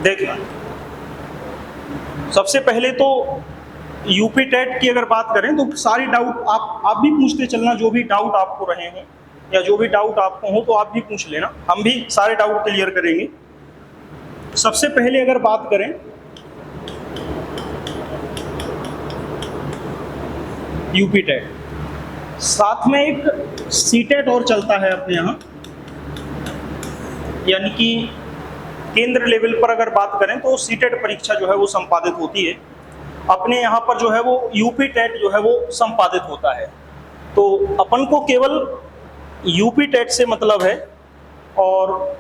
देखना, सबसे पहले तो यूपी टेट की अगर बात करें तो सारी डाउट आप भी पूछते चलना, जो भी डाउट आपको रहे हैं या जो भी डाउट आपको हो तो आप भी पूछ लेना, हम भी सारे डाउट क्लियर करेंगे। सबसे पहले अगर बात करें यूपी टेट, साथ में एक सीटेट और चलता है अपने यहाँ, यानी कि केंद्र लेवल पर अगर बात करें तो सीटेट परीक्षा जो है वो संपादित होती है। अपने यहाँ पर जो है वो यूपी टेट जो है वो संपादित होता है। तो अपन को केवल यूपी टेट से मतलब है और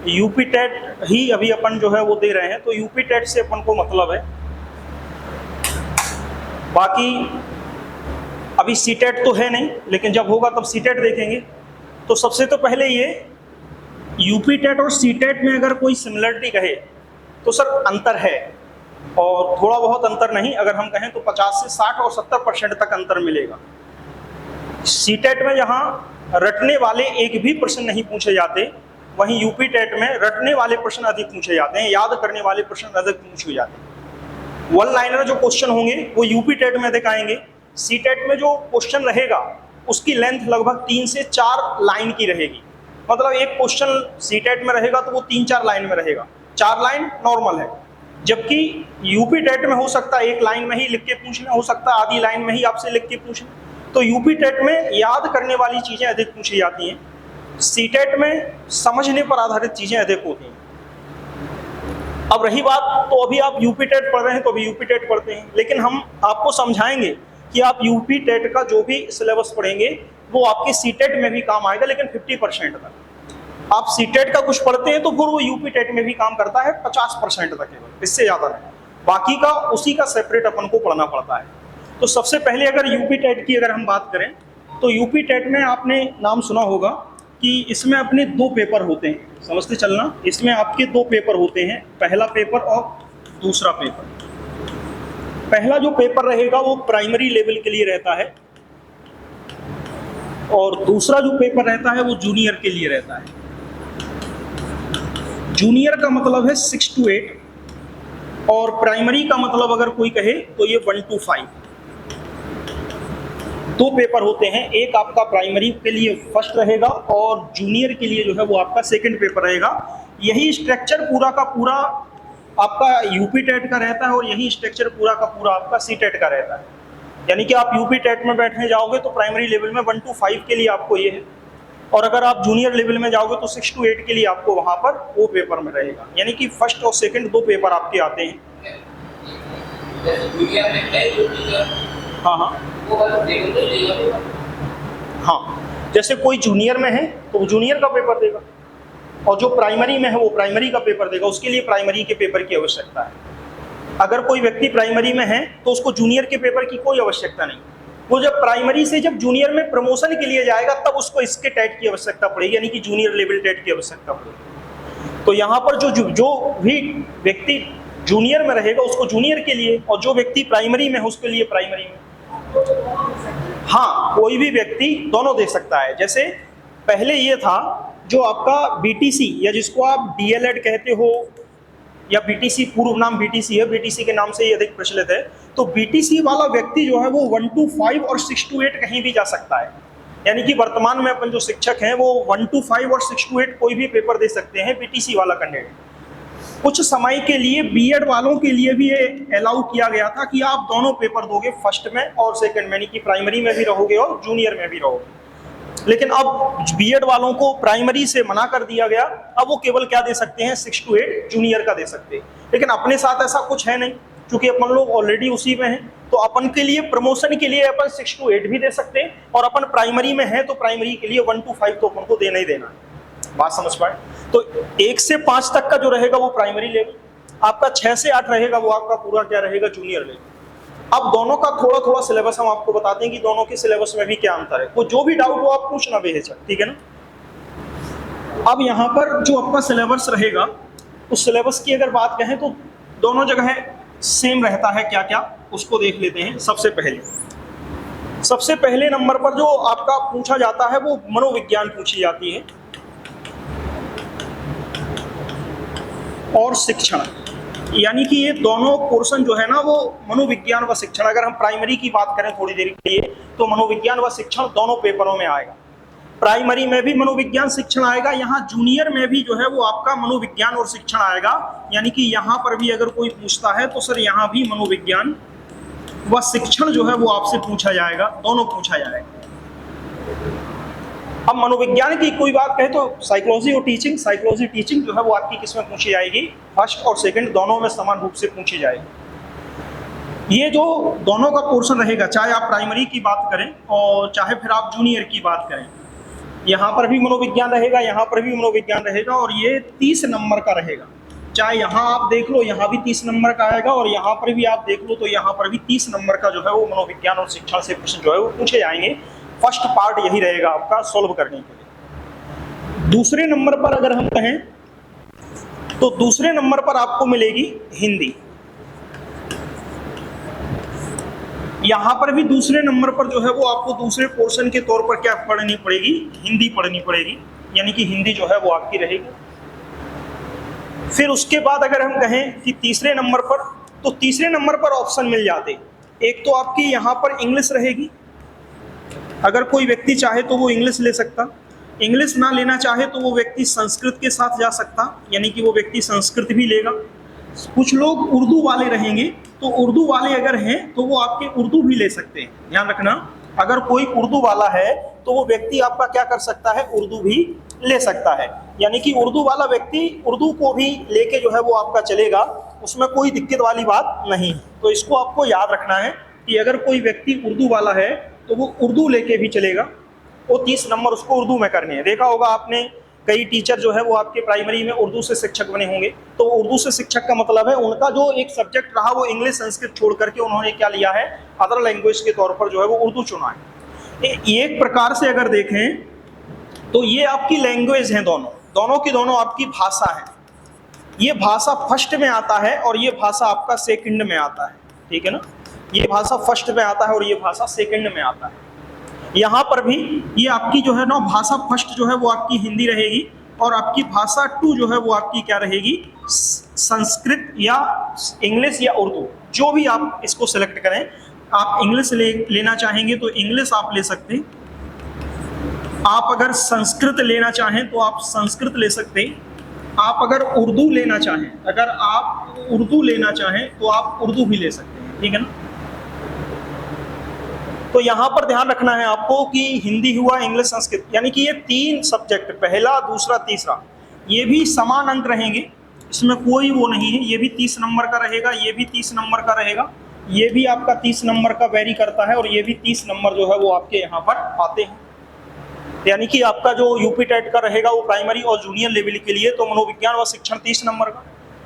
यूपी टेट ही अभी अपन जो है वो दे रहे हैं, तो यूपी टेट से अपन को मतलब है। बाकी अभी सीटेट तो है नहीं, लेकिन जब होगा तब सीटेट देखेंगे। तो सबसे तो पहले ये यूपी टेट और सीटेट में अगर कोई सिमिलरिटी कहे तो सर अंतर है, और थोड़ा बहुत अंतर नहीं, अगर हम कहें तो 50 से 60 और 70% तक अंतर मिलेगा। सीटेट में जहां रटने वाले एक भी प्रश्न नहीं पूछे जाते, वहीं यूपी टेट में रटने वाले प्रश्न अधिक पूछे जाते हैं, याद करने वाले प्रश्न अधिक पूछे जाते हैं। वन लाइनर जो क्वेश्चन होंगे वो यूपी टेट में अधिक आएंगे। सीटेट में जो क्वेश्चन रहेगा उसकी लेंथ लगभग 3 से 4 लाइन की रहेगी। मतलब एक क्वेश्चन सीटेट में रहेगा तो वो 3-4 लाइन में रहेगा, 4 लाइन नॉर्मल है। जबकि यूपी टेट में हो सकता है 1 लाइन में ही लिख के पूछ लें, हो सकता है आधी लाइन में ही आपसे लिख के पूछ लें। तो यूपी टेट में याद करने वाली चीजें अधिक पूछी जाती हैं, सीटेट में समझने पर आधारित चीजें अधिक होती हैं। अब रही बात, तो अभी आप यूपी टेट पढ़ रहे हैं तो अभी यूपी टेट पढ़ते हैं, लेकिन हम आपको समझाएंगे कि आप यूपी टेट का जो भी सिलेबस पढ़ेंगे वो आपके सीटेट में भी काम आएगा, लेकिन 50% तक। आप सीटेट का कुछ पढ़ते हैं तो फिर वो यूपी टेट में भी काम करता है 50% तक केवल, इससे ज्यादा नहीं। बाकी का उसी का सेपरेट अपन को पढ़ना पड़ता है। तो सबसे पहले अगर यूपी टेट की अगर हम बात करें तो यूपी टेट में आपने नाम सुना होगा कि इसमें अपने 2 पेपर होते हैं, समझते चलना। इसमें आपके 2 पेपर होते हैं, पहला पेपर और दूसरा पेपर। पहला जो पेपर रहेगा वो प्राइमरी लेवल के लिए रहता है और दूसरा जो पेपर रहता है वो जूनियर के लिए रहता है। जूनियर का मतलब है 6 to 8 और प्राइमरी का मतलब अगर कोई कहे तो ये 1 to 5। 2 पेपर होते हैं, एक आपका प्राइमरी के लिए फर्स्ट रहेगा और जूनियर के लिए जो है वो आपका सेकंड पेपर रहेगा। यही स्ट्रक्चर पूरा का पूरा आपका यूपी टेट का रहता है और यही स्ट्रक्चर पूरा का पूरा आपका सी टेट का रहता है। यानी कि आप यूपी टेट में बैठने जाओगे तो प्राइमरी लेवल में 1 to 5 के लिए आपको ये है, और अगर आप जूनियर लेवल में जाओगे तो 6 to 8 के लिए आपको वहां पर वो पेपर में रहेगा। यानी कि फर्स्ट और सेकंड 2 पेपर आपके आते हैं। हाँ हाँ हाँ, जैसे कोई जूनियर में है तो वो जूनियर का पेपर देगा, और जो प्राइमरी में है वो प्राइमरी का पेपर देगा। उसके लिए प्राइमरी के पेपर की आवश्यकता है। अगर कोई व्यक्ति प्राइमरी में है तो उसको जूनियर के पेपर की कोई आवश्यकता नहीं। वो जब प्राइमरी से जब जूनियर में प्रमोशन के लिए जाएगा तब उसको इसके टेट की आवश्यकता पड़ेगी, यानी कि जूनियर लेवल टेट की आवश्यकता पड़ेगी। तो यहाँ पर जो भी व्यक्ति जूनियर में रहेगा उसको जूनियर के लिए, और जो व्यक्ति प्राइमरी में है उसके लिए प्राइमरी में। हाँ, कोई भी व्यक्ति दोनों दे सकता है। जैसे पहले ये था जो आपका बीटीसी या जिसको आप डीएलएड कहते हो, या बीटीसी, पूर्व नाम बीटीसी है, बीटीसी के नाम से ये अधिक प्रचलित है। तो बीटीसी वाला व्यक्ति जो है वो 1 to 5 और 6 to 8 कहीं भी जा सकता है। यानी कि वर्तमान में अपन जो शिक्षक हैं वो 1 to 5 और 6 to 8 कोई भी पेपर दे सकते हैं, बीटीसी वाला कैंडिडेट। कुछ समय के लिए बीएड वालों के लिए भी ये अलाउ किया गया था कि आप दोनों पेपर दोगे, फर्स्ट में और सेकंड में, यानी कि प्राइमरी में भी रहोगे और जूनियर में भी रहोगे। लेकिन अब बीएड वालों को प्राइमरी से मना कर दिया गया, अब वो केवल क्या दे सकते हैं, 6 to 8 जूनियर का दे सकते हैं। लेकिन अपने साथ ऐसा कुछ है नहीं, क्योंकि अपन लोग ऑलरेडी उसी में हैं। तो अपन के लिए प्रमोशन के लिए अपन 6 to 8 भी दे सकते हैं, और अपन प्राइमरी में हैं तो प्राइमरी के लिए 1 to 5 तो अपन को देना ही देना है। बात समझ पाए? तो 1 से 5 तक का जो रहेगा वो प्राइमरी लेवल, आपका 6 से 8 रहेगा वो आपका पूरा क्या रहेगा, जूनियर लेवल। अब दोनों का थोड़ा थोड़ा सिलेबस हम आपको बताते हैं कि दोनों के सिलेबस में भी क्या अंतर है। तो जो भी डाउट हो आप पूछना बेहिचक, ठीक है ना। अब यहाँ पर जो आपका सिलेबस रहेगा, उस सिलेबस की अगर बात कहें तो दोनों जगह सेम रहता है। क्या क्या उसको देख लेते हैं। सबसे पहले नंबर पर जो आपका पूछा जाता है वो मनोविज्ञान पूछी जाती है। और शिक्षण, यानी कि ये दोनों पोर्शन जो है ना वो मनोविज्ञान व शिक्षण, अगर हम प्राइमरी की बात करें थोड़ी देर के लिए तो मनोविज्ञान व शिक्षण दोनों पेपरों में आएगा। प्राइमरी में भी मनोविज्ञान शिक्षण आएगा, यहाँ जूनियर में भी जो है वो आपका मनोविज्ञान और शिक्षण आएगा। यानी कि यहाँ पर भी अगर कोई पूछता है तो सर यहाँ भी मनोविज्ञान व शिक्षण जो है वो आपसे पूछा जाएगा, दोनों पूछा जाएगा। अब मनोविज्ञान की कोई बात कहे तो साइकोलॉजी और टीचिंग, साइकोलॉजी टीचिंग जो है वो आपकी किसमें पूछी जाएगी, फर्स्ट और सेकंड दोनों में समान रूप से पूछी जाएगी। ये जो दोनों का पोर्शन रहेगा, चाहे आप प्राइमरी की बात करें और चाहे फिर आप जूनियर की बात करें, यहाँ पर भी मनोविज्ञान रहेगा, यहाँ पर भी मनोविज्ञान रहेगा, और ये 30 नंबर का रहेगा। चाहे यहाँ आप देख लो, यहाँ भी 30 नंबर का आएगा, और यहाँ पर भी आप देख लो तो यहाँ पर भी 30 नंबर का जो है वो मनोविज्ञान और शिक्षण से प्रश्न जो है वो पूछे जाएंगे। फर्स्ट पार्ट यही रहेगा आपका सॉल्व करने के लिए। दूसरे नंबर पर अगर हम कहें तो दूसरे नंबर पर आपको मिलेगी हिंदी। यहां पर भी दूसरे नंबर पर जो है वो आपको दूसरे पोर्शन के तौर पर क्या पढ़नी पड़ेगी, हिंदी पढ़नी पड़ेगी, यानी कि हिंदी जो है वो आपकी रहेगी। फिर उसके बाद अगर हम कहें कि तीसरे नंबर पर, तो तीसरे नंबर पर ऑप्शन मिल जाते, एक तो आपकी यहाँ पर इंग्लिश रहेगी, अगर कोई व्यक्ति चाहे तो वो इंग्लिश ले सकता, इंग्लिश ना लेना चाहे तो वो व्यक्ति संस्कृत के साथ जा सकता, यानी कि वो व्यक्ति संस्कृत भी लेगा। कुछ लोग उर्दू वाले रहेंगे, तो उर्दू वाले अगर हैं तो वो आपके उर्दू भी ले सकते हैं। ध्यान रखना, अगर कोई उर्दू वाला है तो वो व्यक्ति आपका क्या कर सकता है, उर्दू भी ले सकता है। यानी कि उर्दू वाला व्यक्ति उर्दू को भी लेके जो है वो आपका चलेगा, उसमें कोई दिक्कत वाली बात नहीं। तो इसको आपको याद रखना है कि अगर कोई व्यक्ति उर्दू वाला है तो वो उर्दू लेके भी चलेगा, वो 30 नंबर उसको उर्दू में करने हैं। देखा होगा आपने कई टीचर जो है वो आपके प्राइमरी में उर्दू से शिक्षक बने होंगे, तो उर्दू से शिक्षक का मतलब है उनका जो एक सब्जेक्ट रहा वो इंग्लिश संस्कृत छोड़ करके उन्होंने क्या लिया है, अदर लैंग्वेज के तौर पर जो है वो उर्दू चुना है। एक प्रकार से अगर देखें तो ये आपकी लैंग्वेज है, दोनों की दोनों आपकी भाषा है। ये भाषा फर्स्ट में आता है और ये भाषा आपका सेकंड में आता है, ठीक है ना। ये भाषा फर्स्ट में आता है और ये भाषा सेकंड में आता है। यहाँ पर भी ये आपकी जो है ना भाषा फर्स्ट जो है वो आपकी हिंदी रहेगी, और आपकी भाषा टू जो है वो आपकी क्या रहेगी, संस्कृत या इंग्लिश या उर्दू, जो भी आप इसको सेलेक्ट करें। आप इंग्लिश लेना चाहेंगे तो इंग्लिश आप ले सकते हैं, आप अगर संस्कृत लेना चाहें तो आप संस्कृत ले सकते हैं, आप अगर उर्दू लेना चाहें, अगर आप उर्दू लेना चाहें तो आप उर्दू भी ले सकते हैं, ठीक है ना। तो यहाँ पर ध्यान रखना है आपको कि हिंदी हुआ, इंग्लिश, संस्कृत, यानी कि ये 3 सब्जेक्ट, पहला, दूसरा, तीसरा, ये भी समान अंक रहेंगे, इसमें कोई वो नहीं है। ये भी 30 नंबर का रहेगा, ये भी 30 नंबर का रहेगा, ये भी आपका 30 नंबर का वेरी करता है, और ये भी 30 नंबर जो है वो आपके यहाँ पर आते हैं। यानी कि आपका जो यूपी टेट का रहेगा वो प्राइमरी और जूनियर लेवल के लिए तो मनोविज्ञान व शिक्षण 30 नंबर का,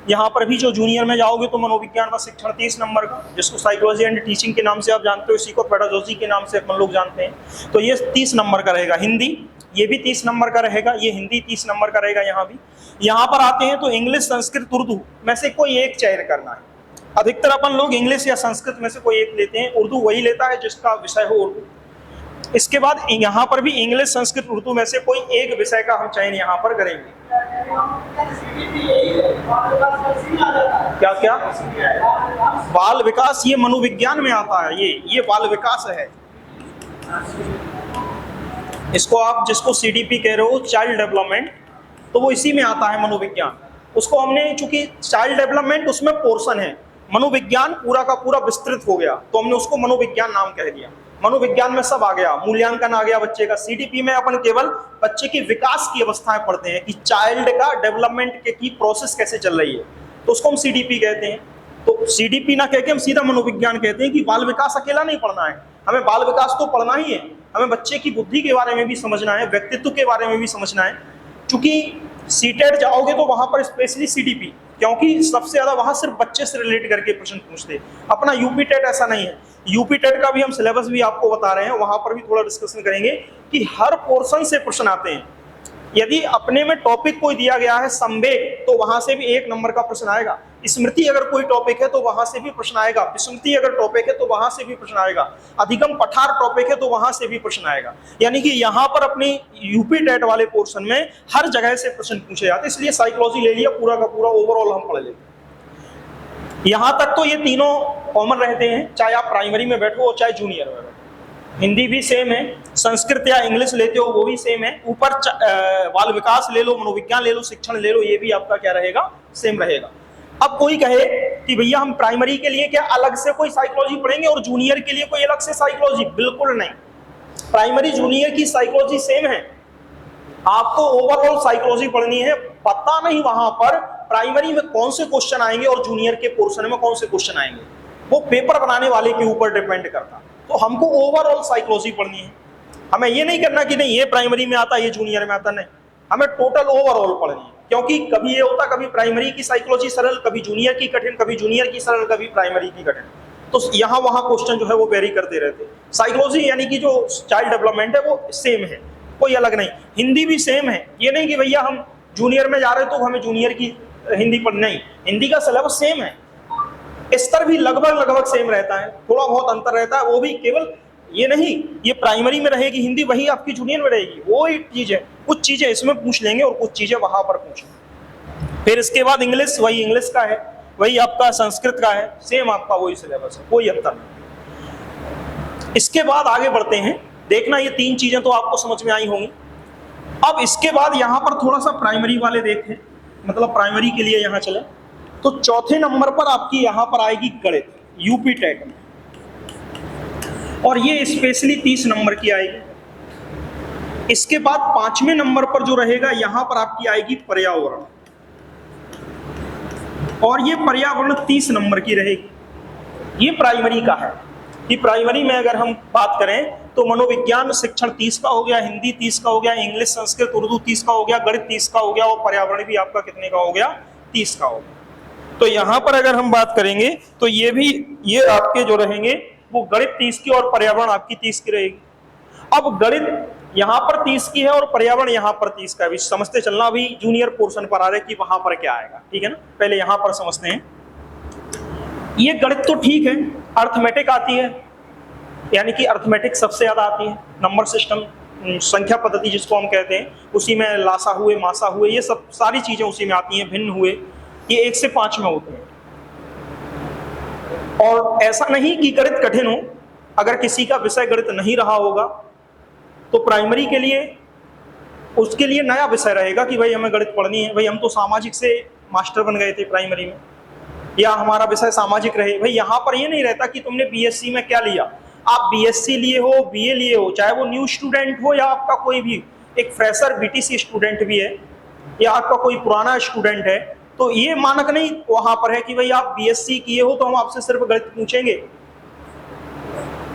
यहाँ पर भी जो जूनियर में जाओगे तो मनोविज्ञान व शिक्षण 30 नंबर का, जिसको साइकोलॉजी एंड टीचिंग के नाम से आप जानते हो, इसी को पेडागोजी के नाम से अपन लोग जानते हैं। तो ये 30 नंबर का रहेगा। हिंदी ये भी 30 नंबर का रहेगा, ये हिंदी 30 नंबर का रहेगा। यहाँ भी, यहाँ पर आते हैं तो इंग्लिश, संस्कृत, उर्दू में से कोई एक चयन करना है। अधिकतर अपन लोग इंग्लिश या संस्कृत में से कोई एक लेते हैं, उर्दू वही लेता है जिसका विषय हो उर्दू। इसके बाद यहाँ पर भी इंग्लिश, संस्कृत, उर्दू में से कोई एक विषय का हम चयन यहाँ पर करेंगे। क्या क्या बाल विकास, ये मनोविज्ञान में आता है, ये बाल विकास है। इसको आप जिसको CDP कह रहे हो, चाइल्ड डेवलपमेंट, तो वो इसी में आता है मनोविज्ञान। उसको हमने, चूंकि चाइल्ड डेवलपमेंट उसमें पोर्शन है, मनोविज्ञान पूरा का पूरा विस्तृत हो गया तो हमने उसको मनोविज्ञान नाम कह दिया। मनोविज्ञान में सब आ गया, मूल्यांकन आ गया बच्चे का। CDP में अपन केवल बच्चे की विकास की अवस्थाएं पढ़ते हैं कि चाइल्ड का डेवलपमेंट की प्रोसेस कैसे चल रही है, तो उसको हम CDP कहते हैं। तो CDP ना कह के हम सीधा मनोविज्ञान कहते हैं कि बाल विकास अकेला नहीं पढ़ना है, हमें बाल विकास तो पढ़ना ही है, हमें बच्चे की बुद्धि के बारे में भी समझना है, व्यक्तित्व के बारे में भी समझना है। चूंकि CTET जाओगे तो वहां पर स्पेशली CDP, क्योंकि सबसे ज्यादा वहां सिर्फ बच्चे से रिलेट करके प्रश्न पूछते। अपना यूपी टेट ऐसा नहीं है। यूपी टेट का भी हम सिलेबस भी आपको बता रहे हैं, वहां पर भी थोड़ा डिस्कशन करेंगे कि हर पोर्शन से प्रश्न आते हैं। यदि अपने में टॉपिक कोई दिया गया है संवेग, तो वहां से भी 1 नंबर का प्रश्न आएगा। स्मृति अगर कोई टॉपिक है तो वहां से भी प्रश्न आएगा। विस्मृति अगर टॉपिक है तो वहां से भी प्रश्न आएगा। अधिगम पठार टॉपिक है तो वहां से भी प्रश्न आएगा। यानी कि यहाँ पर अपनी यूपी टेट वाले पोर्शन में हर जगह से प्रश्न पूछे जाते हैं। इसलिए साइकोलॉजी ले लिया, पूरा का पूरा ओवरऑल हम पढ़ लेते। यहां तक तो ये तीनों कॉमन रहते हैं, चाहे आप प्राइमरी में बैठो और चाहे जूनियर में बैठो। हिंदी भी सेम है, संस्कृत या इंग्लिश लेते हो वो भी सेम है, ऊपर बाल विकास ले लो, मनोविज्ञान ले लो, शिक्षण ले लो, ये भी आपका क्या रहेगा, सेम रहेगा। अब कोई कहे कि भैया हम प्राइमरी के लिए क्या अलग से कोई साइकोलॉजी पढ़ेंगे और जूनियर के लिए कोई अलग से साइकोलॉजी? बिल्कुल नहीं, प्राइमरी जूनियर की साइकोलॉजी सेम है। आपको ओवरऑल साइकोलॉजी पढ़नी है। पता नहीं वहां पर प्राइमरी में कौन से क्वेश्चन आएंगे और जूनियर के पोर्शन में कौन से क्वेश्चन आएंगे, वो पेपर बनाने वाले के ऊपर डिपेंड करता। तो हमको ओवरऑल साइकोलॉजी पढ़नी है। हमें ये नहीं करना कि नहीं ये प्राइमरी में आता ये जूनियर में आता, नहीं, हमें टोटल ओवरऑल पढ़नी है। क्योंकि कभी ये होता, कभी प्राइमरी की साइकोलॉजी सरल, कभी जूनियर की कठिन, कभी जूनियर की सरल, कभी प्राइमरी की कठिन। तो यहाँ वहाँ क्वेश्चन जो है वो वेरी करते रहते हैं। साइकोलॉजी यानी कि जो चाइल्ड डेवलपमेंट है वो सेम है, कोई अलग नहीं। हिंदी भी सेम है, ये नहीं कि भैया हम जूनियर में जा रहे तो हमें जूनियर की हिंदी पढ़, नहीं, हिंदी का सिलेबस सेम है। स्तर भी लगभग सेम रहता है, थोड़ा बहुत अंतर रहता है, वो भी केवल ये नहीं ये प्राइमरी में रहेगी हिंदी, वही आपकी जूनियर में रहेगी, वो ही चीज है। कुछ चीजें इसमें पूछ लेंगे और कुछ चीजें वहां पर पूछेंगे। फिर इसके बाद इंग्लिश, वही इंग्लिश का है, वही आपका संस्कृत का है, सेम आपका वही सिलेबस है, कोई अंतर नहीं। इसके बाद आगे बढ़ते हैं, देखना ये 3 चीजें तो आपको समझ में आई होंगी। अब इसके बाद यहाँ पर थोड़ा सा प्राइमरी वाले देखें, मतलब प्राइमरी के लिए यहाँ चले तो चौथे नंबर पर आपकी यहाँ पर आएगी गणित, यूपी टेट में, और ये स्पेशली 30 नंबर की आएगी। इसके बाद 5वें नंबर पर जो रहेगा यहाँ पर आपकी आएगी पर्यावरण, और ये पर्यावरण 30 नंबर की रहेगी। ये प्राइमरी का है। ये प्राइमरी में अगर हम बात करें तो मनोविज्ञान शिक्षण 30 का हो गया, हिंदी 30 का हो गया, इंग्लिश संस्कृत उर्दू 30 का हो गया, गणित 30 का हो गया, और पर्यावरण भी आपका कितने का हो गया, 30 का हो गया। तो यहाँ पर अगर हम बात करेंगे तो ये आपके जो रहेंगे वो गणित 30 की और पर्यावरण आपकी 30 की रहेगी। अब गणित यहाँ पर 30 की है और पर्यावरण यहाँ पर 30 का है। अभी समझते चलना, अभी जूनियर पोर्शन पर आ रहे कि वहां पर क्या आएगा, ठीक है ना। पहले यहाँ पर समझते हैं। ये गणित तो ठीक है, अर्थमेटिक आती है, यानी कि अर्थमेटिक सबसे ज्यादा आती है। नंबर सिस्टम, संख्या पद्धति जिसको हम कहते हैं, उसी में लासा हुए, मासा हुए, ये सब सारी चीजें उसी में आती हैं। भिन्न हुए, ये 1 से 5 में होते हैं। और ऐसा नहीं कि गणित कठिन हो, अगर किसी का विषय गणित नहीं रहा होगा तो प्राइमरी के लिए उसके लिए नया विषय रहेगा कि भाई हमें गणित पढ़नी है। भाई हम तो सामाजिक से मास्टर बन गए थे प्राइमरी में, या हमारा विषय सामाजिक रहे। भाई यहाँ पर ये नहीं रहता कि तुमने बीएससी में क्या लिया, आप बीएससी लिए हो, बीए लिए हो, चाहे वो न्यू स्टूडेंट हो या आपका कोई भी एक फ्रेशर बीटीसी स्टूडेंट भी है, या आपका कोई पुराना स्टूडेंट है, तो ये मानक नहीं वहां पर है कि भाई आप बीएससी किए हो तो हम आपसे सिर्फ गणित पूछेंगे।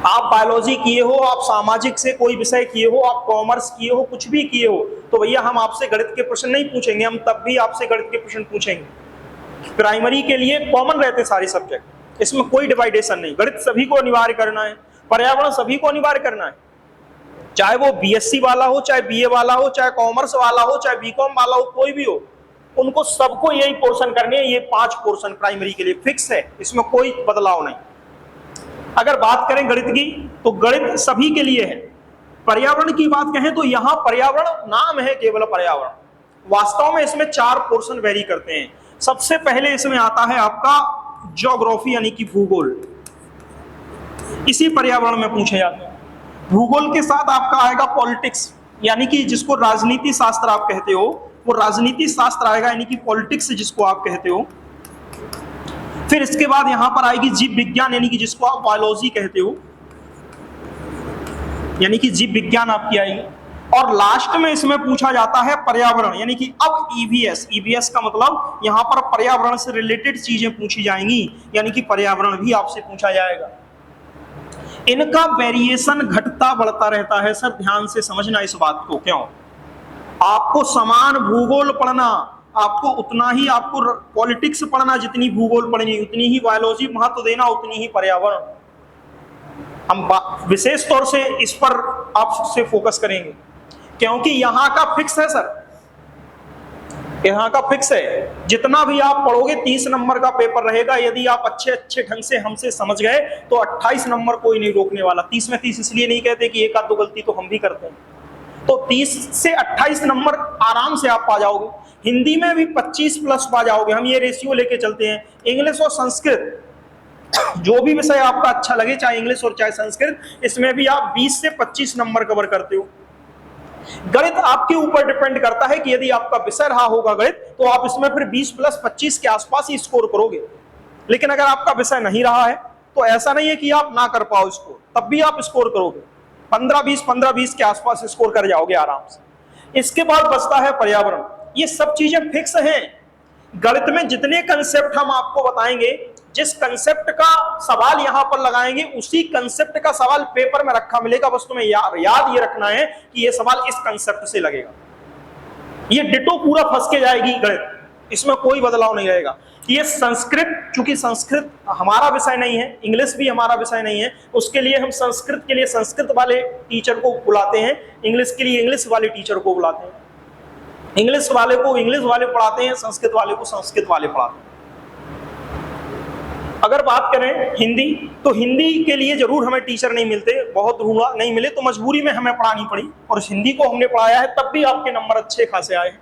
आप बायोलॉजी किए हो, आप सामाजिक से कोई विषय किए हो, आप कॉमर्स किए हो, कुछ भी किए हो, तो भैया हम आपसे गणित के प्रश्न नहीं पूछेंगे, हम तब भी आपसे गणित के प्रश्न पूछेंगे। प्राइमरी के लिए कॉमन रहते सारे सब्जेक्ट, इसमें कोई डिवाइडेशन नहीं। गणित सभी को अनिवार्य करना है, पर्यावरण सभी को अनिवार्य करना है, चाहे वो बीएससी वाला हो, चाहे बीए वाला हो, चाहे कॉमर्स वाला हो, चाहे बीकॉम वाला हो, कोई भी हो, उनको सबको यही पोर्शन करने हैं। ये 5 पोर्शन प्राइमरी के लिए फिक्स है, इसमें कोई बदलाव नहीं। अगर बात करें गणित की तो गणित सभी के लिए है। पर्यावरण की बात कहें तो यहाँ पर्यावरण नाम है केवल पर्यावरण, वास्तव में इसमें 4 पोर्शन वेरी करते हैं। सबसे पहले इसमें आता है आपका ज्योग्राफी यानी कि भूगोल, इसी पर्यावरण में पूछे जाते हैं। भूगोल के साथ आपका आएगा पॉलिटिक्स, यानी कि जिसको राजनीति शास्त्र आप कहते हो, वो राजनीति शास्त्र आएगा, यानी कि पॉलिटिक्स जिसको आप कहते हो। फिर इसके बाद यहां पर आएगी जीव विज्ञान, यानी कि जिसको आप बायोलॉजी कहते हो, यानी कि जीव विज्ञान आपकी आएगी। और लास्ट में इसमें पूछा जाता है पर्यावरण, यानी कि अब ईवीएस। ईवीएस का मतलब यहां पर पर्यावरण से रिलेटेड चीजें पूछी जाएंगी, यानी कि पर्यावरण भी आपसे पूछा जाएगा। इनका वेरिएशन घटता बढ़ता रहता है सर, ध्यान से समझना इस बात को। क्यों? आपको समान भूगोल पढ़ना, आपको उतना ही आपको पॉलिटिक्स पढ़ना, जितनी भूगोल पढ़नी उतनी ही बायोलॉजी महत्व देना, उतनी ही पर्यावरण। हम विशेष तौर से इस पर आपसे फोकस करेंगे क्योंकि यहाँ का फिक्स है सर। यहाँ का फिक्स है, जितना भी आप पढ़ोगे 30 नंबर का पेपर रहेगा। यदि आप अच्छे ढंग से हमसे समझ गए तो 28 नंबर कोई नहीं रोकने वाला। 30 में 30 इसलिए नहीं कहते कि एक आध दो गलती तो हम भी करते हैं। तो 30 से 28 नंबर आराम से आप पा जाओगे। हिंदी में भी 25 प्लस पा जाओगे, हम ये रेशियो लेके चलते हैं। इंग्लिश और संस्कृत, जो भी विषय आपका अच्छा लगे, चाहे इंग्लिश और चाहे संस्कृत, इसमें भी आप 20 से 25 नंबर कवर करते हो। गणित आपके ऊपर डिपेंड करता है कि यदि आपका विषय रहा होगा गणित, तो आप इसमें फिर 20 प्लस 25 के आसपास ही स्कोर करोगे। लेकिन अगर आपका विषय नहीं रहा है तो ऐसा नहीं है कि आप ना कर पाओ स्कोर, तब भी आप स्कोर करोगे 15-20 के आसपास स्कोर कर जाओगे आराम से। इसके बाद बचता है पर्यावरण। ये सब चीजें फिक्स हैं। गणित में जितने कंसेप्ट हम आपको बताएंगे, जिस कंसेप्ट का सवाल यहां पर लगाएंगे, उसी कंसेप्ट का सवाल पेपर में रखा मिलेगा। बस तुम्हें याद ये रखना है कि ये सवाल इस कंसेप्ट से लगेगा। ये डिटो पूरा फंस के जाएगी गणित, इसमें कोई बदलाव नहीं रहेगा। ये संस्कृत, चूंकि संस्कृत हमारा विषय नहीं है, इंग्लिश भी हमारा विषय नहीं है, उसके लिए हम संस्कृत के लिए संस्कृत वाले टीचर को बुलाते हैं, इंग्लिश के लिए इंग्लिश वाले टीचर को बुलाते हैं। इंग्लिश वाले को इंग्लिश वाले पढ़ाते हैं, संस्कृत वाले को संस्कृत वाले पढ़ाते हैं। अगर बात करें हिंदी, तो हिंदी के लिए जरूर हमें टीचर नहीं मिलते, बहुत ढूंढा, नहीं मिले तो मजबूरी में हमें पढ़ानी पड़ी, और इस हिंदी को हमने पढ़ाया है, तब भी आपके नंबर अच्छे खासे आए।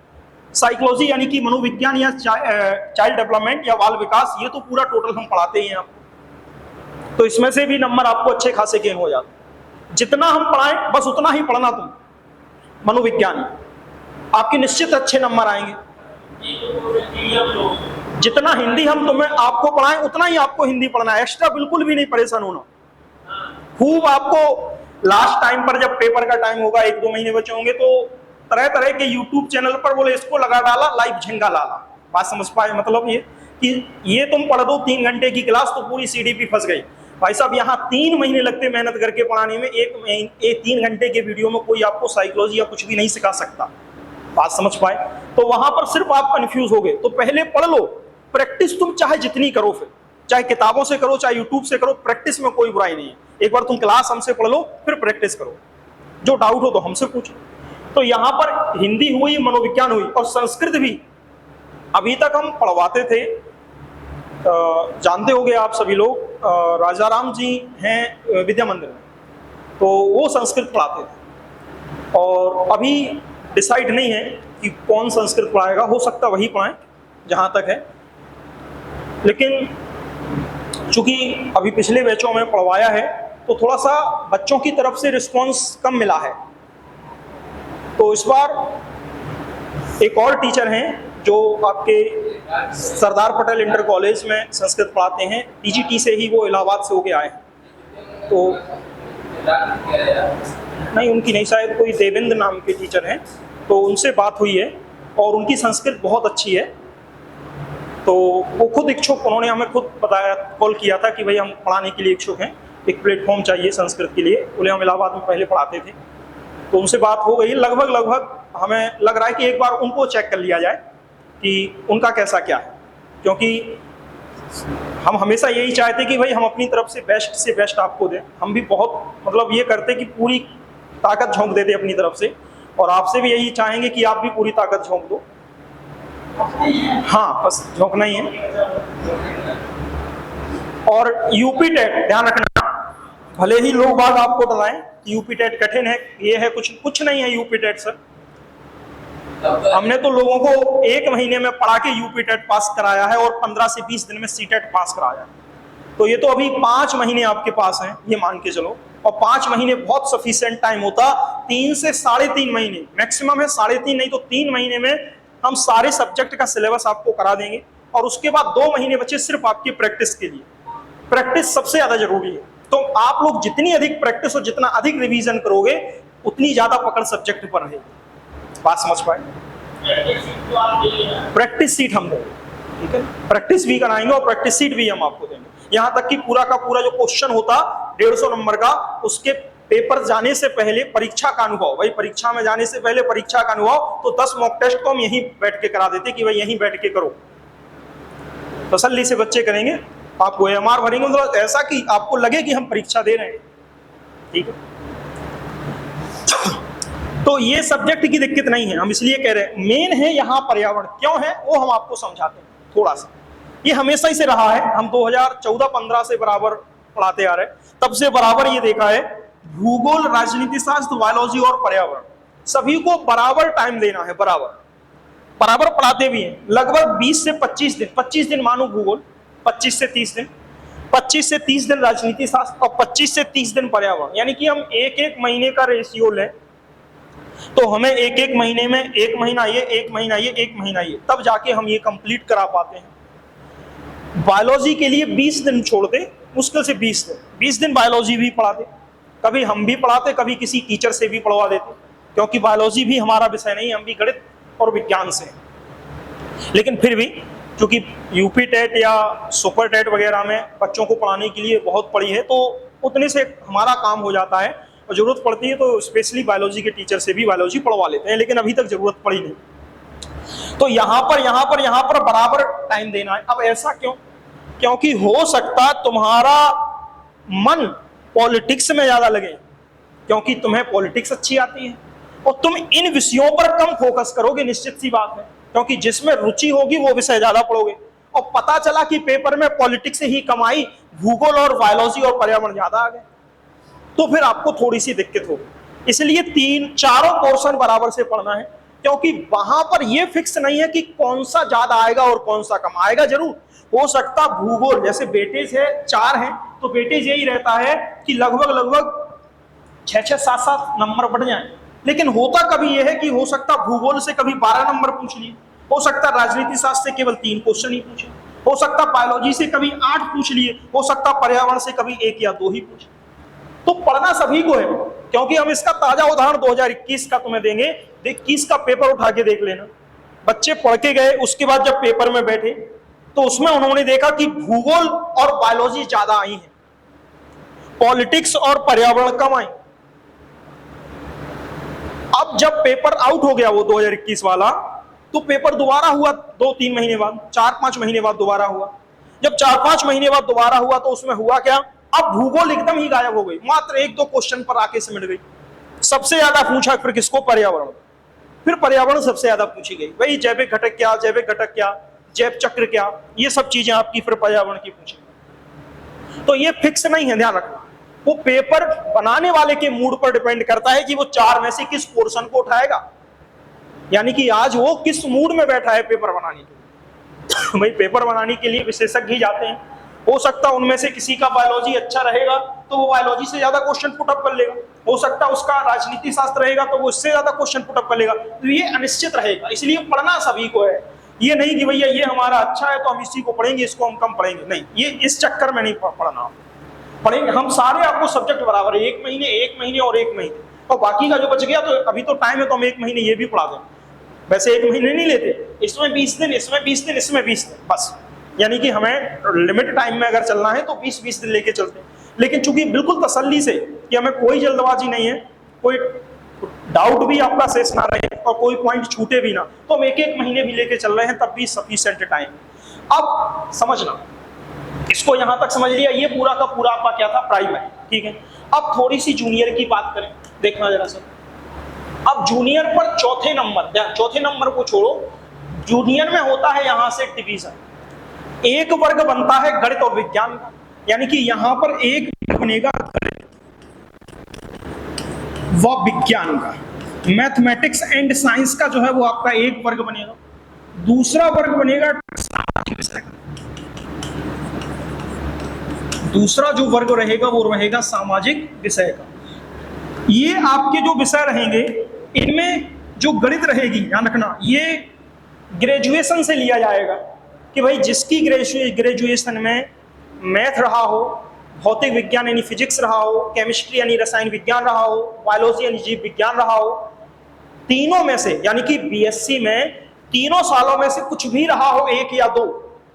साइकोलॉजी यानी कि मनोविज्ञान या चाइल्ड डेवलपमेंट या बाल विकास, ये तो पूरा टोटल हम पढ़ाते हैं आपको, तो इसमें से भी नंबर आपको अच्छे खासे गेन हो जाते। जितना हम पढ़ाएं बस उतना ही पढ़ना तुम। मनोविज्ञान आपके निश्चित अच्छे नंबर आएंगे। जितना हिंदी हम तुम्हें आपको पढ़ाएं उतना ही आपको हिंदी पढ़ना है, एक्स्ट्रा बिल्कुल भी नहीं परेशान होना। खूब आपको लास्ट टाइम पर जब पेपर का टाइम होगा, 1-2 महीने बचे होंगे, तो तरह तरह के यूट्यूब चैनल पर बोले इसको लगा डाला, लाइव झिंगा लाला। बात समझ पाए? मतलब ये कि ये तुम पढ़ दो 3 घंटे की क्लास तो पूरी सीडीपी फंस गई। भाई साहब, यहाँ 3 महीने लगते मेहनत करके पढ़ाने में, 3 घंटे के वीडियो में कोई आपको साइकोलॉजी या कुछ भी नहीं सिखा सकता। बात समझ पाए? तो वहां पर सिर्फ आप कंफ्यूज हो गए। तो पहले पढ़ लो, प्रैक्टिस तुम चाहे जितनी करो, फिर चाहे किताबों से करो चाहे यूट्यूब से करो, प्रैक्टिस में कोई बुराई नहीं है। एक बार तुम क्लास हमसे पढ़ लो, फिर प्रैक्टिस करो, जो डाउट हो तो हमसे पूछो। तो यहाँ पर हिंदी हुई, मनोविज्ञान हुई, और संस्कृत भी अभी तक हम पढ़वाते थे। जानते होंगे आप सभी लोग, राजाराम जी हैं विद्या मंदिर में, तो वो संस्कृत पढ़ाते थे। और अभी डिसाइड नहीं है कि कौन संस्कृत पढ़ाएगा, हो सकता वही पढ़ाएं जहां तक है। लेकिन चूंकि अभी पिछले बैचों में पढ़वाया है, तो थोड़ा सा बच्चों की तरफ से रिस्पांस कम मिला है। तो इस बार एक और टीचर हैं जो आपके सरदार पटेल इंटर कॉलेज में संस्कृत पढ़ाते हैं, टीजीटी से ही वो इलाहाबाद से होके आए हैं। तो नहीं, उनकी नहीं, शायद कोई देवेंद्र नाम के टीचर हैं, तो उनसे बात हुई है और उनकी संस्कृत बहुत अच्छी है। तो वो खुद इच्छुक, उन्होंने हमें खुद बताया, कॉल किया था कि भाई हम पढ़ाने के लिए इच्छुक हैं, एक प्लेटफॉर्म चाहिए संस्कृत के लिए। बोले हम इलाहाबाद में पहले पढ़ाते थे। तो उनसे बात हो गई, लगभग हमें लग रहा है कि एक बार उनको चेक कर लिया जाए कि उनका कैसा क्या है, क्योंकि हम हमेशा यही चाहते कि भाई हम अपनी तरफ से बेस्ट आपको दें। हम भी बहुत मतलब ये करते कि पूरी ताकत झोंक देते अपनी तरफ से, और आपसे भी यही चाहेंगे कि आप भी पूरी ताकत झोंक दो। हाँ, बस झोंकना ही है। और यूपी टेट ध्यान रखना, भले ही लोग बात आपको बताएं यूपी टेट कठिन है, ये है, कुछ नहीं है यूपी टेट सर। हमने तो लोगों को 1 महीने में पढ़ा के यूपी टेट पास कराया है और 15 से 20 दिन में सीटेट पास कराया। तो ये तो अभी 5 महीने आपके पास हैं, ये मान के चलो। और 5 महीने बहुत सफिशिएंट टाइम होता। 3 से 3.5 महीने मैक्सिमम है, 3.5 नहीं तो 3 महीने में हम सारे सब्जेक्ट का सिलेबस आपको करा देंगे। और उसके बाद 2 महीने बचे सिर्फ आपकी प्रैक्टिस के लिए। प्रैक्टिस सबसे ज्यादा जरूरी है। तो आप लोग जितनी अधिक प्रैक्टिस और जितना अधिक रिवीजन करोगे, उतनी ज्यादा पकड़ सब्जेक्ट पर रहेगी। बात समझ पाए? प्रैक्टिस सीट हम देंगे, ठीक है, प्रैक्टिस भी कराएंगे और प्रैक्टिस सीट भी हम आपको देंगे। यहाँ तक कि पूरा का पूरा जो क्वेश्चन होता 150 नंबर का, उसके पेपर जाने से पहले परीक्षा का अनुभव, भाई परीक्षा में जाने से पहले परीक्षा का अनुभव, तो 10 मॉक टेस्ट तो हम यहीं बैठ के करा देते कि भाई यहीं बैठ के करो, तसल्ली से बच्चे करेंगे। आपको AMR भरेंगे मतलब ऐसा कि आपको लगे कि हम परीक्षा दे रहे हैं, ठीक है। तो ये सब्जेक्ट की दिक्कत नहीं है, हम इसलिए कह रहे हैं। मेन है यहाँ पर्यावरण क्यों है वो हम आपको समझाते हैं थोड़ा सा। ये हमेशा ही से रहा है, हम 2014-15 से बराबर पढ़ाते आ रहे हैं, तब से बराबर ये देखा है भूगोल, राजनीति शास्त्र, बायोलॉजी और पर्यावरण सभी को बराबर टाइम देना है, बराबर बराबर पढ़ाते भी हैं। लगभग 20 से 25 दिन, 25 दिन मानो भूगोल, 25 से 30 दिन, 25 से 30 दिन राजनीति शास्त्र और 25 से 30 दिन पर्यावरण। यानी कि हम एक महीने का रेशियो लें तो हमें एक महीने में 1 महीना ये, 1 महीना ये, 1 महीना ये, तब जाके हम ये कंप्लीट करा पाते हैं। बायोलॉजी के लिए 20 दिन छोड़ते, मुश्किल से 20 दिन बायोलॉजी भी पढ़ाते, कभी हम भी पढ़ाते, कभी किसी टीचर से भी पढ़वा देते, क्योंकि बायोलॉजी भी हमारा विषय नहीं, हम भी गणित और विज्ञान से। लेकिन फिर भी क्योंकि यूपी टेट या सुपर टेट वगैरह में बच्चों को पढ़ाने के लिए बहुत पड़ी है, तो उतने से हमारा काम हो जाता है, और जरूरत पड़ती है तो स्पेशली बायोलॉजी के टीचर से भी बायोलॉजी पढ़वा लेते हैं, लेकिन अभी तक जरूरत पड़ी नहीं। तो यहाँ पर बराबर टाइम देना है। अब ऐसा क्यों? क्योंकि हो सकता तुम्हारा मन पॉलिटिक्स में ज्यादा लगे, क्योंकि तुम्हें पॉलिटिक्स अच्छी आती है और तुम इन विषयों पर कम फोकस करोगे, निश्चित सी बात है, क्योंकि जिसमें रुचि होगी वो विषय ज्यादा पढ़ोगे। और पता चला कि पेपर में पॉलिटिक्स ही कमाई, भूगोल और बायोलॉजी और पर्यावरण ज्यादा आ गए, तो फिर आपको थोड़ी सी दिक्कत होगी। इसलिए 3-4 पोर्शन बराबर से पढ़ना है, क्योंकि वहां पर यह फिक्स नहीं है कि कौन सा ज्यादा आएगा और कौन सा कम आएगा। जरूर हो सकता भूगोल, जैसे वेटेज है 4 है, तो वेटेज यही रहता है कि लगभग 6-6, 7-7 नंबर बढ़ जाए। लेकिन होता कभी यह है कि हो सकता भूगोल से कभी 12 नंबर पूछ लिए, हो सकता राजनीति शास्त्र से केवल 3 क्वेश्चन ही पूछे, हो सकता बायोलॉजी से कभी 8 पूछ लिए, हो सकता पर्यावरण से कभी 1 या 2 ही पूछे। तो पढ़ना सभी को है, क्योंकि हम इसका ताजा उदाहरण 2021 का तुम्हें देंगे। 21 का पेपर उठा के देख लेना, बच्चे पढ़ के गए, उसके बाद जब पेपर में बैठे तो उसमें उन्होंने देखा कि भूगोल और बायोलॉजी ज्यादा आई है, पॉलिटिक्स और पर्यावरण कम आई। अब जब पेपर आउट हो गया वो 2021 वाला, तो पेपर दोबारा हुआ 2-3 महीने बाद, 4-5 महीने बाद दोबारा हुआ। जब 4-5 महीने बाद दोबारा हुआ तो उसमें हुआ क्या, अब भूगोल एकदम ही गायब हो गई, मात्र 1-2 क्वेश्चन पर आके सिमट गई। सबसे ज्यादा पूछा फिर किसको, पर्यावरण। फिर पर्यावरण सबसे ज्यादा पूछी गई, भाई जैविक घटक क्या, जैविक घटक क्या, जैव चक्र क्या, ये सब चीजें आपकी फिर पर्यावरण की पूछी। तो ये फिक्स नहीं है, ध्यान रखना। वो पेपर बनाने वाले के मूड पर डिपेंड करता है कि वो 4 में से किस पोर्शन को उठाएगा, यानी कि आज वो किस मूड में बैठा है पेपर बनाने के लिए। भाई पेपर बनाने के लिए विशेषज्ञ ही जाते हैं, हो सकता उनमें से किसी का बायोलॉजी अच्छा रहेगा तो वो बायोलॉजी से ज्यादा क्वेश्चन पुटअप कर लेगा, हो सकता उसका राजनीति शास्त्र रहेगा तो वो इससे ज्यादा क्वेश्चन पुटअप कर लेगा। तो ये अनिश्चित रहेगा, इसलिए पढ़ना सभी को है। ये नहीं कि भैया ये हमारा अच्छा है तो हम इसी को पढ़ेंगे, इसको हम कम पढ़ेंगे, नहीं, ये इस चक्कर में नहीं पढ़ना। पढ़ेंगे हम सारे, आपको सब्जेक्ट बराबर है, 1 महीने और 1 महीने, और बाकी का जो बच गया तो अभी तो टाइम है तो हम 1 महीने ये भी पढ़ा दें। वैसे 1 महीने नहीं लेते, इसमें 20 दिन, इसमें 20 दिन, इसमें 20 दिन, बस। यानी कि हमें लिमिट टाइम में अगर चलना है तो 20-20 दिन लेके चलते हैं। लेकिन चूंकि बिल्कुल तसल्ली से कि हमें कोई जल्दबाजी नहीं है, कोई डाउट भी आपका शेष ना रहे और कोई पॉइंट छूटे भी ना, तो हम 1-1 महीने भी लेके चल रहे हैं, तब भी सफिशिएंट टाइम। अब समझना, इसको यहां तक समझ लिया, ये पूरा का पूरा आपका क्या था, प्राइमरी, ठीक है। अब थोड़ी सी जूनियर की बात करें, देखना जरा सा। अब जूनियर पर चौथे नंबर को छोड़ो, जूनियर में होता है यहां से डिवीजन, एक वर्ग बनता है गणित और विज्ञान का, यानी कि यहां पर एक बनेगा गणित व विज्ञान का, मैथमेटिक्स एंड साइंस का जो है वो आपका एक वर्ग बनेगा। दूसरा वर्ग बनेगा सामाजिक विषय का, दूसरा जो वर्ग रहेगा वो रहेगा सामाजिक विषय का। ये आपके जो विषय रहेंगे इनमें जो गणित रहेगी, ध्यान रखना, ये ग्रेजुएशन से लिया जाएगा कि भाई जिसकी ग्रेजुएशन में मैथ रहा हो, भौतिक विज्ञान यानी फिजिक्स रहा हो, केमिस्ट्री यानी रसायन विज्ञान रहा हो, बायोलॉजी यानी जीव विज्ञान रहा हो, तीनों में से, यानी कि बीएससी में तीनों सालों में से कुछ भी रहा हो 1 या 2,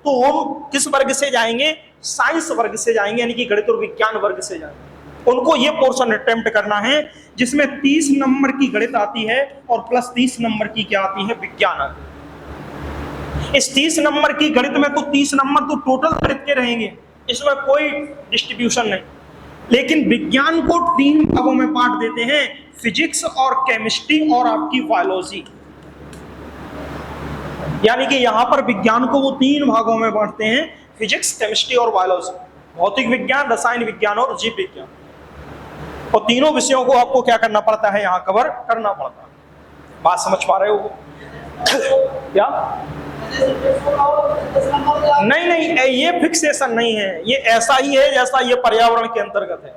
तो हम किस वर्ग से जाएंगे, साइंस वर्ग से जाएंगे, यानी कि गणित और विज्ञान वर्ग से जाएंगे। उनको ये पोर्शन अटेम्प्ट करना है जिसमें 30 नंबर की गणित आती है और प्लस 30 नंबर की क्या आती है, विज्ञान आती है। इस 30 नंबर की गणित में तो 30 नंबर तो टोटल गणित के रहेंगे, इसमें कोई डिस्ट्रीब्यूशन नहीं। लेकिन विज्ञान को 3 भागों में बांट देते हैं, फिजिक्स और केमिस्ट्री और आपकी बायोलॉजी। यानी कि यहां पर विज्ञान को वो 3 भागों में बांटते हैं, फिजिक्स, केमिस्ट्री और बायोलॉजी, भौतिक विज्ञान, रसायन विज्ञान और जीव विज्ञान। और तीनों विषयों को आपको क्या करना पड़ता है, यहां कवर करना पड़ता है। बात समझ पा रहे हो क्या? नहीं, ये फिक्सेशन नहीं है, ये ऐसा ही है जैसा ये पर्यावरण के अंतर्गत है।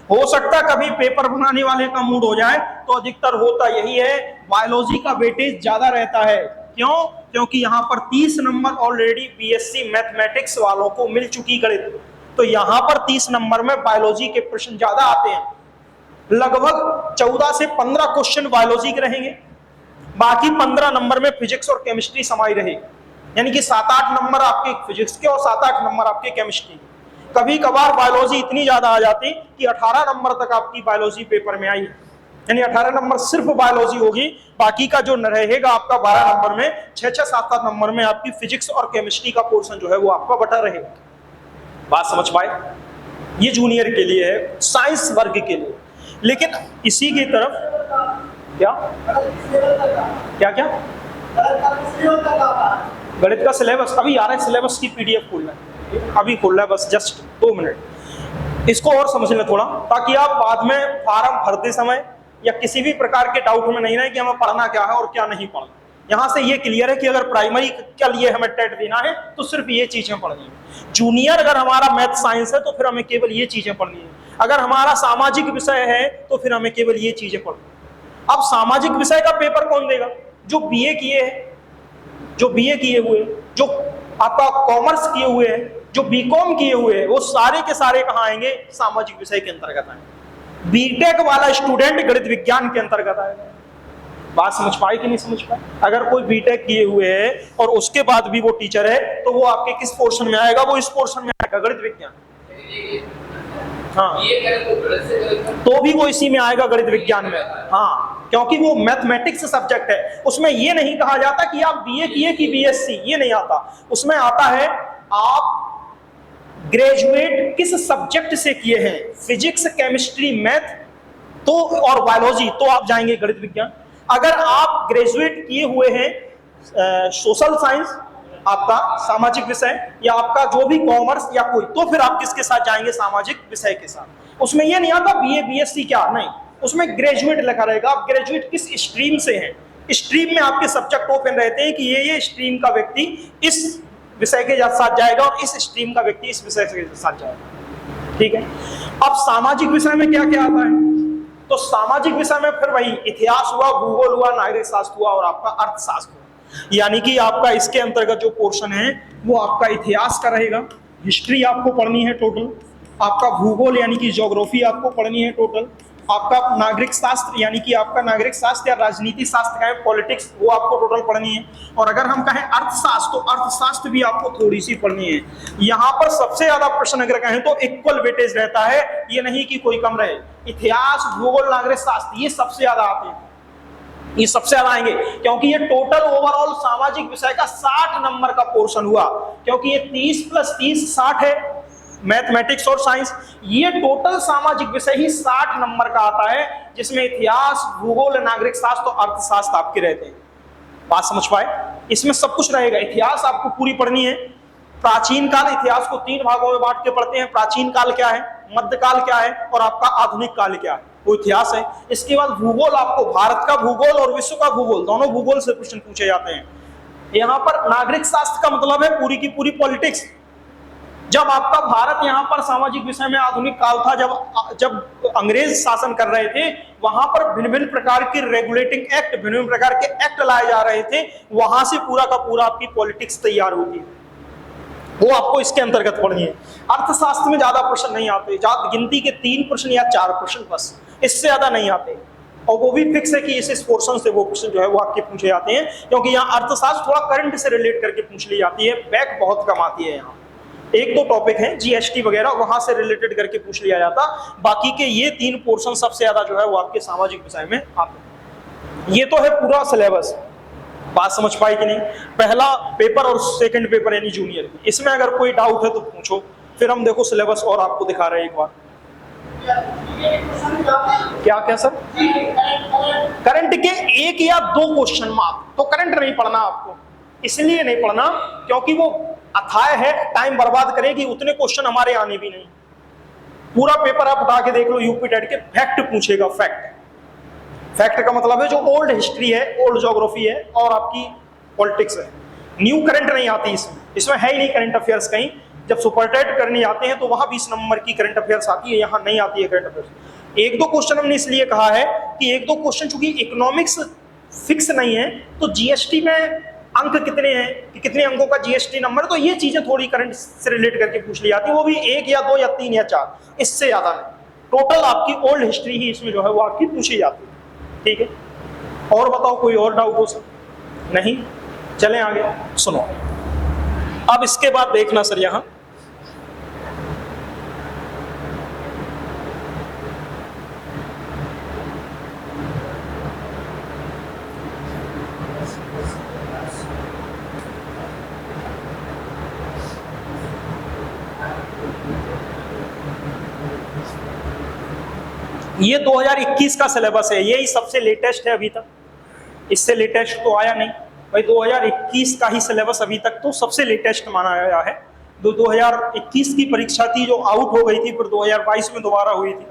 हो सकता कभी पेपर बनाने वाले का मूड हो जाए, तो अधिकतर होता यही है, बायोलॉजी का वेटेज ज्यादा रहता है। क्यों? क्योंकि यहाँ पर 30 नंबर ऑलरेडी बीएससी मैथमेटिक्स वालों को मिल चुकी गणित, तो यहाँ पर 30 नंबर में बायोलॉजी के प्रश्न ज्यादा आते हैं। लगभग 14 से 15 क्वेश्चन बायोलॉजी के रहेंगे, बाकी 15 नंबर में फिजिक्स और केमिस्ट्री समाई रहेगी। यानी कि 7-8 नंबर आपके फिजिक्स के और 7-8 नंबर आपके केमिस्ट्री के। कभी कभार बायोलॉजी इतनी ज्यादा आ जाती कि 18 नंबर तक आपकी बायोलॉजी पेपर में आई, यानी 18 नंबर सिर्फ बायोलॉजी होगी, बाकी का जो रहेगा आपका 12 नंबर में 6-6, 7-7 नंबर में आपकी फिजिक्स और केमिस्ट्री का पोर्शन जो है वो आपका बटा रहेगा। बात समझ पाए? ये जूनियर के लिए है, साइंस वर्ग के लिए। लेकिन इसी की तरफ क्या गणित का सिलेबस अभी आ रहा है, सिलेबस की पीडीएफ खोलना है, अभी खोल रहा है, बस जस्ट 2 मिनट। इसको और समझ लें थोड़ा, ताकि आप बाद में फॉर्म भरते समय या किसी भी प्रकार के डाउट में नहीं रहे कि हमें पढ़ना क्या है और क्या नहीं पढ़ना। यहाँ से ये क्लियर है कि अगर प्राइमरी के लिए हमें टेट देना है तो सिर्फ ये चीजें पढ़नी है। जूनियर अगर हमारा मैथ साइंस है तो फिर हमें केवल ये चीजें पढ़नी है। अगर हमारा सामाजिक विषय है तो फिर हमें केवल ये चीजें पढ़नी है। अब सामाजिक विषय का पेपर कौन देगा? जो बीए किए हैं, जो बीए किए हुए, जो आपका कॉमर्स किए हुए हैं, जो बीकॉम किए हुए हैं, वो सारे के सारे कहाँ आएंगे? सामाजिक विषय के अंतर्गत आएंगे। बीटेक वाला स्टूडेंट गणित विज्ञान के अंतर्गत आएगा। बात समझ पाए कि नहीं समझ पाए? अगर कोई बीटेक किए हुए है और उसके बाद भी वो टीचर है तो वो आपके किस पोर्शन में आएगा? वो इस पोर्शन में आएगा, गणित विज्ञान। हाँ, तो भी वो इसी में आएगा, गणित विज्ञान में। हाँ, क्योंकि वो मैथमेटिक्स सब्जेक्ट है। उसमें ये नहीं कहा जाता कि आप बीए किए कि बीएससी, ये नहीं आता। उसमें आता है आप ग्रेजुएट किस सब्जेक्ट से किए हैं, फिजिक्स, केमिस्ट्री, मैथ तो और बायोलॉजी, तो आप जाएंगे गणित विज्ञान। अगर आप ग्रेजुएट किए हुए हैं सोशल साइंस, आपका सामाजिक विषय, या आपका जो भी कॉमर्स या कोई, तो फिर आप किसके साथ जाएंगे? सामाजिक विषय के साथ। उसमें ये नहीं आता बीए बीएससी क्या, नहीं, उसमें ग्रेजुएट लिखा रहेगा। आप ग्रेजुएट किस स्ट्रीम से हैं, स्ट्रीम में आपके सब्जेक्ट ओपन रहते हैं कि ये स्ट्रीम का व्यक्ति इस विषय के साथ जाएगा और इस स्ट्रीम का व्यक्ति इस विषय के साथ जाएगा। ठीक है। अब सामाजिक विषय में क्या क्या आता है? तो सामाजिक विषय में फिर वही इतिहास हुआ, भूगोल हुआ, नागरिक शास्त्र हुआ और आपका अर्थशास्त्र हुआ। यानी कि आपका इसके अंतर्गत जो पोर्शन है वो आपका इतिहास का रहेगा, हिस्ट्री आपको पढ़नी है टोटल, आपका भूगोल यानी कि ज्योग्राफी आपको पढ़नी है टोटल, आपका नागरिक शास्त्र यानी कि आपका नागरिक शास्त्र या राजनीति शास्त्र का पॉलिटिक्स, वो आपको टोटल पढ़नी है। और अगर हम कहें अर्थशास्त्र, तो अर्थशास्त्र भी आपको थोड़ी सी पढ़नी है। यहाँ पर सबसे ज्यादा प्रश्न अगर कहें तो इक्वल वेटेज रहता है, ये नहीं कि कोई कम रहे। इतिहास, भूगोल, नागरिक शास्त्र ये सबसे ज्यादा आते हैं, ये सबसे ज्यादा आएंगे, क्योंकि ये टोटल ओवरऑल सामाजिक विषय का 60 नंबर का पोर्शन हुआ, क्योंकि ये 30 + 30 60 है, मैथमेटिक्स और साइंस। ये टोटल सामाजिक विषय ही 60 नंबर का आता है, जिसमें इतिहास, भूगोल, नागरिक शास्त्र और अर्थशास्त्र आपके रहते हैं। बात समझ पाए? इसमें सब कुछ रहेगा। इतिहास आपको पूरी पढ़नी है। प्राचीन काल, इतिहास को 3 भागों में बांट के पढ़ते हैं। प्राचीन काल क्या है, मध्यकाल क्या है और आपका आधुनिक काल क्या है, वो इतिहास है। इसके बाद भूगोल, आपको भारत का भूगोल और विश्व का भूगोल, दोनों भूगोल से क्वेश्चन पूछे जाते हैं। यहाँ पर नागरिक शास्त्र का मतलब है पूरी की पूरी पॉलिटिक्स। जब आपका भारत यहाँ पर सामाजिक विषय में आधुनिक काल था, जब अंग्रेज शासन कर रहे थे, वहां पर भिन्न भिन्न प्रकार के रेगुलेटिंग एक्ट, भिन्न भिन्न प्रकार के एक्ट लाए जा रहे थे। वहां से पूरा का पूरा आपकी पॉलिटिक्स तैयार होती है, वो आपको इसके अंतर्गत पढ़नी है। अर्थशास्त्र में ज्यादा प्रश्न नहीं आते, गिनती के 3 प्रश्न या 4 प्रश्न, बस इससे ज्यादा नहीं आते। और वो भी फिक्स है कि इस पोर्शन से वो क्वेश्चन जो है वो आपके पूछे जाते हैं, क्योंकि यहाँ अर्थशास्त्र थोड़ा करंट से रिलेट करके पूछ ली जाती है, बैक बहुत कम आती है। यहाँ 1-2 टॉपिक हैं जीएसटी वगैरह, वहां से रिलेटेड करके पूछ लिया जाता। बाकी के ये 3 पोर्शन सबसे ज्यादा जो है वो आपके सामाजिक विषय में आते हैं। ये तो है पूरा सिलेबस। बात समझ पाई कि नहीं? पहला पेपर और सेकंड पेपर यानी जूनियर, इसमें अगर कोई डाउट है तो पूछो, फिर हम देखो सिलेबस और आपको दिखा रहे हैं एक बार। क्या क्या सर? करंट के एक या दो क्वेश्चन मार्क, तो करंट नहीं पढ़ना आपको, इसलिए नहीं पढ़ना क्योंकि वो अथाह है, टाइम बर्बाद करेगी, उतने क्वेश्चन हमारे आने भी नहीं। पूरा पेपर आप उठा के देख लो, यूपी टेट के फैक्ट पूछेगा, फैक्ट। फैक्ट का मतलब है जो ओल्ड हिस्ट्री है, ओल्ड ज्योग्राफी है और आपकी पॉलिटिक्स है। न्यू करंट नहीं आती इसमें है ही नहीं करंट अफेयर्स कहीं। जब सुपरटेट करने आते हैं तो वहां 20 नंबर की करंट अफेयर्स आती है, यहाँ नहीं आती है करंट अफेयर्स। एक दो क्वेश्चन हमने इसलिए कहा है कि एक दो क्वेश्चन चूंकि इकोनॉमिक्स फिक्स नहीं है, तो जीएसटी में अंक कितने हैं कि कितने अंकों का जीएसटी नंबर, तो ये चीजें थोड़ी करंट से रिलेट करके पूछ ली जाती है, वो भी 1 या 2 या 3 या 4, इससे ज्यादा नहीं। टोटल आपकी ओल्ड हिस्ट्री ही इसमें जो है वो आपकी पूछी जाती है। ठीक है, और बताओ कोई और डाउट हो सकता? नहीं, चलें आगे। सुनो, अब इसके बाद देखना सर, यहां ये 2021 का सिलेबस है, यही सबसे लेटेस्ट है अभी तक, इससे लेटेस्ट तो आया नहीं भाई। 2021 का ही सिलेबस अभी तक तो सबसे लेटेस्ट माना गया है। 2021 की परीक्षा थी जो आउट हो गई थी, फिर 2022 में दोबारा हुई थी।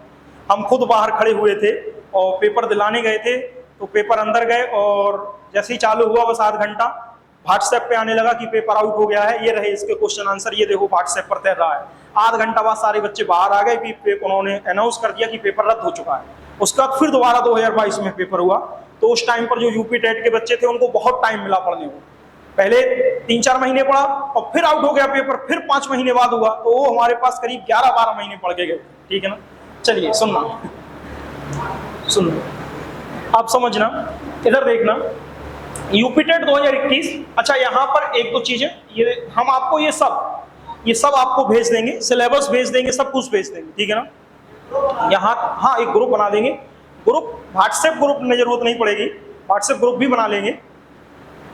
हम खुद बाहर खड़े हुए थे और पेपर दिलाने गए थे, तो पेपर अंदर गए और जैसे ही चालू हुआ बस आध घंटा व्हाट्सएप पे आने लगा कि पेपर आउट हो गया है, ये रहे इसके क्वेश्चन आंसर, ये देखो व्हाट्सएप पर तैर रहा है। आध घंटा बाद सारे बच्चे बाहर आ गए कि उन्होंने अनाउंस कर दिया कि पेपर रद्द हो चुका है। उसके बाद फिर दोबारा 2022 में पेपर हुआ, तो उस टाइम पर जो यूपी टेट के बच्चे थे उनको बहुत टाइम मिला पढ़ने को। पहले 3-4 महीने पढ़ा और फिर आउट हो गया पेपर, फिर 5 महीने बाद हुआ, तो वो हमारे पास करीब 11-12 महीने पढ़ के गए। ठीक है ना, चलिए सुनना, आप समझना, इधर देखना। UP TET 2021। अच्छा, यहाँ पर एक दो चीजें, ये हम आपको ये सब आपको भेज देंगे, सिलेबस भेज देंगे, सब कुछ भेज देंगे। ठीक है ना, यहाँ हाँ एक ग्रुप बना देंगे, ग्रुप व्हाट्सएप ग्रुप में जरूरत नहीं पड़ेगी, व्हाट्सएप ग्रुप भी बना लेंगे।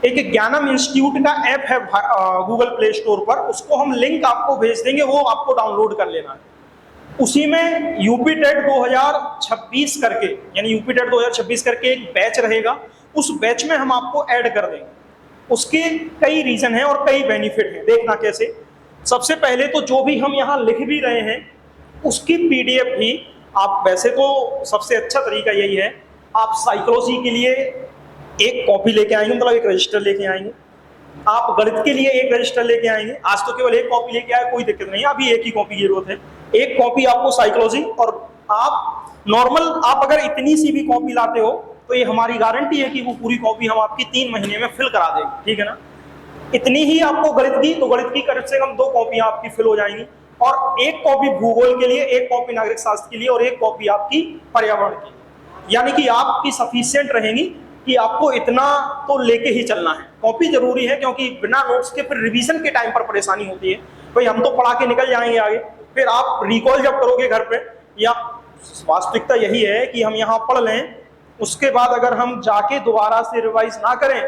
एक ज्ञानम इंस्टीट्यूट का ऐप है गूगल प्ले स्टोर पर, उसको हम लिंक आपको भेज देंगे, वो आपको डाउनलोड कर लेना है। उसी में यूपी टेट 2026 करके, यानी यूपी टेट 2026 करके एक बैच रहेगा, उस बैच में हम आपको ऐड कर देंगे। उसके कई रीजन हैं और कई बेनिफिट हैं, देखना कैसे। सबसे पहले तो जो भी हम यहाँ लिख भी रहे हैं उसकी पीडीएफ भी आप, वैसे तो सबसे अच्छा तरीका यही है, आप साइकोलॉजी के लिए एक कॉपी लेके आएंगे, मतलब एक रजिस्टर लेके आएंगे। आप गणित के लिए एक रजिस्टर लेके आएंगे, आज तो केवल एक कॉपी लेके आए, कोई दिक्कत नहीं, अभी एक ही कॉपी की जरूरत है। एक कॉपी आपको साइकोलॉजी, और आप नॉर्मल आप अगर इतनी सी भी कॉपी लाते हो तो ये हमारी गारंटी है कि वो पूरी कॉपी हम आपकी 3 महीने में फिल करा देंगे। ठीक है ना, इतनी ही आपको गणित की, तो गणित की कम से कम 2 कॉपियां आपकी फिल हो जाएंगी, और एक कॉपी भूगोल के लिए, एक कॉपी नागरिक शास्त्र के लिए और एक कॉपी आपकी पर्यावरण की, यानी कि आपकी सफिशिएंट रहेंगी कि आपको इतना तो लेके ही चलना है। कॉपी जरूरी है क्योंकि बिना नोट्स के फिर रिवीजन के टाइम पर परेशानी होती है। भाई हम तो पढ़ा के निकल जाएंगे आगे, फिर आप रिकॉल जब करोगे घर पे, या वास्तविकता यही है कि हम यहाँ पढ़ लें, उसके बाद अगर हम जाके दोबारा से रिवाइज ना करें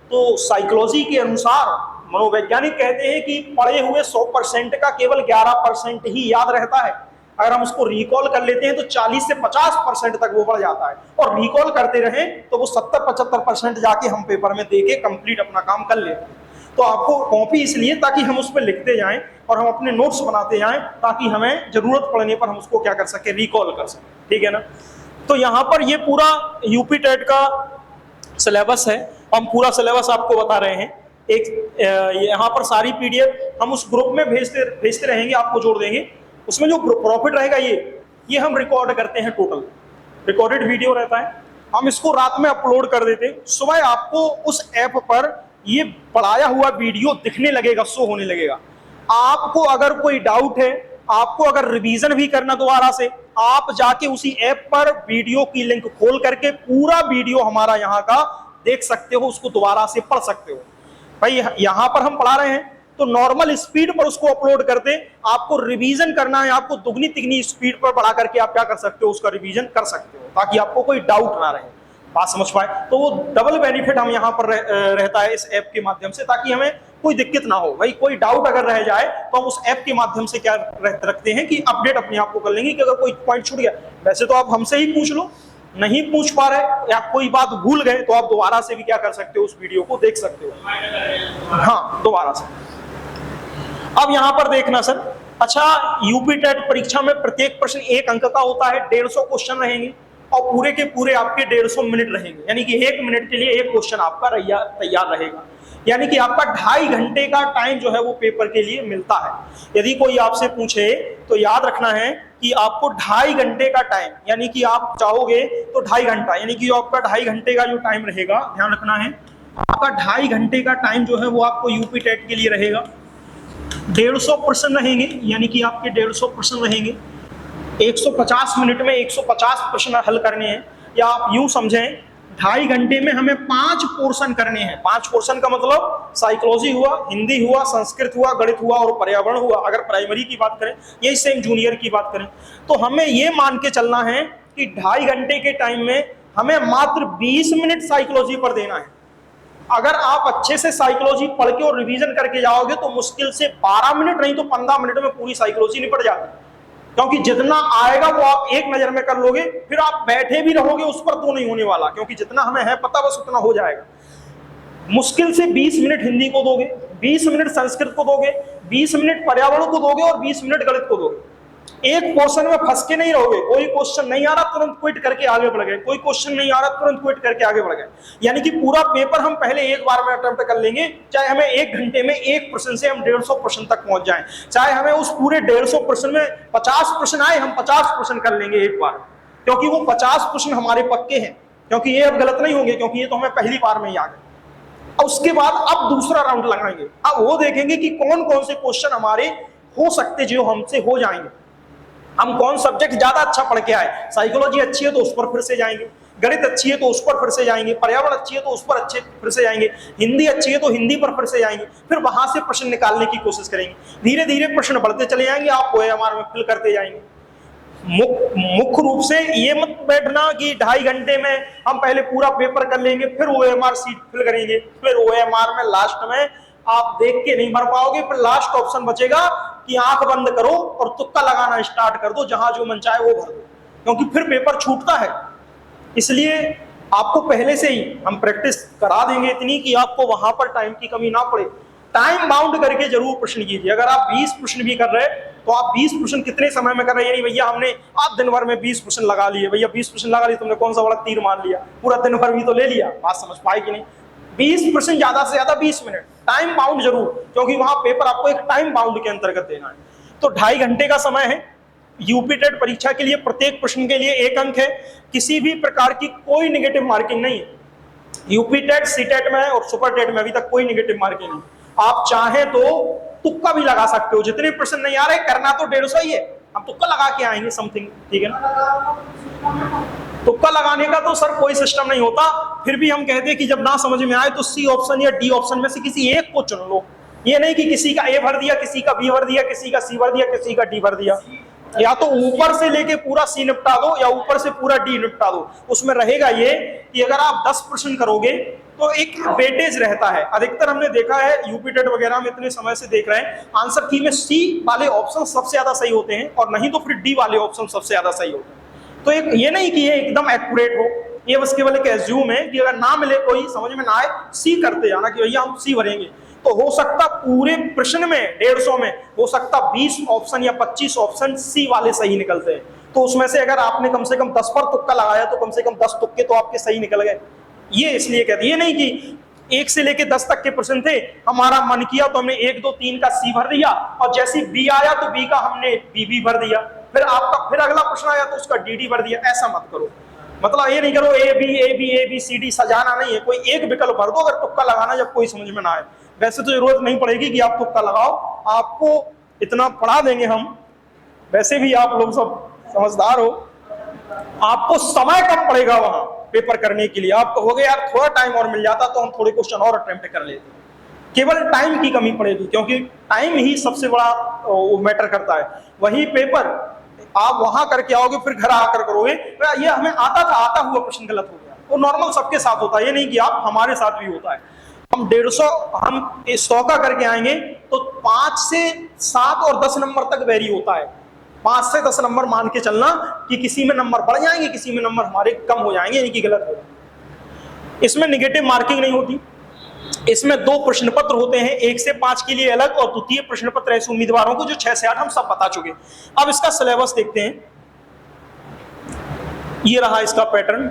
तो साइकोलॉजी के अनुसार मनोवैज्ञानिक कहते हैं कि पढ़े हुए 100% का केवल 11% ही याद रहता है। अगर हम उसको रिकॉल कर लेते हैं तो 40 से 50% तक वो बढ़ जाता है, और रिकॉल करते रहें तो वो 70-75% जाके हम पेपर में देके कंप्लीट अपना काम कर लेते हैं। तो आपको कॉपी इसलिए ताकि हम उस पर लिखते जाएं और हम अपने नोट्स बनाते जाएं, ताकि हमें जरूरत पड़ने पर हम उसको क्या कर सके, रिकॉल कर सके। ठीक है ना, तो यहाँ पर ये पूरा यूपी टेट का सिलेबस है, हम पूरा सिलेबस आपको बता रहे हैं। एक यहाँ पर सारी पीडीएफ हम उस ग्रुप में भेजते रहेंगे, आपको जोड़ देंगे। उसमें जो प्रॉफिट रहेगा ये हम रिकॉर्ड करते हैं, टोटल रिकॉर्डेड वीडियो रहता है, हम इसको रात में अपलोड कर देते हैं। सुबह आपको उस ऐप पर ये पढ़ाया हुआ वीडियो दिखने लगेगा, शो होने लगेगा। आपको अगर कोई डाउट है, आपको अगर रिवीजन भी करना दोबारा से, आप जाके उसी ऐप पर वीडियो की लिंक खोल करके पूरा वीडियो हमारा यहाँ का देख सकते हो, उसको दोबारा से पढ़ सकते हो। भाई यहाँ पर हम पढ़ा रहे हैं तो नॉर्मल स्पीड पर उसको अपलोड करते, आपको रिवीजन करना है, आपको दुगनी तिगनी स्पीड पर बढ़ा करके आप क्या कर सकते हो, उसका रिवीजन कर सकते हो, ताकि आपको कोई डाउट ना रहे। बात समझ पाए? तो वो डबल बेनिफिट हम यहाँ पर रहता है इस ऐप के माध्यम से, ताकि हमें कोई दिक्कत ना हो। भाई कोई डाउट अगर रह जाए तो हम उस ऐप के माध्यम से क्या रखते हैं कि अपडेट अपने आप को कर लेंगे कि अगर कोई पॉइंट छूट गया, वैसे तो आप हमसे ही पूछ लो, नहीं पूछ पा रहे या कोई बात भूल गए तो आप दोबारा से भी क्या कर सकते हो, उस वीडियो को देख सकते हो, हाँ दोबारा से। अब यहां पर देखना सर, अच्छा यूपी टेट परीक्षा में प्रत्येक प्रश्न 1 अंक का होता है, 150 क्वेश्चन रहेंगे और पूरे के पूरे आपके 150 मिनट रहेंगे, यानी कि 1 मिनट के लिए 1 क्वेश्चन आपका तैयार रहेगा, यानी कि आपका 2.5 घंटे का टाइम जो है वो पेपर के लिए मिलता है। यदि कोई आपसे पूछे तो याद रखना है कि आपको 2.5 घंटे का टाइम, यानी कि आप चाहोगे तो 2.5 घंटा, यानी कि आपका 2.5 घंटे का जो टाइम रहेगा, ध्यान रखना है आपका 2.5 घंटे का टाइम जो है वो आपको यूपी टेट के लिए रहेगा। 150 प्रश्न रहेंगे, यानी कि आपके 150 प्रश्न रहेंगे, 150 मिनट में 150 प्रश्न हल करने हैं, या आप यूं समझें 2.5 घंटे में हमें 5 पोर्शन करने हैं। 5 पोर्शन का मतलब साइकोलॉजी हुआ, हिंदी हुआ, संस्कृत हुआ, गणित हुआ और पर्यावरण हुआ, अगर प्राइमरी की बात करें, यही सेम जूनियर की बात करें, तो हमें ये मान के चलना है कि 2.5 घंटे के टाइम में हमें मात्र 20 मिनट साइकोलॉजी पर देना है। अगर आप अच्छे से साइकोलॉजी पढ़ के और रिवीजन करके जाओगे तो मुश्किल से 12 मिनट नहीं तो 15 मिनट में पूरी साइकोलॉजी निपट जाती है, क्योंकि जितना आएगा वो आप एक नजर में कर लोगे, फिर आप बैठे भी रहोगे उस पर तो नहीं होने वाला, क्योंकि जितना हमें है पता बस उतना हो जाएगा। मुश्किल से 20 मिनट हिंदी को दोगे, 20 मिनट संस्कृत को दोगे, 20 मिनट पर्यावरण को दोगे और 20 मिनट गणित को दोगे। एक क्वेश्चन में फंस के नहीं रहोगे, कोई क्वेश्चन नहीं आ रहा तुरंत क्विट करके आगे बढ़ गए, कोई क्वेश्चन नहीं आ रहा तुरंत क्विट करके आगे बढ़ गए, यानी कि पूरा पेपर हम पहले एक बार में अटेम्प्ट कर लेंगे, चाहे हमें 1 घंटे में एक प्रश्न से हम 150 प्रश्न तक पहुंच जाएं, चाहे हमें उस पूरे 150 प्रश्न में 50 प्रश्न आए, हम 50 प्रश्न कर लेंगे एक बार, क्योंकि वो 50 प्रश्न हमारे पक्के हैं, क्योंकि ये अब गलत नहीं होंगे, क्योंकि ये तो हमें पहली बार में ही आ गए। उसके बाद अब दूसरा राउंड लगाएंगे, अब वो देखेंगे कि कौन कौन से क्वेश्चन हमारे हो सकते जो हमसे हो जाएंगे, हम कौन सब्जेक्ट ज्यादा अच्छा पढ़ के आए, साइकोलॉजी अच्छी है तो उस पर फिर से जाएंगे, गणित अच्छी है तो उस पर फिर से जाएंगे, पर्यावरण अच्छी है तो उस पर अच्छे फिर से जाएंगे, हिंदी अच्छी है तो हिंदी पर फिर से जाएंगे, फिर वहां से प्रश्न निकालने की कोशिश करेंगे, धीरे धीरे प्रश्न बढ़ते चले जाएंगे, आप OMR में फिल करते जाएंगे। मुख्य रूप से ये मत बैठना कि 2.5 घंटे में हम पहले पूरा पेपर कर लेंगे फिर OMR सीट फिल करेंगे, फिर OMR में लास्ट में आप देख के नहीं भर पाओगे, फिर लास्ट ऑप्शन बचेगा कि आंख बंद करो और तुक्का लगाना स्टार्ट कर दो, जहां जो मन चाहे वो भर दो, क्योंकि फिर पेपर छूटता है। इसलिए आपको पहले से ही हम प्रैक्टिस करा देंगे इतनी कि आपको वहां पर टाइम की कमी ना पड़े। टाइम बाउंड करके जरूर प्रश्न कीजिए। अगर आप 20 प्रश्न भी कर रहे हैं तो आप 20 प्रश्न कितने समय में कर रहे हैं, यानी भैया हमने आज दिन भर में 20 प्रश्न लगा लिए, भैया 20 प्रश्न लगा लिए, तुमने कौन सा बड़ा तीर मार लिया, पूरा दिन भर भी तो ले लिया, बात समझ पाए कि नहीं। 20% ज्यादा से ज्यादा 20 मिनट, टाइम बाउंड जरूर, क्योंकि वहां पेपर आपको एक टाइम बाउंड के अंतर्गत देना है। तो 2.5 घंटे का समय है यूपी टेट परीक्षा के लिए, प्रत्येक प्रश्न के लिए 1 अंक है, किसी भी प्रकार की कोई नेगेटिव मार्किंग नहीं है। यूपी टेट, सी टेट में और सुपर टेट में अभी तक कोई नेगेटिव मार्किंग नहीं। आप चाहे तो तुक्का भी लगा सकते हो, जितने प्रश्न नहीं आ रहे, करना तो 150 ही है, हम तुक्का लगा के आएंगे समथिंग, ठीक है ना। तुक्का लगाने का तो सर कोई सिस्टम नहीं होता, फिर भी हम कहते हैं कि जब ना समझ में आए तो सी ऑप्शन या डी ऑप्शन में से किसी एक को चुन लो। ये नहीं कि किसी का ए भर दिया, किसी का बी भर दिया, किसी का सी भर दिया, किसी का डी भर दिया, या तो ऊपर से लेके पूरा सी निपटा दो या ऊपर से पूरा डी निपटा दो। उसमें रहेगा ये कि अगर आप 10 प्रश्न करोगे तो एक वेटेज रहता है। अधिकतर हमने देखा है यूपी टेट वगैरह में, इतने समय से देख रहे हैं, आंसर की में सी वाले ऑप्शन सबसे ज्यादा सही होते हैं और नहीं तो फिर डी वाले ऑप्शन सबसे ज्यादा सही होते हैं। तो एक ये नहीं कि ये एकदम एक्यूरेट हो, ये बस केवल एक एज्यूम है कि अगर ना मिले, कोई समझ में ना आए, सी करते जाना कि भैया हम सी भरेंगे। तो हो सकता पूरे प्रश्न में 150 में हो सकता 20 ऑप्शन या 25 ऑप्शन सी वाले सही निकलते हैं। तो उसमें से अगर आपने कम से कम 10 पर तुक्का लगाया तो कम से कम 10 तुक्के तो आपके सही निकल गए। ये इसलिए कहते हैं नहीं कि 1 से लेके 10 तक के प्रश्न थे, हमारा मन किया तो हमने 1, 2, 3 का सी भर दिया और जैसे बी आया तो बी का हमने बी भर दिया, फिर आपका फिर अगला प्रश्न आया तो उसका डी भर दिया। ऐसा मत करो, मतलब ये नहीं करो ए बी सी डी सजाना नहीं है, कोई एक विकल्प भर दो अगर तुक्का लगाना जब कोई समझ में ना आए। वैसे तो जरूरत नहीं पड़ेगी कि आप तुक्का लगाओ, आपको इतना पढ़ा देंगे हम, वैसे भी आप लोग सब समझदार हो, आपको समय कम पड़ेगा वहां पेपर करने के लिए। आप कहोगे यार थोड़ा टाइम और मिल जाता तो हम थोड़े क्वेश्चन और अटेम्प्ट कर लेते, केवल टाइम की कमी पड़ेगी, क्योंकि टाइम ही सबसे बड़ा मैटर करता है। वही पेपर आप वहां करके आओगे फिर घर आकर करोगे, ये हमें आता था, आता हुआ प्रश्न गलत हो गया, वो नॉर्मल सबके साथ होता है, ये नहीं कि आप हमारे साथ भी होता है। हम 150 हम 100 का करके आएंगे तो 5 से 7 और 10 नंबर तक वेरी होता है। 5 से 10 नंबर मान के चलना कि किसी में नंबर बढ़ जाएंगे, किसी में नंबर हमारे कम हो जाएंगे, यानी कि गलत होगा। इसमें निगेटिव मार्किंग नहीं होती। इसमें 2 प्रश्न पत्र होते हैं, 1 से 5 के लिए अलग और द्वितीय प्रश्न पत्र ऐसे उम्मीदवारों को जो 6 से 8 हम सब बता चुके। अब इसका सिलेबस देखते हैं। ये रहा इसका पैटर्न।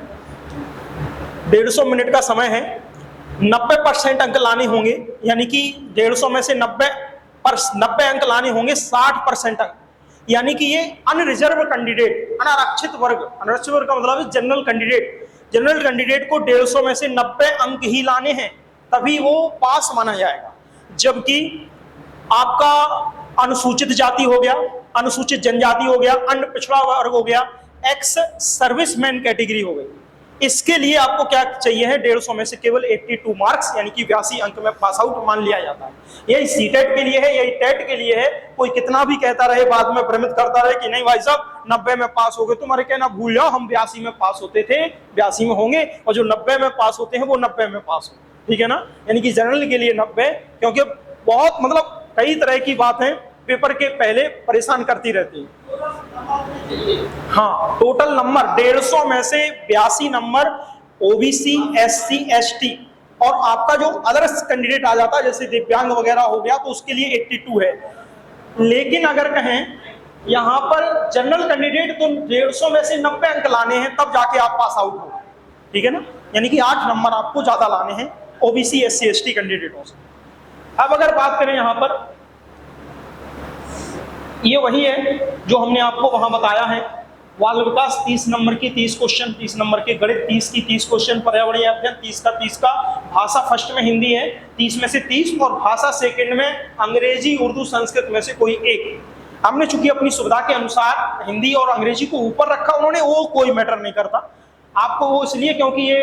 150 मिनट का समय है, 90% अंक लाने होंगे, यानी कि 150 में से 90 अंक लाने होंगे, 60% अंक, यानी कि ये अनरिजर्व कैंडिडेट, अनारक्षित वर्ग, अनारक्षित वर्ग का मतलब है जनरल कैंडिडेट, जनरल कैंडिडेट को 150 में से 90 अंक ही लाने हैं, तभी वो पास माना जाएगा। जबकि आपका अनुसूचित जाति हो गया, अनुसूचित जनजाति हो गया, अन्य पिछड़ा वर्ग हो गया, एक्स सर्विसमैन कैटेगरी हो गई, इसके लिए आपको क्या चाहिए है, 150 में से केवल 82 मार्क्स, यानी कि 82 अंक में पास आउट मान लिया जाता है। यही सीटेट के लिए है, यही टेट के लिए है। कोई कितना भी कहता रहे, बाद में भ्रमित करता रहे कि नहीं भाई साहब 90 में पास हो गए, तुम्हारे कहना भूल जाओ, हम 82 में पास होते थे, 82 में होंगे, और जो 90 में पास होते हैं वो 90 में पास हो, ठीक है ना। यानी कि जनरल के लिए 90, क्योंकि बहुत मतलब कई तरह की बात है पेपर के पहले परेशान करती रहती है। हाँ, टोटल नंबर 150 में से 82 नंबर ओबीसी, एससी, एसटी और आपका जो अदर्स कैंडिडेट आ जाता है जैसे दिव्यांग वगैरह हो गया तो उसके लिए 82 है। लेकिन अगर कहें यहां पर जनरल कैंडिडेट तो 150 में से 90 अंक लाने हैं, तब जाके आप पास आउट हो, ठीक है ना। यानी कि 8 नंबर आपको ज्यादा लाने हैं ओबीसी, एससी, एसटी कैंडिडेटों से। अब अगर बात करें यहां पर, ये वही है जो हमने आपको वहां बताया है। बाल विकास 30 नंबर की 30 क्वेश्चन, 30 नंबर के गणित 30 की 30 क्वेश्चन, पर्यावरणीय अध्ययन 30 का, भाषा फर्स्ट में हिंदी है 30 में से 30 और भाषा सेकंड में अंग्रेजी, उर्दू, संस्कृत में से कोई एक। हमने चूंकि अपनी सुविधा के अनुसार हिंदी और अंग्रेजी को ऊपर रखा, उन्होंने वो कोई मैटर नहीं करता आपको, वो इसलिए क्योंकि ये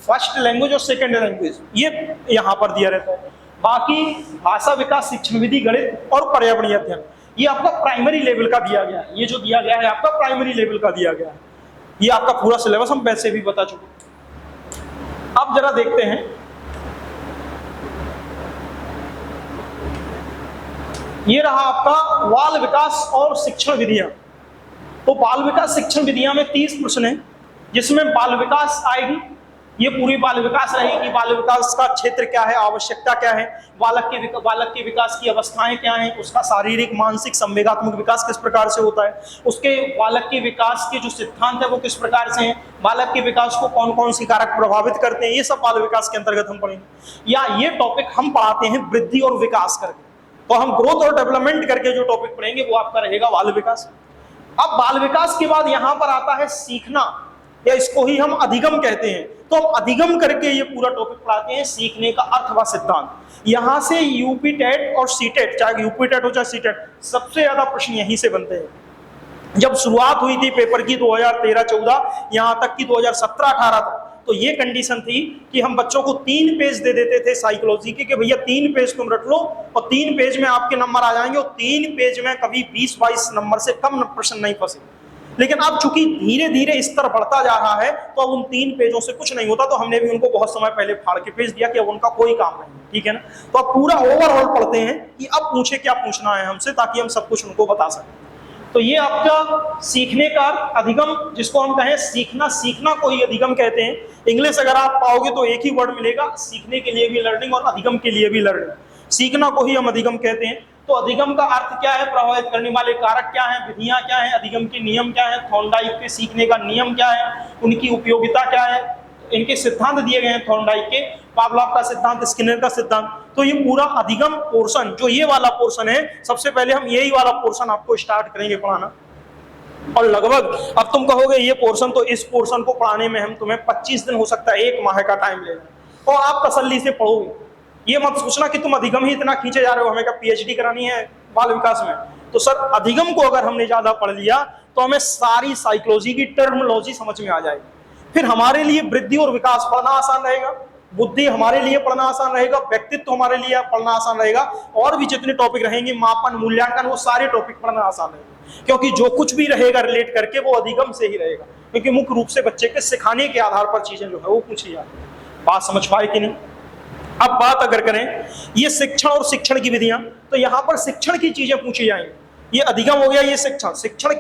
फर्स्ट लैंग्वेज और सेकेंड लैंग्वेज ये यहाँ पर दिया रहता है। बाकी भाषा विकास, शिक्षण विधि, गणित और पर्यावरणीय अध्ययन ये आपका प्राइमरी लेवल का दिया गया है। ये जो दिया गया है आपका प्राइमरी लेवल का दिया गया है। ये आपका पूरा सिलेबस हम वैसे भी बता चुके। अब जरा देखते हैं ये रहा आपका बाल विकास और शिक्षण विधियां। तो बाल विकास शिक्षण विधियां में 30 प्रश्न है, जिसमें बाल विकास आएगी, ये पूरी बाल विकास रहेगी। बाल विकास का क्षेत्र क्या है, आवश्यकता क्या है, बालक के विकास की अवस्थाएं क्या हैं, उसका शारीरिक, मानसिक, संवेगात्मक विकास किस प्रकार से होता है, उसके बालक के विकास के जो सिद्धांत है वो किस प्रकार से हैं, बालक के विकास को कौन कौन सी कारक प्रभावित करते हैं, ये सब बाल विकास के अंतर्गत हम पढ़ेंगे। या ये टॉपिक हम पढ़ाते हैं वृद्धि और विकास करके, तो हम ग्रोथ और डेवलपमेंट करके जो टॉपिक पढ़ेंगे वो आपका रहेगा बाल विकास। अब बाल विकास के बाद यहां पर आता है सीखना, या इसको ही हम अधिगम कहते हैं। तो हम अधिगम करके ये पूरा टॉपिक पढ़ाते हैं, सीखने का अर्थ व सिद्धांत। यहां से यूपी टेट और सीटेट, चाहे यूपी टेट हो चाहे सीटेट, सबसे ज्यादा प्रश्न यहीं से बनते हैं। जब शुरुआत हुई थी पेपर की 2013-14, यहां तक की 2017-18 तक, तो ये कंडीशन थी कि हम बच्चों को 3 पेज दे देते थे साइकोलॉजी के, कि भैया 3 पेज तुम रट लो और 3 पेज में आपके नंबर आ जाएंगे, और 3 पेज में कभी 20-22 नंबर से कम प्रश्न नहीं फंसे। लेकिन अब चूंकि धीरे धीरे स्तर बढ़ता जा रहा है, तो अब उन 3 पेजों से कुछ नहीं होता, तो हमने भी उनको बहुत समय पहले फाड़ के भेज दिया कि अब उनका कोई काम नहीं, ठीक है ना। तो अब पूरा ओवरऑल पढ़ते हैं कि अब पूछे क्या पूछना है हमसे, ताकि हम सब कुछ उनको बता सकें। तो ये आपका सीखने का अधिगम, जिसको हम कहें सीखना, सीखना को ही अधिगम कहते हैं। इंग्लिश अगर आप पाओगे तो एक ही वर्ड मिलेगा, सीखने के लिए भी लर्निंग और अधिगम के लिए भी लर्निंग। सीखना को ही हम अधिगम कहते हैं। तो अधिगम का अर्थ क्या है, प्रभावित करने वाले कारक क्या हैं, विधियां क्या हैं, अधिगम के नियम क्या है, थॉर्नडाइक के सीखने का नियम क्या है, उनकी उपयोगिता क्या है, इनके सिद्धांत दिए गए हैं थॉर्नडाइक के, पावलोव का सिद्धांत, स्किनर का सिद्धांत। तो ये पूरा अधिगम पोर्शन, जो ये वाला पोर्शन है, सबसे पहले हम यही वाला पोर्शन आपको स्टार्ट करेंगे पढ़ाना। और लगभग अब तुम कहोगे ये पोर्शन, तो इस पोर्शन को पढ़ाने में हम तुम्हें 25 दिन हो सकता है, 1 माह का टाइम लेगा, और आप तसल्ली से पढ़ोगे। ये मत सोचना कि तुम अधिगम ही इतना खींचे जा रहे हो, हमें क्या पीएचडी करानी है बाल विकास में। तो सर अधिगम को अगर हमने ज्यादा पढ़ लिया तो हमें सारी साइकोलॉजी की टर्मिनोलॉजी समझ में आ जाएगी। फिर हमारे लिए वृद्धि और विकास पढ़ना आसान रहेगा, बुद्धि हमारे लिए पढ़ना आसान रहेगा, व्यक्तित्व हमारे लिए पढ़ना आसान रहेगा, और भी जितने टॉपिक रहेंगे, मापन, मूल्यांकन, वो सारे टॉपिक पढ़ना आसान रहेगा। क्योंकि जो कुछ भी रहेगा रिलेट करके वो अधिगम से ही रहेगा, क्योंकि मुख्य रूप से बच्चे के सिखाने के आधार पर चीजें जो है वो पूछी जाती है। बात समझ पाए कि नहीं? अब बात अगर करें ये शिक्षण और शिक्षण की विधियां, तो यहां पर शिक्षण की चीजें पूछी जाएंगी। ये अधिगम हो गया, ये शिक्षण। शिक्षण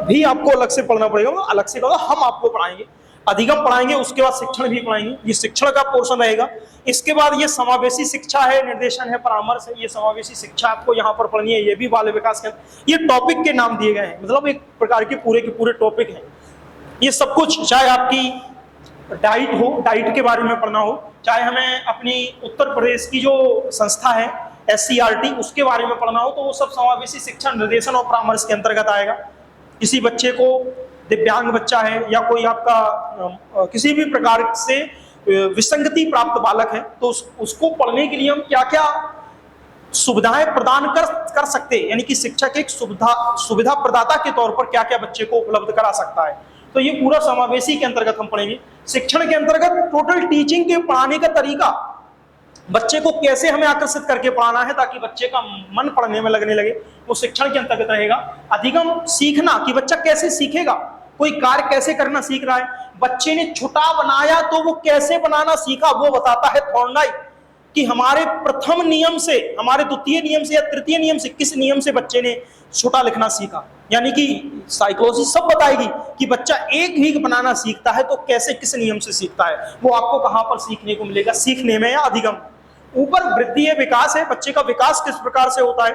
भी आपको अलग से पढ़ना पड़ेगा, अलग से हम आपको पढ़ाएंगे, अधिगम पढ़ाएंगे, उसके बाद शिक्षण भी पढ़ाएंगे। ये शिक्षण का पोर्शन रहेगा। इसके बाद ये समावेशी शिक्षा है, निर्देशन है, परामर्श है। ये समावेशी शिक्षा आपको यहाँ पर पढ़नी है। ये भी बाल विकास के, ये टॉपिक के नाम दिए गए हैं, मतलब एक प्रकार के पूरे टॉपिक हैं। ये सब कुछ, चाहे आपकी डाइट हो, डाइट के बारे में पढ़ना हो, चाहे हमें अपनी उत्तर प्रदेश की जो संस्था है SCRT उसके बारे में पढ़ना हो, तो वो सब समावेशी शिक्षा, निर्देशन और परामर्श के अंतर्गत आएगा। किसी बच्चे को, दिव्यांग बच्चा है या कोई आपका किसी भी प्रकार से विसंगति प्राप्त बालक है, तो उसको पढ़ने के लिए हम क्या क्या सुविधाएं प्रदान कर सकते हैं, यानी कि शिक्षक एक सुविधा प्रदाता के तौर पर क्या क्या बच्चे को उपलब्ध करा सकता है, तो ये पूरा समावेशी के अंतर्गत हम पढ़ेंगे। शिक्षण के अंतर्गत टोटल टीचिंग के पढ़ाने का तरीका, बच्चे को कैसे हमें आकर्षित करके पढ़ाना है ताकि बच्चे का मन पढ़ने में लगने लगे, वो शिक्षण के अंतर्गत रहेगा। अधिगम, सीखना कि बच्चा कैसे सीखेगा, कोई कार्य कैसे करना सीख रहा है, बच्चे ने छुटा बनाया तो वो कैसे बनाना सीखा, वो बताता है थॉर्नडाई कि हमारे प्रथम नियम से, हमारे द्वितीय नियम से या तृतीय नियम से, किस नियम से बच्चे ने छोटा लिखना सीखा। यानी कि साइकोलॉजी सब बताएगी कि बच्चा एक ही बनाना सीखता है तो कैसे, किस नियम से सीखता है, वो आपको कहां पर सीखने को मिलेगा, सीखने में या अधिगम। ऊपर वृद्धि है, विकास है, बच्चे का विकास किस प्रकार से होता है,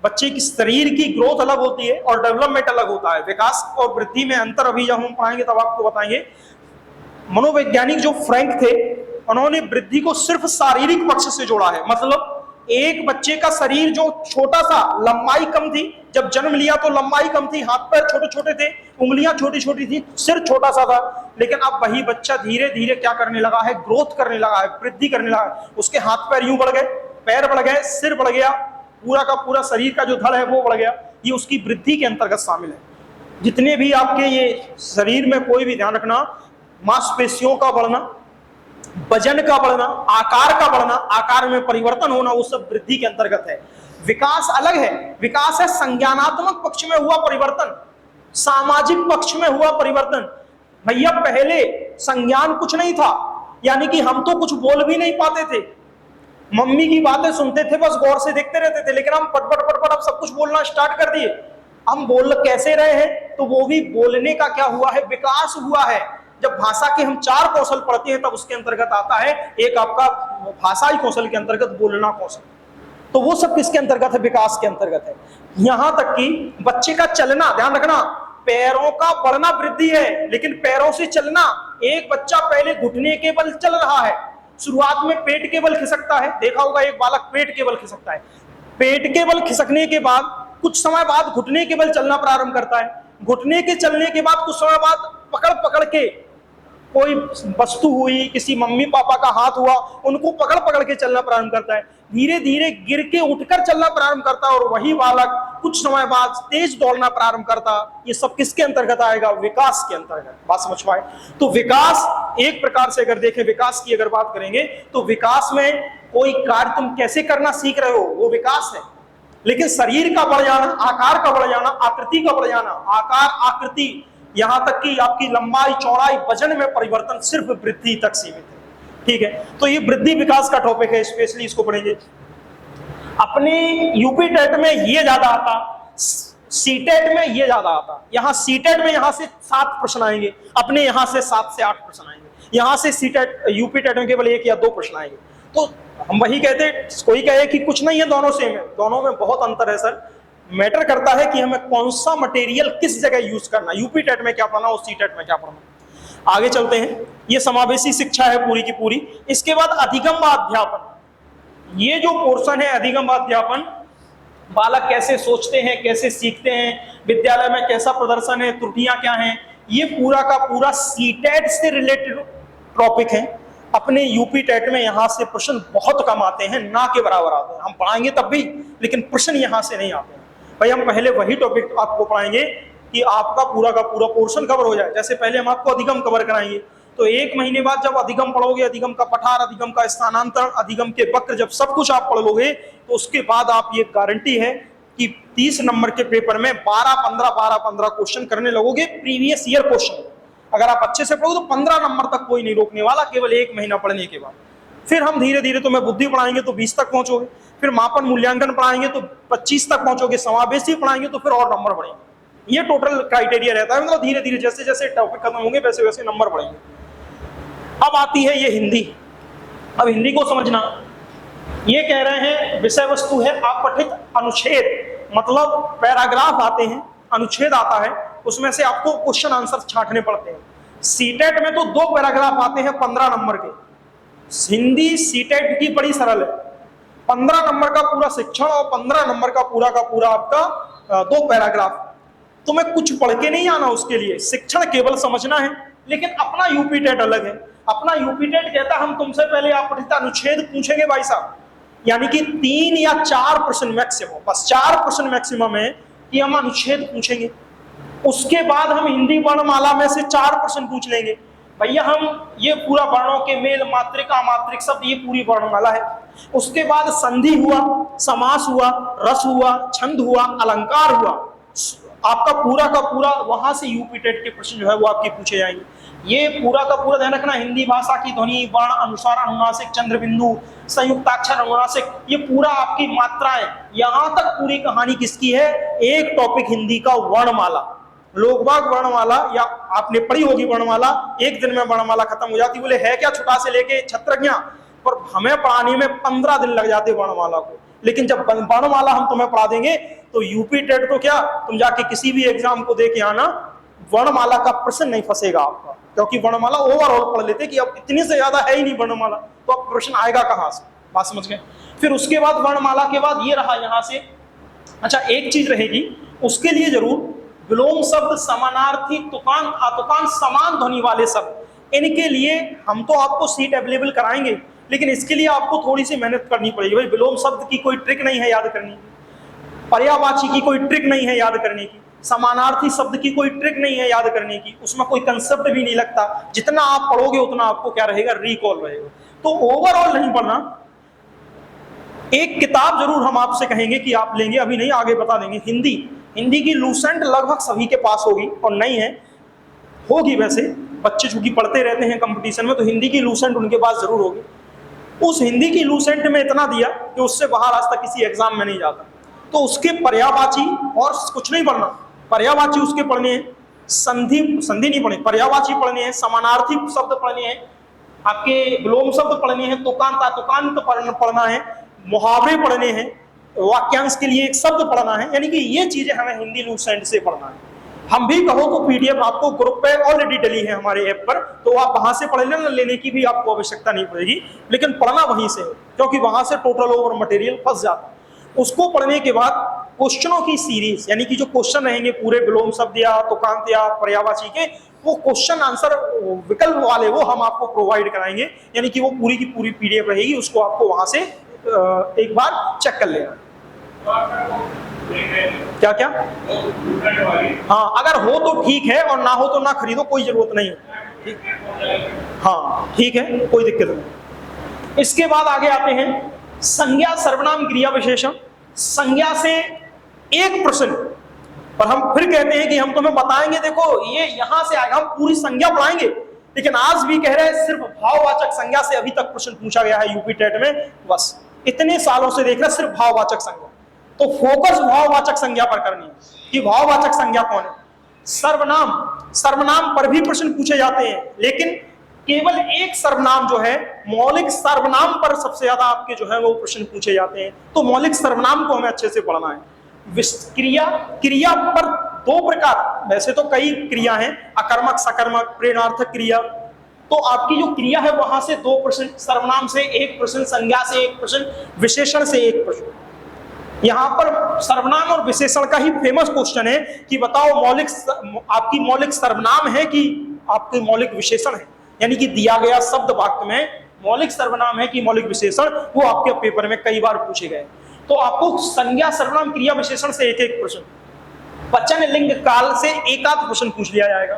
बच्चे की शरीर की ग्रोथ अलग होती है और डेवलपमेंट अलग होता है। विकास और वृद्धि में अंतर अभी जब हम पढ़ाएंगे तब आपको बताएंगे। मनोवैज्ञानिक जो फ्रैंक थे, उन्होंने वृद्धि को सिर्फ शारीरिक पक्ष से जोड़ा है। मतलब एक बच्चे का शरीर जो छोटा सा, लंबाई कम थी, जब जन्म लिया तो लंबाई कम थी, हाथ पैर छोटे छोटे थे, उंगलियां छोटी छोटी थी, सिर छोटा सा था, लेकिन अब वही बच्चा धीरे धीरे क्या करने लगा है, ग्रोथ करने लगा है, वृद्धि करने लगा है। उसके हाथ पैर यूं बढ़ गए, पैर बढ़ गए, सिर बढ़ गया, पूरा का पूरा शरीर का जो धड़ है वो बढ़ गया। ये उसकी वृद्धि के अंतर्गत शामिल है। जितने भी आपके ये शरीर में कोई भी ध्यान रखना, मांसपेशियों का बढ़ना, वजन का बढ़ना, आकार का बढ़ना, आकार में परिवर्तन होना, वो सब वृद्धि के अंतर्गत है। विकास अलग है, विकास है संज्ञानात्मक पक्ष में हुआ परिवर्तन, सामाजिक पक्ष में हुआ परिवर्तन। भैया पहले संज्ञान कुछ नहीं था, यानी कि हम तो कुछ बोल भी नहीं पाते थे, मम्मी की बातें सुनते थे, बस गौर से देखते रहते थे, लेकिन हम पटपट पटपट अब सब कुछ बोलना स्टार्ट कर दिए। हम बोल कैसे रहे हैं, तो वो भी बोलने का क्या हुआ है, विकास हुआ है। जब भाषा के हम 4 कौशल पढ़ते हैं तब उसके अंतर्गत आता है एक आपका भाषाई कौशल के अंतर्गत बोलना कौशल, तो वो सब किसके अंतर्गत है, विकास के अंतर्गत है। यहां तक कि बच्चे का चलना, ध्यान रखना, पैरों का बढ़ना वृद्धि है, लेकिन पैरों से चलना, एक बच्चा पहले घुटने के बल चल रहा है, शुरुआत में पेट के बल खिसकता है, देखा होगा एक बालक पेट के बल खिसकता है, पेट के बल खिसकने के बाद कुछ समय बाद घुटने के बल चलना प्रारंभ करता है, घुटने के चलने के बाद कुछ समय बाद पकड़ पकड़ के, कोई वस्तु हुई, किसी मम्मी पापा का हाथ हुआ, उनको पकड़ पकड़ के चलना प्रारंभ करता है, धीरे धीरे गिर के उठकर चलना प्रारंभ करता है, और वही बालक कुछ समय बाद तेज दौड़ना प्रारंभ करता। ये सब किसके अंतर्गत आएगा, विकास के अंतर्गत। बात समझ पाए? तो विकास एक प्रकार से अगर देखें, विकास की अगर बात करेंगे तो विकास में कोई कार्य तुम कैसे करना सीख रहे हो वो विकास है, लेकिन शरीर का बढ़ जाना, आकार का बढ़ जाना, आकृति का बढ़ जाना, आकार आकृति, यहां तक कि आपकी लंबाई चौड़ाई वजन में परिवर्तन सिर्फ वृद्धि तक सीमित है। ठीक है, तो ये वृद्धि विकास का टॉपिक है, स्पेशली इसको पढ़ेंगे। अपने यूपी टेट में ये ज्यादा आता, सीटेट में ये ज्यादा आता। यहाँ सीटेट में यहाँ से 7 प्रश्न आएंगे, अपने यहाँ से 7 से 8 प्रश्न आएंगे, यहाँ से सीटेट यूपी टेट में केवल 1 या 2 प्रश्न आएंगे। तो हम वही कहते, कोई कहे कि कुछ नहीं है, दोनों सेम है, दोनों में बहुत अंतर है सर। मैटर करता है कि हमें कौन सा मटेरियल किस जगह यूज करना, यूपी टेट में क्या पढ़ना और सीटेट में क्या पढ़ना। आगे चलते हैं, ये समावेशी शिक्षा है पूरी की पूरी। इसके बाद अधिगम व अध्यापन, ये जो पोर्शन है अधिगम व अध्यापन, बालक कैसे सोचते हैं, कैसे सीखते हैं, विद्यालय में कैसा प्रदर्शन है, त्रुटियां क्या हैं, ये पूरा का पूरा सीटेट से रिलेटेड टॉपिक है। अपने यूपी टेट में यहाँ से प्रश्न बहुत कम आते हैं, ना के बराबर आते हैं। हम पढ़ाएंगे तब भी, लेकिन प्रश्न यहाँ से नहीं आते हैं। भाई हम पहले वही टॉपिक आपको पढ़ाएंगे कि आपका पूरा का पूरा पोर्शन कवर हो जाए। जैसे पहले हम आपको अधिगम कवर कराएंगे, तो 1 महीने बाद जब अधिगम पढ़ोगे, अधिगम का पठार, अधिगम का स्थानांतरण, अधिगम के वक्र, जब सब कुछ आप पढ़ लोगे, तो उसके बाद आप, ये गारंटी है कि 30 नंबर के पेपर में 12-15 क्वेश्चन करने लगोगे प्रीवियस ईयर क्वेश्चन। अगर आप अच्छे से पढ़ोगे तो 15 नंबर तक कोई नहीं रोकने वाला, केवल 1 महीना पढ़ने के बाद। फिर हम धीरे धीरे तुम्हें बुद्धि पढ़ाएंगे तो 20 तक पहुंचोगे, फिर मापन मूल्यांकन पढ़ाएंगे तो 25 तक पहुंचोगे, समावेशी पढ़ाएंगे तो फिर और नंबर बढ़ेंगे। ये टोटल क्राइटेरिया रहता है, मतलब धीरे धीरे जैसे जैसे टॉपिक खत्म होंगे वैसे वैसे नंबर बढ़ेंगे। अब आती है ये हिंदी। अब हिंदी को समझना, ये कह रहे हैं विषय वस्तु है अपठित अनुच्छेद, मतलब पैराग्राफ आते हैं, अनुच्छेद आता है, उसमें से आपको क्वेश्चन आंसर छांटने पड़ते हैं। सीटेट में तो 2 पैराग्राफ आते हैं 15 नंबर के। हिंदी सीटेट की बड़ी सरल है, 15 नंबर का पूरा शिक्षण और 15 नंबर का पूरा आपका 2 पैराग्राफ। तुम्हें कुछ पढ़ के नहीं आना उसके लिए, शिक्षण केवल समझना है। लेकिन अपना यूपी टेट अलग है। अपना यूपी टेट कहता है हम तुमसे पहले अपठित अनुच्छेद पूछेंगे भाई साहब, यानी कि 3 या 4 प्रश्न मैक्सिमम, बस 4 प्रश्न मैक्सिमम है कि हम अनुच्छेद पूछेंगे। उसके बाद हम हिंदी वर्णमाला में से 4 प्रश्न पूछ लेंगे। भैया हम ये पूरा वर्णों के मेल, मात्रिका अमात्रिक शब्द, ये पूरी वर्णमाला है। उसके बाद संधि हुआ, समास हुआ, रस हुआ, छंद हुआ, अलंकार हुआ, आपका पूरा का पूरा वहां से यूपी टेट के प्रश्न जो है वो आपके पूछे जाएंगे। ये पूरा का पूरा ध्यान रखना, हिंदी भाषा की ध्वनि, वर्ण, अनुस्वार, अनुनासिक, चंद्र बिंदु, संयुक्ताक्षर, अनुनासिक, ये पूरा आपकी मात्राएं, यहां तक पूरी कहानी किसकी है? एक टॉपिक हिंदी का वर्णमाला। लोकवाग वर्णमाला या आपने पढ़ी होगी वर्णमाला, एक दिन में वर्णमाला खत्म हो जाती। बोले है क्या छुटा से लेके छत्रज्ञा, पर हमें पढ़ाने में 15 दिन लग जाते वर्णमाला को। लेकिन जब वर्णमाला हम तुम्हें पढ़ा देंगे तो यूपी टेट तो क्या, तुम जाके किसी भी एग्जाम को दे के आना, वर्णमाला का प्रश्न नहीं फंसेगा आपका, क्योंकि वर्णमाला ओवरऑल पढ़ लेते कि अब इतनी से ज्यादा है ही नहीं वर्णमाला, तो अब प्रश्न आएगा कहां से? बात समझ गए? फिर उसके बाद वर्णमाला के बाद ये रहा यहां से। अच्छा, एक चीज रहेगी उसके लिए जरूर, विलोम शब्द, समानार्थी, तुकान, अतुकान, समान ध्वनि वाले शब्द, इनके लिए हम तो आपको सीट अवेलेबल कराएंगे, लेकिन इसके लिए आपको थोड़ी सी मेहनत करनी पड़ेगी। भाई विलोम शब्द की कोई ट्रिक नहीं है याद करने की, पर्यायवाची की कोई ट्रिक नहीं है याद करने की, समानार्थी शब्द की कोई ट्रिक नहीं है याद करने की, उसमें कोई कंसेप्ट भी नहीं लगता। जितना आप पढ़ोगे उतना आपको क्या रहेगा? रिकॉल रहेगा। तो ओवरऑल नहीं पढ़ना। एक किताब जरूर हम आपसे कहेंगे कि आप लेंगे, अभी नहीं आगे बता देंगे। हिंदी की लूसेंट लगभग सभी के पास होगी, और नहीं है होगी वैसे, बच्चे चूंकि पढ़ते रहते हैं कंपटीशन में, तो हिंदी की लूसेंट उनके पास जरूर होगी। उस हिंदी की लूसेंट में इतना दिया कि उससे बाहर आज तक किसी एग्जाम में नहीं जाता। तो उसके पर्यायवाची और कुछ नहीं पढ़ना, पर्यायवाची उसके पढ़ने हैं, संधि नहीं पढ़े, पर्यायवाची पढ़ने हैं, समानार्थी शब्द पढ़ने हैं, आपके विलोम शब्द पढ़ने हैं, तुकान पढ़ना है, मुहावरे पढ़ने हैं, वाक्यांश के लिए एक शब्द पढ़ना है। यानी कि ये चीजें हमें हिंदी लूसेंट से पढ़ना है। हम भी कहो तो पीडीएफ आपको ग्रुप पे ऑलरेडी डली है हमारे ऐप पर, तो आप वहां से पढ़ लेना, लेने की भी आपको आवश्यकता नहीं पड़ेगी, लेकिन पढ़ना वहीं से, क्योंकि वहां से टोटल ओवर मटेरियल फंस जाता है। उसको पढ़ने के बाद क्वेश्चनों की सीरीज, यानी कि जो क्वेश्चन रहेंगे पूरे विलोम शब्द या तुकांत या पर्यायवाची के, वो क्वेश्चन आंसर विकल्प वाले वो हम आपको प्रोवाइड कराएंगे। यानी कि वो पूरी की पूरी पीडीएफ रहेगी, उसको आपको वहां से एक बार चेक कर लेना। क्या क्या? हाँ, अगर हो तो ठीक है, और ना हो तो ना खरीदो, कोई जरूरत नहीं है। हाँ ठीक है, कोई दिक्कत नहीं। इसके बाद आगे आते हैं संज्ञा, सर्वनाम, क्रिया विशेषण। संज्ञा से एक प्रश्न, पर हम फिर कहते हैं कि हम तुम्हें बताएंगे, देखो ये यहां से आएगा, हम पूरी संज्ञा पढ़ाएंगे, लेकिन आज भी कह रहे हैं सिर्फ भाववाचक संज्ञा से अभी तक प्रश्न पूछा गया है यूपी टेट में। बस इतने सालों से देख रहे सिर्फ भाववाचक संज्ञा, तो फोकस भाववाचक संज्ञा पर करनी है कि भाववाचक संज्ञा कौन है। सर्वनाम पर भी प्रश्न पूछे जाते हैं, लेकिन केवल एक सर्वनाम जो है, मौलिक सर्वनाम पर सबसे ज्यादा आपके जो है वो प्रश्न पूछे जाते हैं। तो मौलिक सर्वनाम को हमें अच्छे से पढ़ना है। क्रिया पर 2 प्रकार, वैसे तो कई क्रिया हैं, अकर्मक, सकर्मक, प्रेरणार्थक क्रिया। तो आपकी जो क्रिया है वहां से 2 प्रश्न, सर्वनाम से 1 प्रश्न, संज्ञा से 1 प्रश्न, विशेषण से 1 प्रश्न। यहां पर सर्वनाम और विशेषण का ही फेमस क्वेश्चन है कि बताओ आपकी मौलिक सर्वनाम है कि आपकी मौलिक विशेषण है। यानी कि दिया गया शब्द वाक्य में मौलिक सर्वनाम है कि मौलिक विशेषण, वो आपके पेपर में कई बार पूछे गए। तो आपको संज्ञा, सर्वनाम, क्रिया, विशेषण से 1-1 प्रश्न, वचन, लिंग, काल से 1-1 प्रश्न पूछ लिया जाएगा।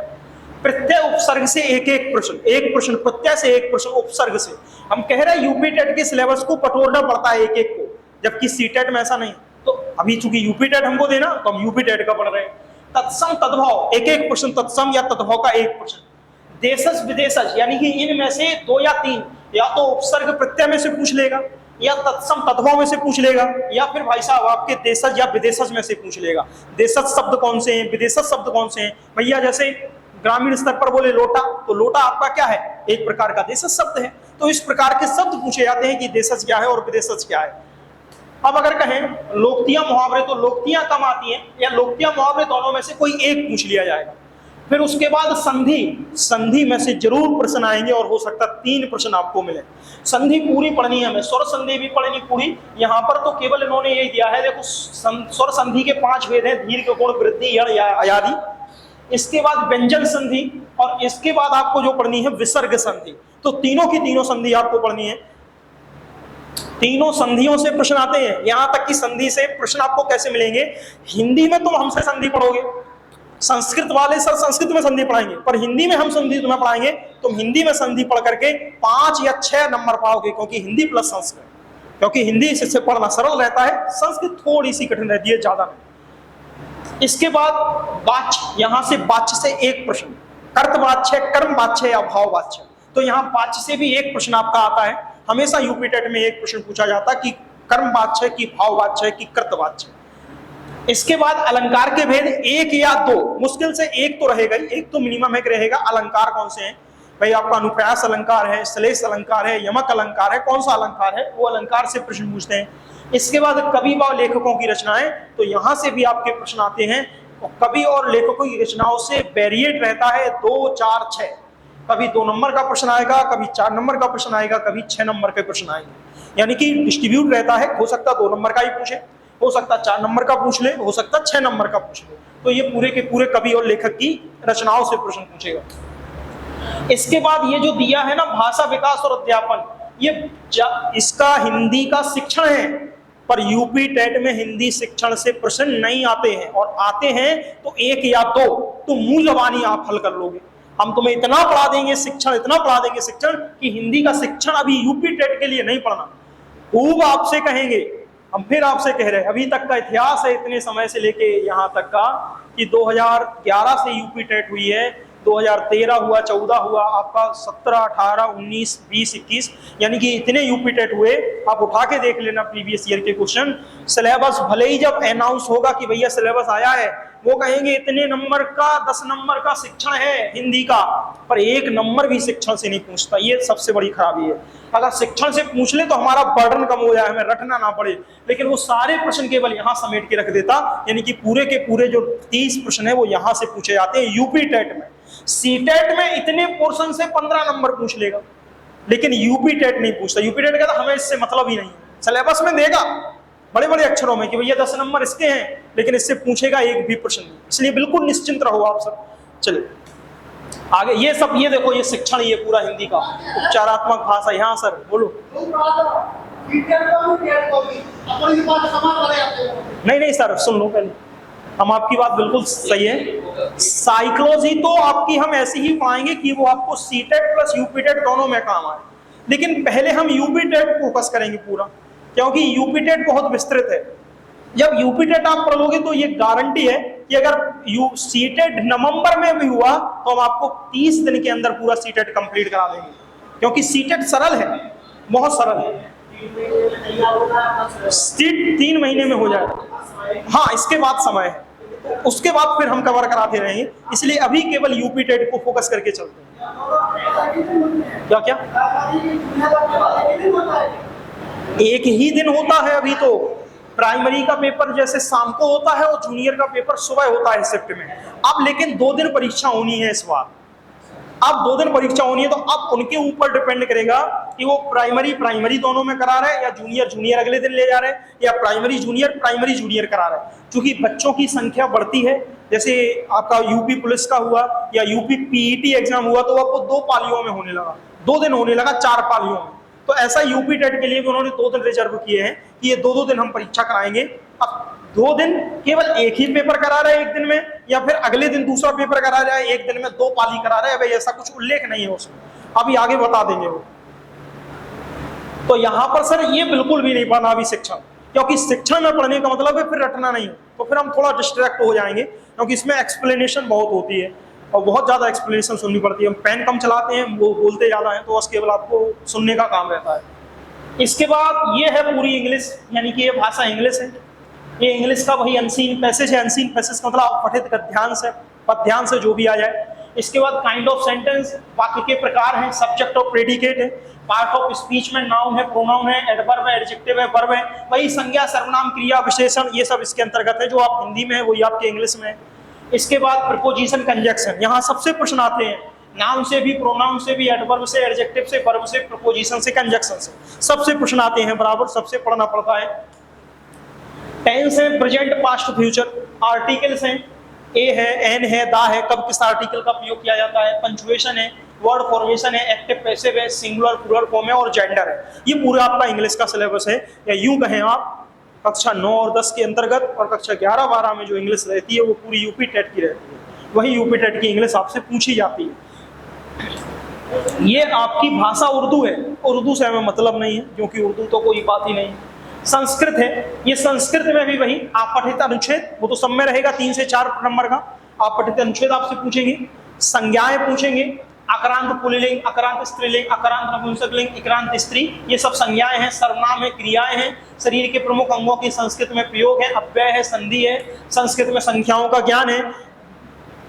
प्रत्यय, उपसर्ग से 1-1 प्रश्न, 1 प्रश्न प्रत्यय से, 1 प्रश्न उपसर्ग से। हम कह रहे हैं यूपी टेट के सिलेबस को पटोरना पड़ता है 1-1 को, जबकि सीटेट में ऐसा नहीं। तो अभी चूंकि यूपी टेट हमको देना तो हम यूपी टेट का पढ़ रहे हैं। तत्सम तद्भव, एक एक प्रश्न तत्सम या तद्भव का एक प्रश्न। देशज विदेशज यानी कि इनमें से 2 या 3, या तो उपसर्ग प्रत्यय में से पूछ लेगा, या तत्सम तद्भव में से पूछ लेगा, या फिर भाई साहब आपके देशज या विदेशज में से पूछ लेगा। देशज शब्द कौन से हैं, विदेशज शब्द कौन से हैं? भैया जैसे ग्रामीण स्तर पर बोले लोटा, तो लोटा आपका क्या है, एक प्रकार का देशज शब्द है। तो इस प्रकार के शब्द पूछे जाते हैं कि देशज क्या है और विदेशज क्या है। अब अगर कहें लोकतियां मुहावरे, तो लोकतियां कम आती हैं, या लोकतियां मुहावरे दोनों में से कोई एक पूछ लिया जाएगा। फिर उसके बाद संधि, संधि में से जरूर प्रश्न आएंगे और हो सकता है 3 प्रश्न आपको मिले। संधि पूरी पढ़नी है हमें, स्वर संधि भी पढ़नी पूरी। यहाँ पर तो केवल इन्होंने यही दिया है, देखो स्वर संधि के 5 भेद हैं, दीर्घ, गुण, वृद्धि, यण, आयादि। इसके बाद व्यंजन संधि, और इसके बाद आपको जो पढ़नी है विसर्ग संधि। तो तीनों की तीनों संधि आपको पढ़नी है। तीनों संधियों से प्रश्न आते हैं। यहां तक कि संधि से प्रश्न आपको कैसे मिलेंगे, हिंदी में तुम हमसे संधि पढ़ोगे, संस्कृत वाले सर संस्कृत में संधि पढ़ाएंगे, पर हिंदी में हम संधि तुम्हें पढ़ाएंगे, तुम हिंदी में संधि पढ़ करके 5 या 6 नंबर पाओगे, क्योंकि हिंदी प्लस संस्कृत, क्योंकि हिंदी से पढ़ना सरल रहता है, संस्कृत थोड़ी सी कठिन रहती है, ज्यादा नहीं। इसके बाद वाच्य, यहां से वाच्य से एक प्रश्न, कर्त वाच्य, कर्म वाच्य या भाव वाच्य। तो यहाँ वाच्य से भी एक प्रश्न आपका आता है। हमेशा यूपी टेट में एक प्रश्न पूछा जाता है कि कर्म वाच्य, की भाव वाच्य, की कृत वाच्य। इसके बाद अलंकार के भेद 1 या 2, मुश्किल से एक तो रहेगा ही, एक तो मिनिमम एक रहेगा। अलंकार कौन से हैं भाई, आपका अनुप्रास अलंकार है, श्लेष अलंकार है, यमक अलंकार है, कौन सा अलंकार है, वो अलंकार से प्रश्न पूछते हैं। इसके बाद कवि व लेखकों की रचनाएं, तो यहां से भी आपके प्रश्न आते हैं। कवि और लेखकों की रचनाओं से वेरिएट रहता है 2, 4, 6। कभी 2 नंबर का प्रश्न आएगा, कभी 4 नंबर का प्रश्न आएगा, कभी 6 नंबर के प्रश्न आएंगे, यानी कि डिस्ट्रीब्यूट रहता है। हो सकता 2 नंबर का ही पूछे, हो सकता 4 नंबर का पूछ ले, हो सकता 6 नंबर का पूछ ले। तो ये पूरे के पूरे कवि और लेखक की रचनाओं से प्रश्न पूछेगा। इसके बाद ये जो दिया है ना भाषा विकास और अध्यापन, ये इसका हिंदी का शिक्षण है, पर यूपी टेट में हिंदी शिक्षण से प्रश्न नहीं आते हैं, और आते हैं तो 1 या 2 तो मूल्यवानी आप हल कर लोगे। हम तुम्हें इतना पढ़ा देंगे शिक्षण, इतना पढ़ा देंगे शिक्षण कि हिंदी का शिक्षण अभी यूपी टेट के लिए नहीं पढ़ना। खूब आपसे कहेंगे, हम फिर आपसे कह रहे हैं, अभी तक का इतिहास है इतने समय से लेके यहाँ तक का कि 2011 से यूपी टेट हुई है, 2013 हुआ, 14 हुआ, आपका 17, 18, 19, 20, 21, यानी कि इतने यूपी टेट हुए। आप उठा के देख लेना प्रीवियस ईयर के क्वेश्चन। सिलेबस भले ही जब अनाउंस होगा कि भैया सिलेबस आया है, वो कहेंगे इतने नंबर का 10 नंबर का शिक्षण है हिंदी का, पर 1 नंबर भी शिक्षण से नहीं पूछता। ये सबसे बड़ी खराबी है। अगर शिक्षण से पूछ ले तो हमारा बर्डन कम हो जाए, हमें रटना ना पड़े, लेकिन वो सारे प्रश्न केवल यहाँ समेट के रख देता, यानी कि पूरे के पूरे जो 30 प्रश्न है वो यहाँ से पूछे जाते हैं यूपी टेट में। सी टेट में इतने पोर्शन से 15 नंबर पूछ लेगा, लेकिन यूपी टेट नहीं पूछता। यूपी टेट कहता हमें इससे मतलब ही नहीं है, सिलेबस में देगा बड़े बड़े अक्षरों में कि भैया 10 नंबर इसके हैं, लेकिन इससे पूछेगा एक भी प्रश्न नहीं। इसलिए बिल्कुल निश्चिंत रहो आप सब। चलिए आगे, ये सब ये देखो, ये शिक्षण, ये पूरा हिंदी का उपचारात्मक भाषा। यहाँ सर बोलो। नहीं सर सुन लो पहले, हम आपकी बात बिल्कुल सही है। साइकोलॉजी तो आपकी हम ऐसे ही पाएंगे कि वो आपको सीटेट प्लस यूपी टेट दोनों में काम आए, लेकिन पहले हम यूपी टेट फोकस करेंगे पूरा, क्योंकि यूपी टेट बहुत विस्तृत है। जब यूपी टेट आप पढ़ लोगे तो ये गारंटी है कि अगर सीटेट नवंबर में भी हुआ तो हम आपको 30 दिन के अंदर पूरा सीटेट कंप्लीट करा देंगे, क्योंकि सीटेट सरल है, बहुत सरल है। सीट 3 महीने में हो जाएगा। हाँ, इसके बाद समय है, उसके बाद फिर हम कवर कराते रहेंगे, इसलिए अभी केवल यूपी टेट को फोकस करके चलते हैं। क्या क्या एक ही दिन होता है अभी तो। प्राइमरी का पेपर जैसे शाम को होता है और जूनियर का पेपर सुबह होता है शिफ्ट में। अब लेकिन 2 दिन परीक्षा होनी है इस बार। अब 2 दिन परीक्षा होनी है, तो अब उनके ऊपर डिपेंड करेगा कि वो प्राइमरी दोनों में करा रहे हैं, या जूनियर अगले दिन ले जा रहे हैं, या प्राइमरी जूनियर करा रहे हैं। क्योंकि बच्चों की संख्या बढ़ती है, जैसे आपका यूपी पुलिस का हुआ या यूपी पीईटी एग्जाम हुआ, तो आपको 2 पालियों में होने लगा, 2 दिन होने लगा 4 पालियों में। तो ऐसा यूपी टेट के लिए भी उन्होंने 2 दिन रिजर्व किए हैं कि ये 2 दिन हम परीक्षा कराएंगे। अब 2 दिन केवल एक ही पेपर करा रहे हैं एक दिन में, या फिर अगले दिन दूसरा पेपर करा रहा है, एक दिन में 2 पाली करा रहे हैं, भाई ऐसा कुछ उल्लेख नहीं है उसमें, अभी आगे बता देंगे वो। तो यहाँ पर सर ये बिल्कुल भी नहीं पढ़ना अभी शिक्षण, क्योंकि शिक्षा में पढ़ने का मतलब है फिर रटना नहीं, तो फिर हम थोड़ा डिस्ट्रैक्ट हो जाएंगे, क्योंकि इसमें एक्सप्लेनेशन बहुत होती है और बहुत ज़्यादा एक्सप्लेनेशन सुननी पड़ती है। हम पेन कम चलाते हैं, वो बोलते ज़्यादा हैं, तो बस केवल आपको सुनने का काम रहता है। इसके बाद ये है पूरी इंग्लिश, यानी कि ये भाषा इंग्लिश है। ये इंग्लिश का वही अनसीन पैसेज है। अनसीन पैसेज का मतलब आप पठित पद्यांश से जो भी आ जाए। इसके बाद काइंड ऑफ सेंटेंस, वाक्य के प्रकार हैं, सब्जेक्ट और प्रेडिकेट है, पार्ट ऑफ स्पीच में नाउन है, प्रोनाउन है, एडवर्ब है, एडजेक्टिव है, वर्ब है, वही संज्ञा, सर्वनाम, क्रिया, विशेषण, ये सब इसके अंतर्गत है। जो आप हिंदी में है वही आपके इंग्लिश में है। इसके बाद प्रीपोजिशन, कंजक्शन, यहाँ सबसे प्रश्न आते हैं, नाउन से भी, प्रोनाउन से भी, एडवर्ब से, एडजेक्टिव से, वर्ब से, प्रीपोजिशन से, कंजक्शन से, सबसे प्रश्न आते हैं बराबर, सबसे पढ़ना पड़ता है। टेंस है, प्रेजेंट, पास्ट, फ्यूचर। आर्टिकल्स हैं, ए है, एन है, दा है, कब किस आर्टिकल का प्रयोग किया जाता है। पंचुएशन है, वर्ड फॉर्मेशन है, एक्टिव पैसिव है, सिंगुलर प्लूरल फॉर्म है और जेंडर है। ये पूरा आपका इंग्लिश का सिलेबस है, या यूं कहें आप कक्षा 9 और 10 के अंतर्गत, और कक्षा 11-12 में जो इंग्लिश रहती है वो पूरी यूपी टेट की रहती है। वही यूपी टेट की इंग्लिश आपसे पूछी जाती है। ये आपकी भाषा उर्दू है, उर्दू से हमें मतलब नहीं है, क्योंकि उर्दू तो कोई बात ही नहीं है। संस्कृत है, ये संस्कृत में भी वही आप पठित अनुच्छेद, वो तो सब में रहेगा 3 से 4 नंबर का। आप पठित अनुच्छेद आपसे पूछेंगे, संज्ञाएं पूछेंगे, अकरांत पुल्लिंग, अकरांत स्त्रीलिंग, अकरांत नपुंसकलिंग, इक्रांत स्त्री, ये सब संज्ञाएं हैं, सर्वनाम है, क्रियाएं हैं, शरीर के प्रमुख अंगों की संस्कृत में प्रयोग है, अव्यय है, संधि है, संस्कृत में संख्याओं का ज्ञान है।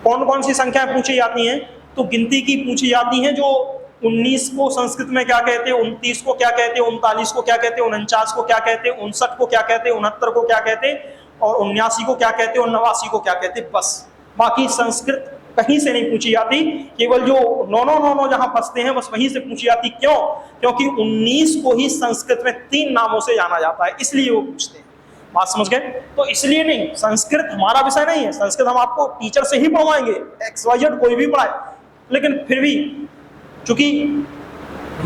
कौन कौन सी संख्याएं पूछी जाती हैं, तो गिनती की पूछी जाती हैं, जो 19 को संस्कृत में क्या कहते हैं, 29 को क्या कहते हैं, 39 को क्या कहते हैं, 49 को क्या कहते हैं, 59 को क्या कहते हैं, 69 को क्या कहते हैं, और 79 को क्या कहते हैं, और 89 को क्या कहते हैं, बस। बाकी संस्कृत कहीं से नहीं पूछी जाती, केवल जो 9 जहां फंसते हैं बस वहीं से पूछी जाती। क्यों? क्योंकि 19 को ही संस्कृत में 3 नामों से जाना जाता है, इसलिए वो पूछते हैं। बात समझ गए? तो इसलिए नहीं, संस्कृत हमारा विषय नहीं है, संस्कृत हम आपको टीचर से ही पढ़वाएंगे, XYZ कोई भी पढ़ाए, लेकिन फिर भी चूंकि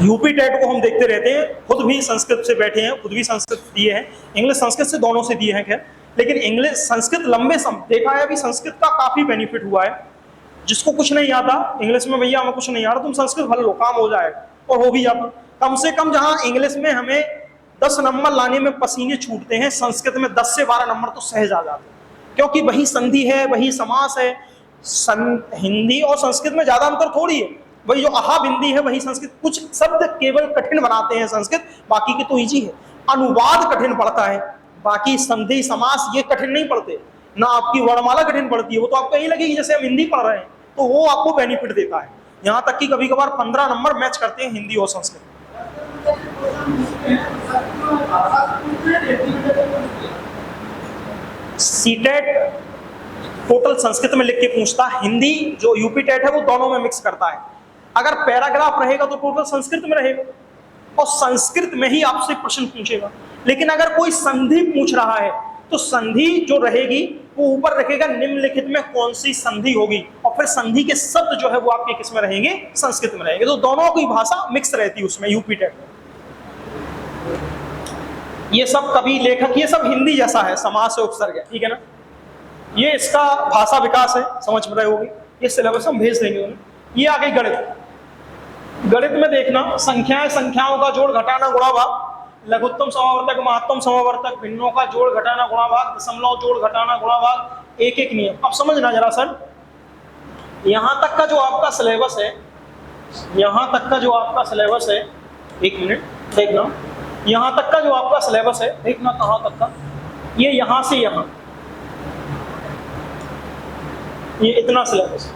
यूपी टेट को हम देखते रहते हैं, खुद भी संस्कृत से बैठे हैं, खुद भी संस्कृत दिए हैं, इंग्लिश संस्कृत से दोनों से दिए हैं खैर, लेकिन इंग्लिश संस्कृत लंबे समय देखा है, अभी संस्कृत का काफी बेनिफिट हुआ है। जिसको कुछ नहीं आता इंग्लिश में, भैया हमें कुछ नहीं आ रहा, तुम संस्कृत भर लो, काम हो जाएगा, और हो भी जाता। कम से कम जहां इंग्लिश में हमें 10 नंबर लाने में पसीने छूटते हैं, संस्कृत में 10 से 12 नंबर तो सहज आ जाते हैं, क्योंकि वही संधि है, वही समास है। हिंदी और संस्कृत में ज्यादा अंतर थोड़ी है, वही जो अहा बिंदी है वही संस्कृत, कुछ शब्द केवल कठिन बनाते हैं संस्कृत, बाकी की तो इजी है। अनुवाद कठिन पड़ता है, बाकी संधि समास ये कठिन नहीं पड़ते, ना आपकी वर्णमाला कठिन पड़ती है, वो तो आपको यही लगेगी जैसे हम हिंदी पढ़ रहे हैं, तो वो आपको बेनिफिट देता है। यहाँ तक कि कभी कभार 15 नंबर मैच करते हैं हिंदी और संस्कृत। सीटेट टोटल संस्कृत में लिख के पूछता, हिंदी जो यूपी टेट है वो दोनों में मिक्स करता है। अगर पैराग्राफ रहेगा तो टोटल संस्कृत में रहेगा, और संस्कृत में ही आपसे प्रश्न पूछेगा। लेकिन अगर कोई संधि पूछ रहा है तो संधि जो रहेगी वो ऊपर रखेगा निम्नलिखित में कौन सी संधि होगी, और फिर संधि के शब्द जो है वो आपके किस में रहेंगे, संस्कृत में रहेंगे। तो दोनों की भाषा मिक्स रहती है उसमें यूपी टेट में। ये सब कवि लेखक ये सब हिंदी जैसा है, समास से उपसर्ग है, ठीक है ना। ये इसका भाषा विकास है, समझ में रहे होगी। ये सिलेबस हम भेज देंगे उन्हें। ये आ गई गणित। गणित में देखना, संख्याएं, संख्याओं का जोड़ घटाना गुणा भाग, लघुत्तम समावर्तक, महत्तम समावर्तक, भिन्नों का जोड़ घटाना गुणा भाग, दशमलव जोड़ घटाना गुणा भाग, एक एक नियम। अब समझना जरा सर, यहां तक का जो आपका सिलेबस है, यहां तक का जो आपका सिलेबस है, एक मिनट देखना, यहां तक का जो आपका सिलेबस है देखना, कहां तक का, ये यहां से यहां, ये इतना सिलेबस,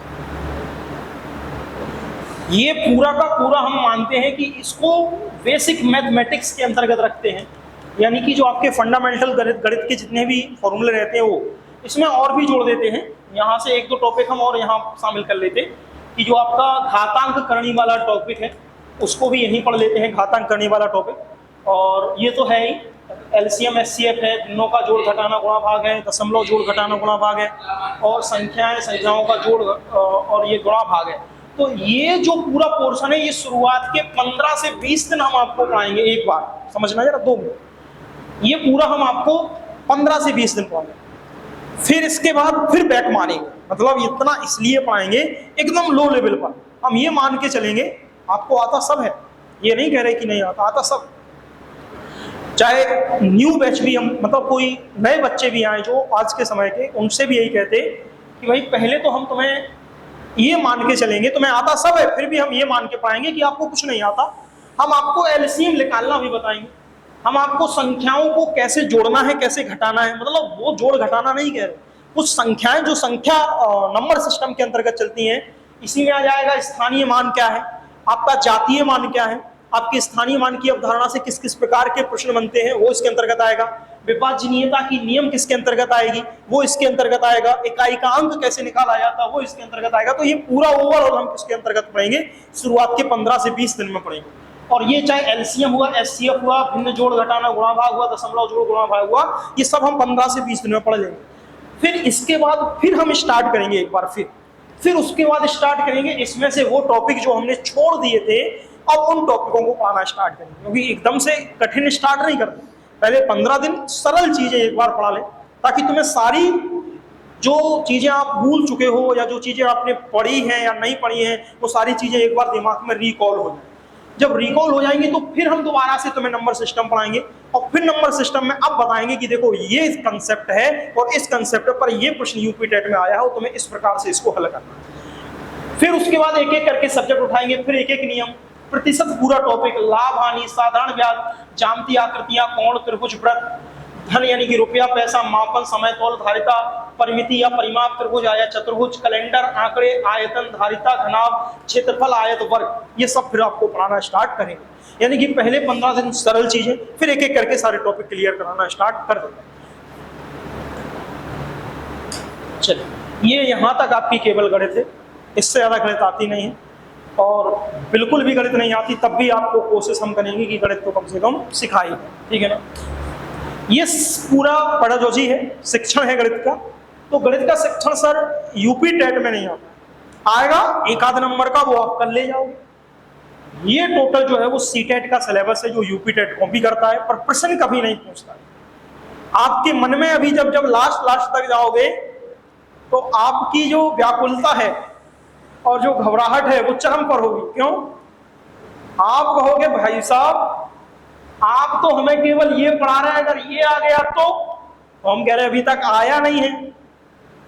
ये पूरा का पूरा हम मानते हैं कि इसको बेसिक मैथमेटिक्स के अंतर्गत रखते हैं, यानी कि जो आपके फंडामेंटल गणित के जितने भी फॉर्मूले रहते हैं वो इसमें और भी जोड़ देते हैं। यहाँ से 1-2 टॉपिक हम और यहाँ शामिल कर लेते हैं कि जो आपका घातांक करने वाला टॉपिक है उसको भी यहीं पढ़ लेते हैं, घातांक करने वाला टॉपिक। और ये तो है ही, LCM SCF है, भिन्नों का जोड़ घटाना गुणा भाग है, दशमलव जोड़ घटाना गुणा भाग है, और संख्याएं, संख्याओं का जोड़ और ये गुणा भाग है। तो ये जो पूरा पोर्शन है ये शुरुआत के 15 से 20 दिन हम आपको पढ़ाएंगे एक बार, समझना जरा 2 मिनट। ये पूरा हम आपको 15 से 20 दिन पढ़ाएंगे, फिर इसके बाद फिर बैक मारेंगे। मतलब इतना इसलिए पढ़ाएंगे एकदम लो लेवल पर, हम ये मान के चलेंगे आपको आता सब है, ये नहीं कह रहे कि नहीं आता, आता सब। चाहे न्यू बैच भी हम मतलब कोई नए बच्चे भी आए जो आज के समय के, उनसे भी यही कहते कि भाई पहले तो हम तुम्हें ये मान के चलेंगे तुम्हें आता सब है, फिर भी हम ये मान के पाएंगे कि आपको कुछ नहीं आता। हम आपको एलसीएम निकालना भी बताएंगे, हम आपको संख्याओं को कैसे जोड़ना है कैसे घटाना है, मतलब वो जोड़ घटाना नहीं कह रहे, कुछ संख्याएं जो संख्या नंबर सिस्टम के अंतर्गत चलती हैं, इसी में आ जाएगा स्थानीय मान क्या है, आपका जातीय मान क्या है, आपके स्थानीय मान की अवधारणा से किस किस प्रकार के प्रश्न बनते हैं वो इसके अंतर्गत आएगा, विभाजनीयता की नियम किसके अंतर्गत आएगी वो इसके अंतर्गत आएगा, इकाई का अंक कैसे निकाला जाता है वो इसके अंतर्गत आएगा। तो ये पूरा ओवरऑल हम किसके अंतर्गत पढ़ेंगे, शुरुआत के 15 से 20 दिन में पढ़ेंगे। और ये चाहे एलसीएम हुआ, एचसीएफ हुआ, भिन्न जोड़ घटाना, गुणा भाग हुआ, दशमलव जोड़ गुणा भाग हुआ, ये सब हम 15 से 20 दिन में पढ़ लेंगे। फिर इसके बाद फिर हम स्टार्ट करेंगे एक बार, फिर उसके बाद स्टार्ट करेंगे इसमें से वो टॉपिक जो हमने छोड़ दिए थे, अब उन टॉपिकों को पढ़ाना स्टार्ट करेंगे, क्योंकि एकदम से कठिन स्टार्ट नहीं करते, पहले 15 दिन सरल चीजें एक बार पढ़ा लें, ताकि तुम्हें सारी जो चीजें आप भूल चुके हो या जो चीजें आपने पढ़ी हैं या नहीं पढ़ी हैं वो सारी चीजें एक बार दिमाग में रिकॉल हो जाए। जब रिकॉल हो जाएंगे तो फिर हम दोबारा से तुम्हें नंबर सिस्टम पढ़ाएंगे, और फिर नंबर सिस्टम में अब बताएंगे कि देखो ये कंसेप्ट है और इस कंसेप्ट पर ये प्रश्न यूपी टेट में आया है, तुम्हें इस प्रकार से इसको हल करना है। फिर उसके बाद एक एक करके सब्जेक्ट उठाएंगे, फिर एक एक नियम, प्रतिशत पूरा टॉपिक, लाभ हानि, साधारण ब्याज, ज्यामितीय आकृतियां, कोण, त्रिभुज, वृत्त, धन यानी कि रुपया पैसा, मापन, समय तौल, धारिता, परिमिति या परिमाप, त्रिभुज या चतुर्भुज, कैलेंडर, आंकड़े, आयतन, धारिता, घनाभ, क्षेत्रफल, आयत, वर्ग, ये सब फिर आपको पढ़ाना स्टार्ट करेंगे। यानी कि पहले 15 दिन सरल चीजें, फिर एक एक करके सारे टॉपिक क्लियर कराना स्टार्ट कर देंगे। चलिए, ये यहां तक आपकी केवल गणित है, इससे ज्यादा गणित आती नहीं है, और बिल्कुल भी गणित नहीं आती तब भी आपको कोशिश हम करेंगे कि गणित को कम से कम सिखाई, ठीक है ना। ये पूरा पेडागोजी है, शिक्षण है गणित का। तो गणित का शिक्षण सर यूपी टेट में नहीं आता, आएगा एक आध नंबर का, वो आप कर ले जाओगे। ये टोटल जो है वो सीटेट का सिलेबस है जो यूपी टेट कॉपी करता है, पर प्रश्न कभी नहीं पूछता है। आपके मन में अभी जब जब लास्ट तक जाओगे तो आपकी जो व्याकुलता है और जो घबराहट है वो चरम पर होगी। क्यों? आप कहोगे भाई साहब आप तो हमें केवल ये पढ़ा रहे हैं, अगर ये आ गया तो हम कह रहे हैं अभी तक आया नहीं है,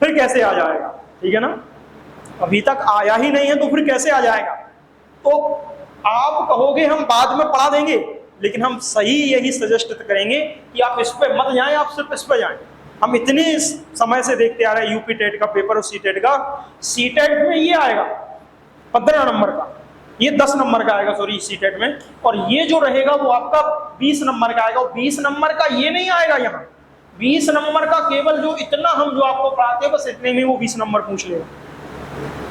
फिर कैसे आ जाएगा, ठीक है ना। अभी तक आया ही नहीं है तो फिर कैसे आ जाएगा। तो आप कहोगे हम बाद में पढ़ा देंगे, लेकिन हम सही यही सजेस्ट करेंगे कि आप इस पे मत जाएं, आप सिर्फ इस पे जाएं। हम इतने समय से देखते आ रहे हैं यूपी टेट का पेपर और सीटेट का। सीटेट में ये आएगा 15 नंबर का, ये 10 नंबर का आएगा सॉरी सीटेट में, और ये जो रहेगा वो आपका 20 नंबर का आएगा। 20 नंबर का ये नहीं आएगा यहाँ, 20 नंबर का केवल जो इतना हम जो आपको पढ़ाते हैं बस इतने में वो 20 नंबर पूछ लेगा,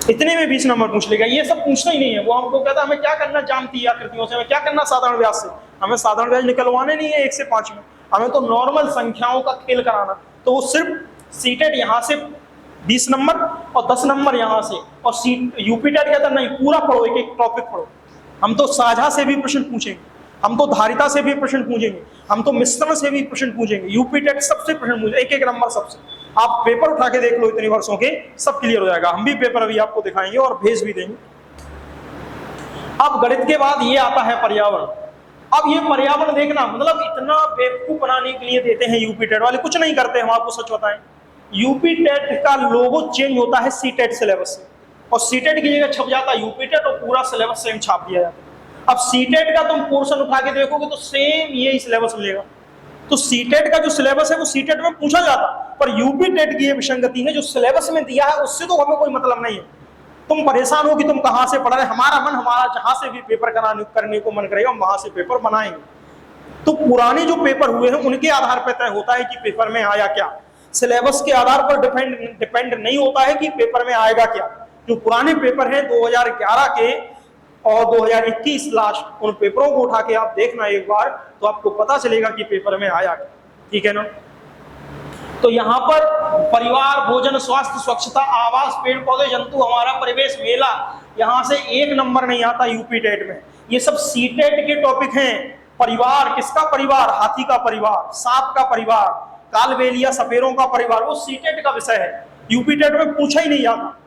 इतने में 20 नंबर पूछ लेगा। ये सब पूछना ही नहीं है। वो हमको कहता है हमें क्या करना ज्यामितीय आकृतियों से, हमें क्या करना साधारण ब्याज से, हमें साधारण ब्याज निकलवाने नहीं है 1 से 5 में, हमें तो नॉर्मल संख्याओं का खेल कराना। तो वो सिर्फ सीटेट यहाँ से 20 नंबर और 10 नंबर यहाँ से, और यूपी टेट कहता नहीं पूरा पढ़ो, एक एक टॉपिक पढ़ो। हम तो साझा से भी प्रश्न पूछेंगे, हम तो धारिता से भी प्रश्न पूछेंगे, हम तो मिश्रण से भी प्रश्न पूछेंगे, यूपी टेट सबसे प्रश्न पूछेंगे, एक एक नंबर सबसे। आप पेपर उठा के देख लो इतने वर्षों के, सब क्लियर हो जाएगा। हम भी पेपर अभी आपको दिखाएंगे और भेज भी देंगे। अब गणित के बाद ये आता है पर्यावरण। अब ये पर्यावरण देखना मतलब इतना बेवकूफ बनाने के लिए देते हैं यूपी टेट वाले, कुछ नहीं करते हम आपको सच बताएं। यूपी टेट का लोगो चेंज होता है सीटेट सिलेबस से, और सीटेट की जगह छप जाता है यूपी टेट और पूरा सिलेबस सेम छाप दिया जाता है। अब सीटेट का तुम पोर्शन उठा के देखोगे तो सेम यही सिलेबस मिलेगा। तो सीटेट का जो सिलेबस है वो सीटेट में पूछा जाता, पर यूपी टेट की ये विसंगति है, जो सिलेबस में दिया है उससे तो हमें कोई मतलब नहीं है। तुम परेशान हो कि तुम कहां से पढ़ रहे, हमारा मन हमारा जहां से भी पेपर करने को मन करेगा हम वहां से पेपर बनाएंगे। तो पुराने जो पेपर हुए हैं उनके आधार पर तय होता है कि पेपर में आया क्या, सिलेबस के आधार पर डिपेंड नहीं होता है कि पेपर में आएगा क्या। जो पुराने पेपर हैं 2011 के और 2021 लास्ट, उन पेपरों को उठा के आप देखना एक बार, तो आपको पता चलेगा कि पेपर में आया क्या, ठीक है ना। तो यहाँ पर परिवार, भोजन, स्वास्थ्य, स्वच्छता, आवास, पेड़ पौधे, जंतु, हमारा परिवेश, मेला, यहाँ से 1 नंबर नहीं आता यूपी टेट में। ये सब सीटेट के टॉपिक हैं। परिवार, किसका परिवार, हाथी का परिवार, सांप का परिवार, कालबेलिया सपेरों का परिवार, वो सीटेट का विषय है, यूपी टेट में पूछा ही नहीं जाता।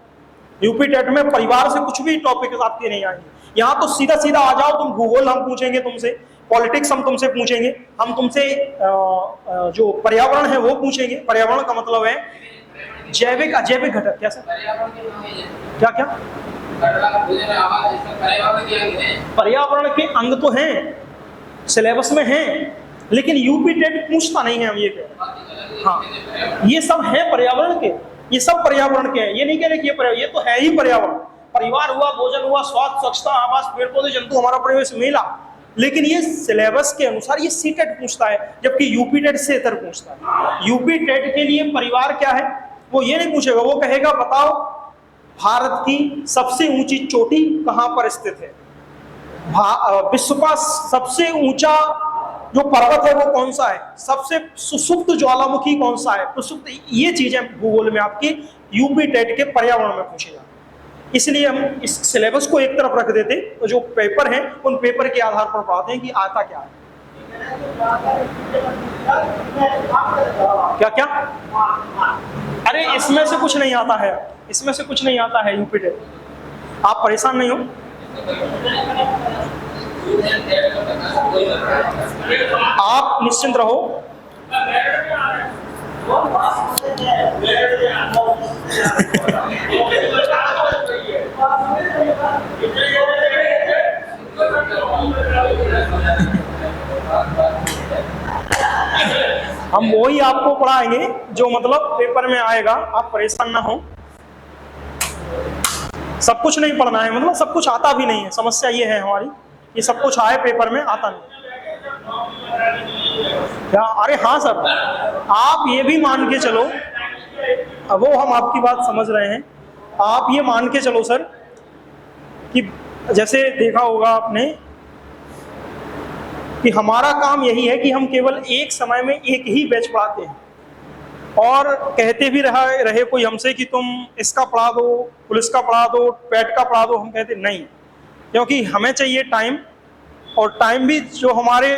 यूपी टेट में परिवार से कुछ भी टॉपिक आपके नहीं आएंगे। यहाँ तो सीधा सीधा आ जाओ तुम, भूगोल हम पूछेंगे तुमसे, पॉलिटिक्स हम तुमसे पूछेंगे, हम तुमसे जो पर्यावरण है वो पूछेंगे। पर्यावरण का मतलब है जैविक अजैविक घटक। क्या सर? क्या क्या? पर्यावरण के अंग तो हैं, सिलेबस में हैं, लेकिन यूपी टेट पूछता नहीं है। हम ये कह, हाँ ये सब है पर्यावरण के, ये सब पर्यावरण के हैं। ये नहीं कह रहे कि ये तो है ही पर्यावरण। परिवार हुआ, भोजन हुआ, स्वास्थ्य, स्वच्छता, आवास, पेड़ पौधे, जंतु, हमारा परिवेश, मेला, लेकिन ये सिलेबस के अनुसार ये सीटेट पूछता है, जबकि यूपी टेट से इतर पूछता है। यूपी टेट के लिए परिवार क्या है वो ये नहीं पूछेगा, वो कहेगा बताओ भारत की सबसे ऊंची चोटी कहां पर स्थित है, विश्व का सबसे ऊंचा जो पर्वत है वो कौन सा है, सबसे सुसुप्त ज्वालामुखी कौन सा है, प्रसुप्त, ये चीजें भूगोल में आपकी यूपी टेट के पर्यावरण में पूछी जाती। इसलिए हम इस सिलेबस को एक तरफ रख देते, तो जो पेपर है उन पेपर के आधार पर पढ़ाते हैं कि आता क्या है। क्या क्या? अरे इसमें से कुछ नहीं आता है, इसमें से कुछ नहीं आता है यूपी टेट, आप परेशान नहीं हो। आप निश्चिंत रहो। हम वही आपको पढ़ाएंगे जो मतलब पेपर में आएगा, आप परेशान ना हो। सब कुछ नहीं पढ़ना है, मतलब सब कुछ आता भी नहीं है, समस्या ये है हमारी, ये सब कुछ आए पेपर में आता नहीं। क्या? अरे हाँ सर, आप ये भी मान के चलो, वो हम आपकी बात समझ रहे हैं, आप ये मान के चलो सर कि जैसे देखा होगा आपने कि हमारा काम यही है कि हम केवल एक समय में एक ही बैच पढ़ाते हैं, और कहते भी रहे कोई हमसे कि तुम इसका पढ़ा दो, पुलिस का पढ़ा दो, पैट का पढ़ा दो, हम कहते नहीं, क्योंकि हमें चाहिए टाइम, और टाइम भी जो हमारे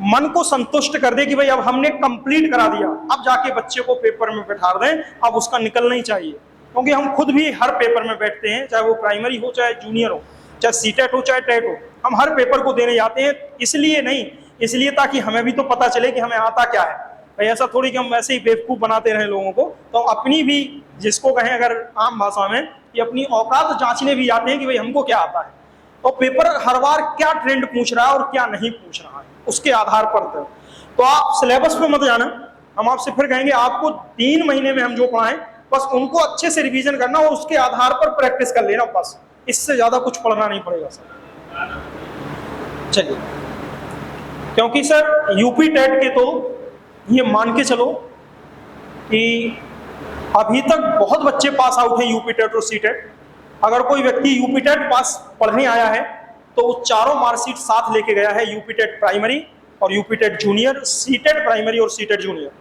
मन को संतुष्ट कर दे कि भाई अब हमने कंप्लीट करा दिया, अब जाके बच्चे को पेपर में बैठा दें, अब उसका निकलना ही चाहिए। क्योंकि हम खुद भी हर पेपर में बैठते हैं, चाहे वो प्राइमरी हो, चाहे जूनियर हो, चाहे सीटेट हो, चाहे टेट हो, हम हर पेपर को देने जाते हैं। इसलिए नहीं, इसलिए ताकि हमें भी तो पता चले कि हमें आता क्या है। भाई ऐसा थोड़ी कि हम वैसे ही बेवकूफ़ बनाते रहें लोगों को, तो अपनी भी, जिसको कहें अगर आम भाषा में, कि अपनी औकात जांचने भी जाते हैं कि भाई हमको क्या आता है, और पेपर हर बार क्या ट्रेंड पूछ रहा है और क्या नहीं पूछ रहा है, उसके आधार पर। तो आप सिलेबस पे मत जाना, हम आपसे फिर कहेंगे आपको 3 महीने में हम जो पढ़ाएं बस उनको अच्छे से रिवीजन करना और उसके आधार पर प्रैक्टिस कर लेना, बस इससे ज्यादा कुछ पढ़ना नहीं पड़ेगा सर। चलिए, क्योंकि सर यूपी टेट के तो ये मान के चलो कि अभी तक बहुत बच्चे पास आउट हैं यूपी टेट और सी टेट। अगर कोई व्यक्ति यूपी टेट पास पढ़ने आया है तो वो चारों मार्कशीट साथ लेके गया है, यूपी टेट प्राइमरी और UP TET junior, C TET primary और सी टेट जूनियर।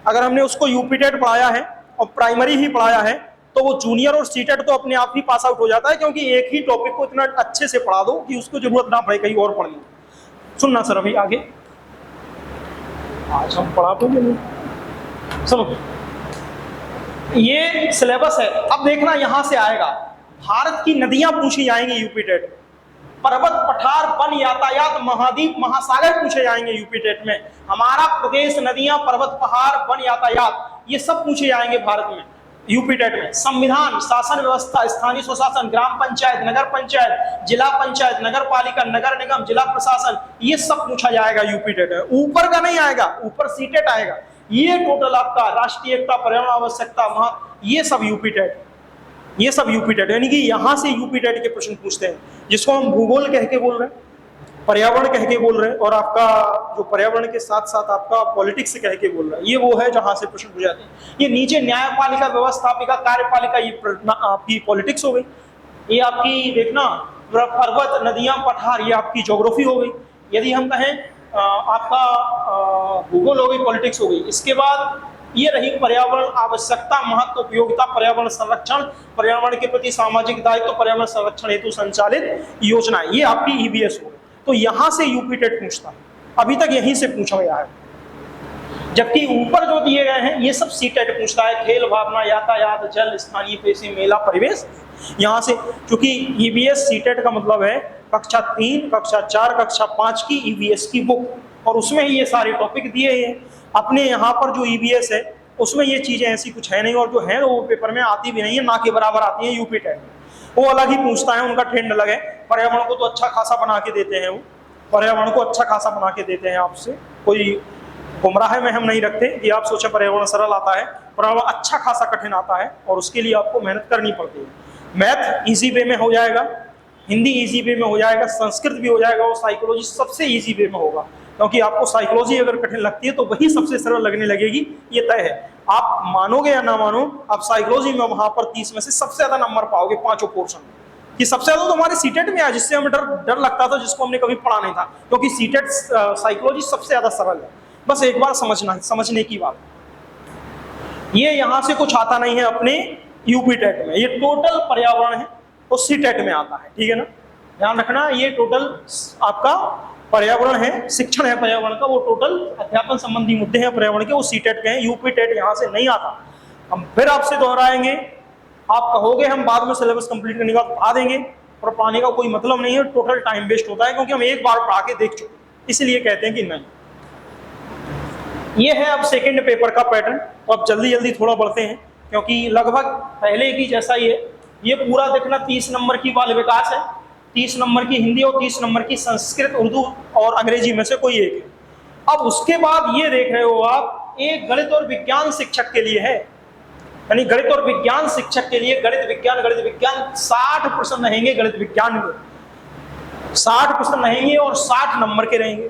अगर हमने उसको यूपी टेट पढ़ाया है और प्राइमरी ही पढ़ाया है तो वो जूनियर और सी टेट तो अपने आप ही पास आउट हो जाता है, क्योंकि एक ही टॉपिक को इतना अच्छे से पढ़ा दो कि उसको जरूरत ना पड़े कहीं और पढ़ने की। सुनना सर, अभी आगे आज हम पढ़ा तो सुनो, ये सिलेबस है। अब देखना यहां से आएगा, भारत की नदियां पूछी जाएंगी यूपी टेट, पर्वत, पठार, वन, यातायात, महाद्वीप, महासागर पूछे जाएंगे यूपी टेट में। हमारा प्रदेश, नदियां, पर्वत, पहाड़, वन, यातायात, ये सब पूछे जाएंगे भारत में यूपी टेट में। संविधान, शासन व्यवस्था, स्थानीय स्वशासन, ग्राम पंचायत, नगर पंचायत, जिला पंचायत, नगर पालिका, नगर निगम, जिला प्रशासन, ये सब पूछा जाएगा यूपी टेट में। ऊपर का नहीं आएगा, ऊपर सी टेट आएगा। ये टोटल आपका राष्ट्रीय एकता, पर्यावरण आवश्यकता, ये सब यूपी टेट, ये सब यूपी टेट, यानी कि यहां से यूपी टेट के प्रश्न पूछते हैं, जिसको हम भूगोल कह के बोल रहे हैं, पर्यावरण कह के बोल रहे हैं, और आपका जो पर्यावरण के साथ साथ आपका पॉलिटिक्स कह के बोल रहा है, ये वो है जहां से प्रश्न पूछ जाते हैं। ये नीचे न्यायपालिका, व्यवस्थापिका, कार्यपालिका, ये आपकी पॉलिटिक्स हो गई। ये आपकी देखना पर्वत, नदियां, पठार, ये आपकी ज्योग्राफी हो गई। यदि हम कहें आपका भूगोल हो गई, पॉलिटिक्स हो गई। इसके बाद ये रही पर्यावरण आवश्यकता, महत्व, उपयोगिता, पर्यावरण संरक्षण, पर्यावरण के प्रति सामाजिक दायित्व, पर्यावरण संरक्षण हेतु संचालित योजनाएं, ये आपकी ईबीएस हो। तो यहां से यूपी टेट पूछता है, अभी तक यहीं से पूछा गया है। जबकि ऊपर जो दिए गए हैं ये सब सी टेट पूछता है, खेल भावना, यातायात, जल, स्थानीय पेशे, मेला, परिवेश। यहाँ से, क्योंकि ईबीएस सी टेट का मतलब है कक्षा 3, कक्षा 4, कक्षा 5 की ईवीएस की बुक, और उसमें ही ये सारे टॉपिक दिए हैं। अपने यहाँ पर जो ईवीएस है उसमें ये चीजें ऐसी कुछ है नहीं, और जो है वो पेपर में आती भी नहीं है, ना के बराबर आती है यूपी टेट में। वो अलग ही पूछता है, उनका ट्रेंड अलग है। पर्यावरण को तो अच्छा खासा बना के देते हैं, वो पर्यावरण को अच्छा खासा बना के देते हैं। आपसे कोई गुमराह में हम नहीं रखते कि आप सोचे पर्यावरण सरल आता है, पर्यावरण अच्छा खासा कठिन आता है, और उसके लिए आपको मेहनत करनी पड़ती है। मैथ इजी वे में हो जाएगा, हिंदी इजी वे में हो जाएगा, संस्कृत भी हो जाएगा, और साइकोलॉजी सबसे इजी वे में होगा, क्योंकि आपको साइकोलॉजी अगर कठिन लगती है तो वही सबसे सरल लगने लगेगी, ये तय है। आप मानोगे या ना मानो, आप साइकोलॉजी में वहां पर 30 में से सबसे ज्यादा नंबर पाओगे पांचों पोर्शन में, कि सबसे ज्यादा तो हमारे सीटेट में है, जिससे हमें डर लगता था, जिसको हमने कभी पढ़ा नहीं था, क्योंकि सीटेट साइकोलॉजी सबसे ज्यादा सरल है। बस एक बार समझने की बात। ये यहां से कुछ आता नहीं है अपने यूपी टेट में, ये टोटल पर्यावरण है, वो सीटेट में आता है, ठीक है ना, ध्यान रखना। ये टोटल आपका पर्यावरण है, शिक्षण है पर्यावरण का, वो टोटल अध्यापन संबंधी मुद्दे हैं पर्यावरण के, वो सीटेट के हैं, यूपी टेट यहाँ से नहीं आता। हम फिर आपसे दोहराएंगे, आप कहोगे हम बाद में सिलेबस कंप्लीट करने का पढ़ा देंगे, और पढ़ाने का कोई मतलब नहीं है, टोटल टाइम वेस्ट होता है, क्योंकि हम एक बार पढ़ा के देख चुके, इसलिए कहते हैं कि नहीं। ये है अब सेकंड पेपर का पैटर्न। तो अब जल्दी जल्दी थोड़ा बढ़ते हैं, क्योंकि लगभग पहले की जैसा ही है। ये पूरा देखना 30 नंबर की बाल विकास है, 30 नंबर की हिंदी, और 30 नंबर की संस्कृत, उर्दू और अंग्रेजी में से कोई एक है। अब उसके बाद ये देख रहे हो आप, एक गणित और विज्ञान शिक्षक के लिए है, यानी गणित और विज्ञान शिक्षक के लिए गणित विज्ञान 60 प्रश्न रहेंगे, गणित विज्ञान के 60 प्रश्न रहेंगे, और 60 नंबर के रहेंगे।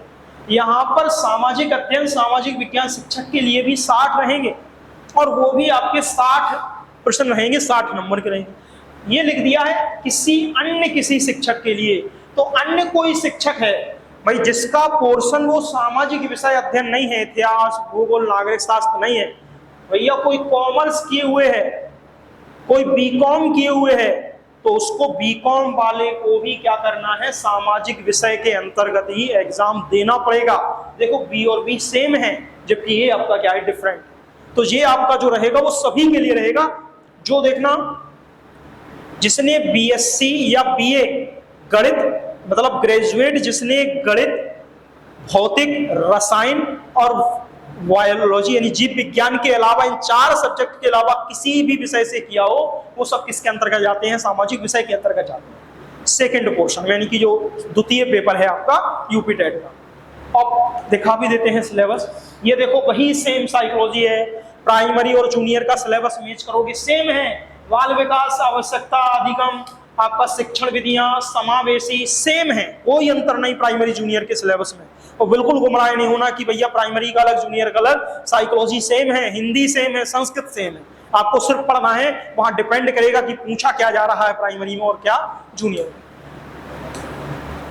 यहाँ पर सामाजिक अध्ययन, सामाजिक विज्ञान शिक्षक के लिए भी 60 रहेंगे, और वो भी आपके 60 प्रश्न रहेंगे, 60 नंबर के रहेंगे। ये लिख दिया है किसी शिक्षक के लिए। तो अन्य कोई शिक्षक है भाई जिसका पोर्शन वो सामाजिक विषय अध्ययन नहीं है, इतिहास, भूगोल, नागरिक शास्त्र नहीं है, भैया कोई कॉमर्स किए हुए है, कोई बीकॉम किए हुए है, तो उसको बीकॉम वाले को भी क्या करना है, सामाजिक विषय के अंतर्गत ही एग्जाम देना पड़ेगा। देखो बी और बी सेम है, जबकि ये आपका क्या है, डिफरेंट। तो ये आपका जो रहेगा वो सभी के लिए रहेगा। जो देखना, जिसने बीएससी या बीए गणित, मतलब ग्रेजुएट जिसने गणित, भौतिक, रसायन और बायोलॉजी यानी जीव विज्ञान के अलावा, इन 4 सब्जेक्ट के अलावा किसी भी विषय से किया हो, वो सब किसके अंतर्गत जाते हैं, सामाजिक विषय के अंतर्गत जाते हैं। सेकंड पोर्शन यानी कि जो द्वितीय पेपर है आपका यूपी टेट का। अब दिखा भी देते हैं सिलेबस। ये देखो वही सेम साइकोलॉजी है, प्राइमरी और जूनियर का सिलेबस मैच करोगे, सेम है। बाल विकास, आवश्यकता, अधिगम, आपका शिक्षण विधियां, समावेशी सेम है, कोई अंतर नहीं प्राइमरी जूनियर के सिलेबस में। और बिल्कुल गुमराह नहीं होना कि भैया प्राइमरी का अलग, जूनियर का अलग। साइकोलॉजी सेम है, हिंदी सेम है, संस्कृत सेम है, आपको सिर्फ पढ़ना है। वहां डिपेंड करेगा कि पूछा क्या जा रहा है प्राइमरी में और क्या जूनियर में।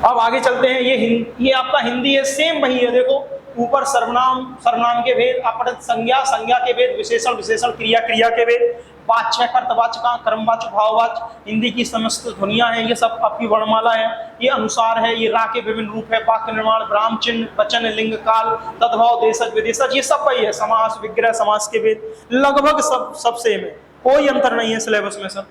अब आगे चलते हैं। ये आपका हिंदी है, सेम वही है। देखो ऊपर सर्वनाम, सर्वनाम के भेद, अपरत संज्ञा, संज्ञा के भेद, विशेषण, विशेषण, क्रिया, क्रिया के भेद, वाच्य, कर्तवाचक, कर्मवाचक, भाववाचक, हिंदी की समस्त ध्वनियां हैं, ये सब आपकी वर्णमाला है। ये अनुसार है, ये रा के विभिन्न रूप है, वाक्य निर्माण, विराम चिन्ह, वचन, लिंग, काल, तद्भव, देशज, विदेशज, ये सब वही है। समास, विग्रह, समास के भेद लगभग सब सेम है, कोई अंतर नहीं है सिलेबस में। सब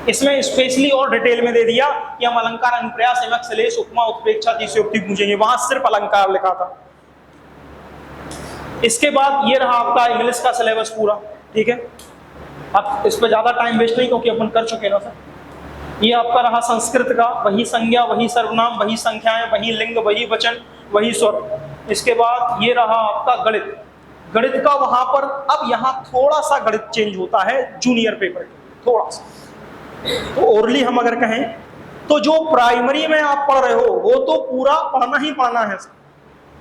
इसमें स्पेशली और डिटेल में दे दिया कि हम अलंकार, अनुप्रास, यमक, श्लेष, उपमा, उत्प्रेक्षा, अतिशयोक्ति पूछेंगे, वहां सिर्फ अलंकार लिखा था। इसके बाद ये रहा आपका इंग्लिश का सिलेबस पूरा, ठीक है। अब इस पर ज्यादा टाइम वेस्ट नहीं, क्योंकि अपन कर चुके ना सर। ये आपका रहा संस्कृत का, वही संज्ञा, वही सर्वनाम, वही संख्याएं, वही लिंग, वही वचन, वही स्वर। इसके बाद ये रहा आपका गणित। गणित का वहां पर अब यहाँ थोड़ा सा गणित चेंज होता है जूनियर पेपर के, थोड़ा सा। तो ओरली हम अगर कहें तो जो प्राइमरी में आप पढ़ रहे हो वो तो पूरा पढ़ना ही पढ़ना है।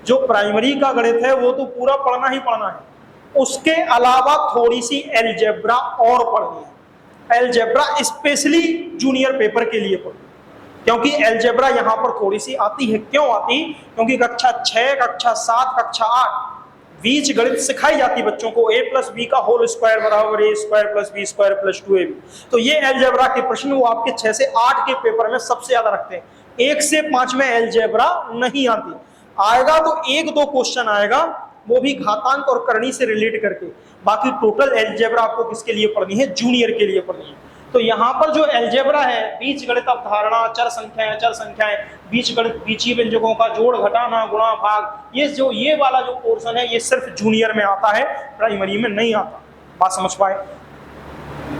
जो प्राइमरी का गणित है वो तो पूरा पढ़ना ही पढ़ना है। उसके अलावा थोड़ी सी एलजेब्रा और पढ़नी है। एलजेब्रा स्पेशली जूनियर पेपर के लिए पढ़नी, क्योंकि एलजेब्रा यहाँ पर थोड़ी सी आती है। क्यों आती? क्योंकि कक्षा 6, कक्षा 7, कक्षा 8 बीज गणित सिखाई जाती बच्चों को। a+b का होल स्क्वायर बराबर a² + b² + 2ab। तो ये एलजेब्रा के प्रश्न वो आपके 6 से 8 के पेपर में सबसे ज्यादा रखते हैं। 1 से 5 में एलजेब्रा नहीं आती, आएगा तो 1-2 क्वेश्चन आएगा, वो भी घातांक और करनी से रिलेट करके। बाकी टोटल एलजेब्रा आपको किसके लिए पढ़नी है? जूनियर के लिए पढ़नी है। तो यहाँ पर जो अलजेब्रा है, बीजगणित अवधारणा, चर संख्याएं, बीजीय व्यंजकों का जोड़ घटाना गुणा भाग, ये वाला जो पोर्शन है ये सिर्फ जूनियर में आता है, प्राइमरी में नहीं आता। बात समझ पाए?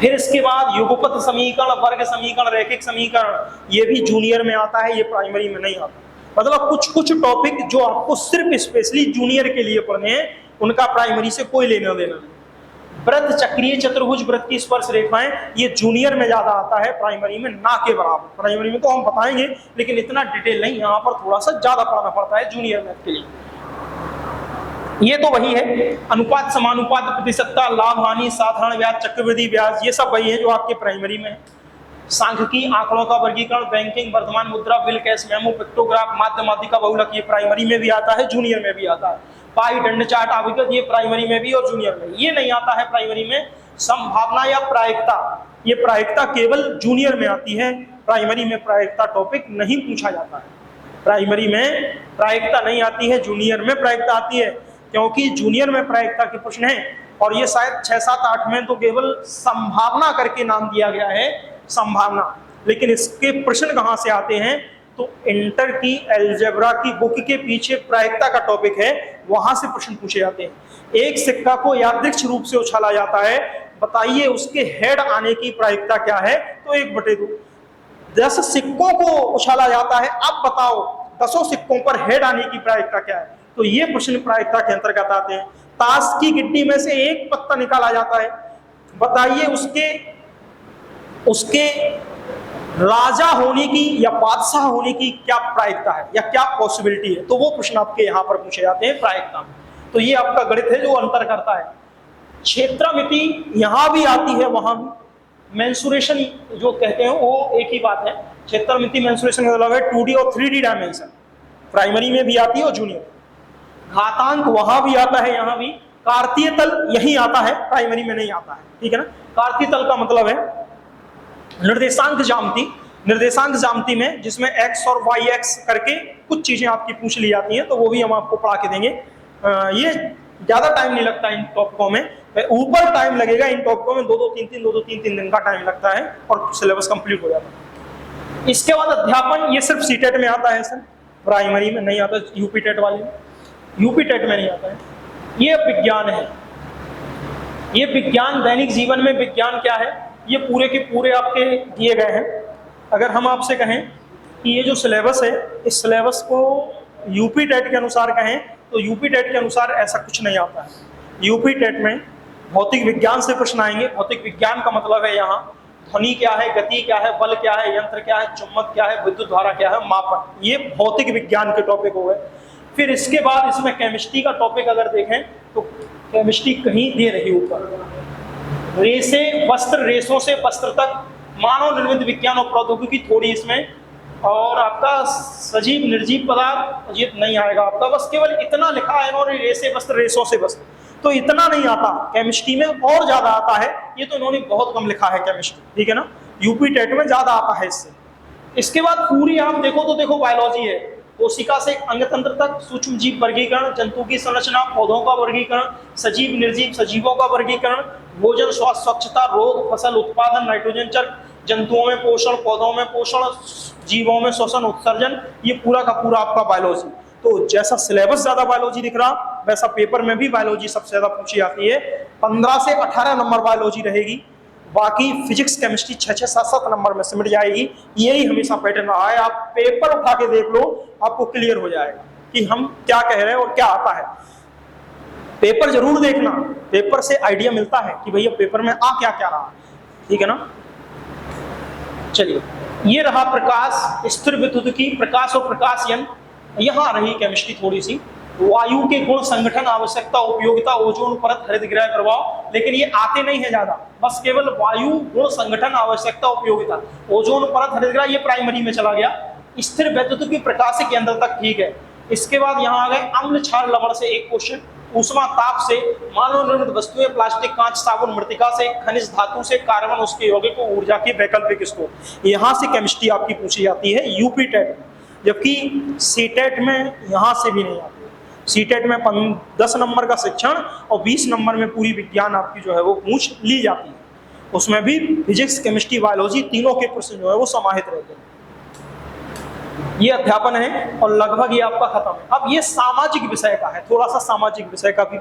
फिर इसके बाद युगपत समीकरण, वर्ग समीकरण, रैखिक समीकरण, ये भी जूनियर में आता है, ये प्राइमरी में नहीं आता। मतलब कुछ टॉपिक जो आपको सिर्फ स्पेशली जूनियर के लिए पढ़ने हैं, उनका प्राइमरी से कोई लेना देना नहीं। वृत्त, चक्रीय चतुर्भुज, वृत्त की स्पर्श रेखाएं, ये जूनियर में ज्यादा आता है, प्राइमरी में ना के बराबर। प्राइमरी में तो हम बताएंगे लेकिन इतना डिटेल नहीं, यहाँ पर थोड़ा सा ज्यादा पढ़ना पड़ता है जूनियर मैथ के लिए। ये तो वही है, अनुपात, समानुपात, प्रतिशतता, लाभ हानि, साधारण ब्याज, चक्रवृद्धि ब्याज, ये सब वही है जो आपके प्राइमरी में है। सांख्यिकी, आंकड़ों का वर्गीकरण, बैंकिंग, वर्तमान मुद्रा, बिल, कैश मेमो, पिक्टोग्राफ, माध्य माध्यिका, बहुलक, ये प्राइमरी में भी आता है, जूनियर में भी आता है। पाई, दंड चार्ट, अभिगत, ये प्राइमरी में भी और जूनियर में। ये नहीं आता है प्राइमरी में संभावना या प्रायिकता, ये प्रायिकता केवल जूनियर में आती है, प्राइमरी में प्रायिकता टॉपिक नहीं पूछा जाता है। प्राइमरी में प्रायिकता नहीं आती है, जूनियर में प्रायिकता आती है, क्योंकि जूनियर में प्रायिकता के प्रश्न है और ये शायद 6, 7, 8 में तो केवल संभावना करके नाम दिया गया है, संभावना। लेकिन इसके प्रश्न कहाँ से आते हैं? तो इंटर की अलजेब्रा की बुक के पीछे प्रायिकता का टॉपिक है, वहां से प्रश्न पूछे जाते हैं। एक सिक्का को यादृच्छिक रूप से उछाला जाता है, बताइए उसके हेड आने की प्रायिकता क्या है? तो 1/2। 10 सिक्कों को उछाला जाता है, अब बताओ 10 सिक्कों पर हेड आने की प्रायिकता क्या है? तो ये प्रश्न प्रायिकता के अंतर्गत आते हैं। ताश की गिट्टी में से एक पत्ता निकाला जाता है, बताइए उसके राजा होने की या बादशाह होने की क्या प्रायिकता है या क्या पॉसिबिलिटी है? तो वो प्रश्न आपके यहाँ पर पूछे जाते हैं प्रायिकता में। तो ये आपका गणित है जो अंतर करता है। क्षेत्रमिति यहाँ भी आती है, वहां भी। मेंसुरेशन जो कहते हैं वो एक ही बात है, क्षेत्रमिति मेंसुरेशन का मतलब है 2D और 3D डायमेंशन, प्राइमरी में भी आती है और जूनियर। घातांक वहां भी आता है, यहाँ भी। कार्तीय तल यही आता है, प्राइमरी में नहीं आता है, ठीक है ना। कार्तीय तल का मतलब है निर्देशांक ज्यामिति, निर्देशांक ज्यामिति में जिसमें x और y करके कुछ चीजें आपकी पूछ ली जाती हैं, तो वो भी हम आपको पढ़ा के देंगे। ये ज्यादा टाइम नहीं लगता इन टॉपिकों में, ऊपर टाइम लगेगा इन टॉपिकों में, 2-3 दिन का टाइम लगता है और सिलेबस कंप्लीट हो जाता है। इसके बाद अध्यापन, ये सिर्फ सीटेट में आता है सर, प्राइमरी में नहीं आता, यूपी टेट वाले में, यूपी टेट में नहीं आता है। ये विज्ञान है, ये विज्ञान, दैनिक जीवन में विज्ञान क्या है ये पूरे के पूरे आपके दिए गए हैं। अगर हम आपसे कहें कि ये जो सिलेबस है, इस सिलेबस को यूपी टेट के अनुसार कहें तो यूपी टेट के अनुसार ऐसा कुछ नहीं आता है। यूपी टेट में भौतिक विज्ञान से प्रश्न आएंगे। भौतिक विज्ञान का मतलब है यहाँ ध्वनि क्या है, गति क्या है, बल क्या है, यंत्र क्या है, चुंबक क्या है, विद्युत धारा क्या है, मापन, ये भौतिक विज्ञान के टॉपिक हो गए। फिर इसके बाद इसमें केमिस्ट्री का टॉपिक अगर देखें तो केमिस्ट्री कहीं दे रही ऊपर, रेसे, वस्त्र, रेसों से वस्त्र तक, मानव निर्मित विज्ञान और प्रौद्योगिकी थोड़ी इसमें, और आपका सजीव निर्जीव पदार्थ ये नहीं आएगा आपका, बस केवल इतना लिखा है इन्होंने, रेसे वस्त्र, रेसों से वस्त्र, तो इतना नहीं आता। केमिस्ट्री में और ज्यादा आता है, ये तो इन्होंने बहुत कम लिखा है केमिस्ट्री, ठीक है ना। यूपी टेट में ज्यादा आता है इससे। इसके बाद पूरी आप देखो तो देखो बायोलॉजी है, कोशिका से अंग तंत्र तक, सूक्ष्म जीव वर्गीकरण, जंतु की संरचना, पौधों का वर्गीकरण, सजीव निर्जीव सजीवों का वर्गीकरण, भोजन, स्वास्थ्य, स्वच्छता, रोग, फसल उत्पादन, नाइट्रोजन चक्र, जंतुओं में पोषण, पौधों में पोषण, जीवों में श्वसन उत्सर्जन, ये पूरा का पूरा आपका बायोलॉजी। तो जैसा सिलेबस ज्यादा बायोलॉजी दिख रहा, वैसा पेपर में भी बायोलॉजी सबसे ज्यादा पूछी जाती है। 15 से 18 नंबर बायोलॉजी रहेगी, बाकी फिजिक्स केमिस्ट्री 6-6, 7-7 नंबर में सिमट जाएगी। यही हमेशा पैटर्न रहा है। आप पेपर उठा के देख लो, आपको क्लियर हो जाएगा कि हम क्या कह रहे हैं और क्या आता है। पेपर जरूर देखना, पेपर से आइडिया मिलता है कि भैया पेपर में आ क्या क्या रहा, ठीक है ना। चलिए, ये रहा प्रकाश, स्थिर विद्युत की प्रकाश और प्रकाशयन। यहाँ रही केमिस्ट्री थोड़ी सी, वायु के गुण, संगठन, आवश्यकता, उपयोगिता, ओजोन परत, हरितगृह प्रभाव, लेकिन ये आते नहीं है ज्यादा, बस केवल वायु, गुण, संगठन, आवश्यकता, उपयोगिता, ओजोन परत, हरितगृह, ये प्राइमरी में चला गया। स्थिर वैद्युत की प्रकाश के अंदर तक ठीक है। इसके बाद यहाँ आ गए अम्ल, क्षार, लवण से एक क्वेश्चन, ऊष्मा, ताप से, मानव निर्मित वस्तुएं, प्लास्टिक, कांच, साबुन, मृतिका से, खनिज धातु से, कार्बन, उसके यौगिक को, ऊर्जा की वैकल्पिक स्रोत, यहाँ से केमिस्ट्री आपकी पूछी जाती है यूपी टेट में, जबकि सी टेट में यहाँ से भी नहीं आती। सी टेट में 10 नंबर का शिक्षण और 20 नंबर में पूरी विज्ञान आपकी जो है वो पूछ ली जाती है। उसमें भी फिजिक्स, केमिस्ट्री, बायोलॉजी तीनों के प्रश्न जो है वो समाहित रहते हैं। ये अध्यापन है और लगभग ये आपका खत्म है। अब ये सामाजिक विषय का है, थोड़ा सा सामाजिक विषय का भी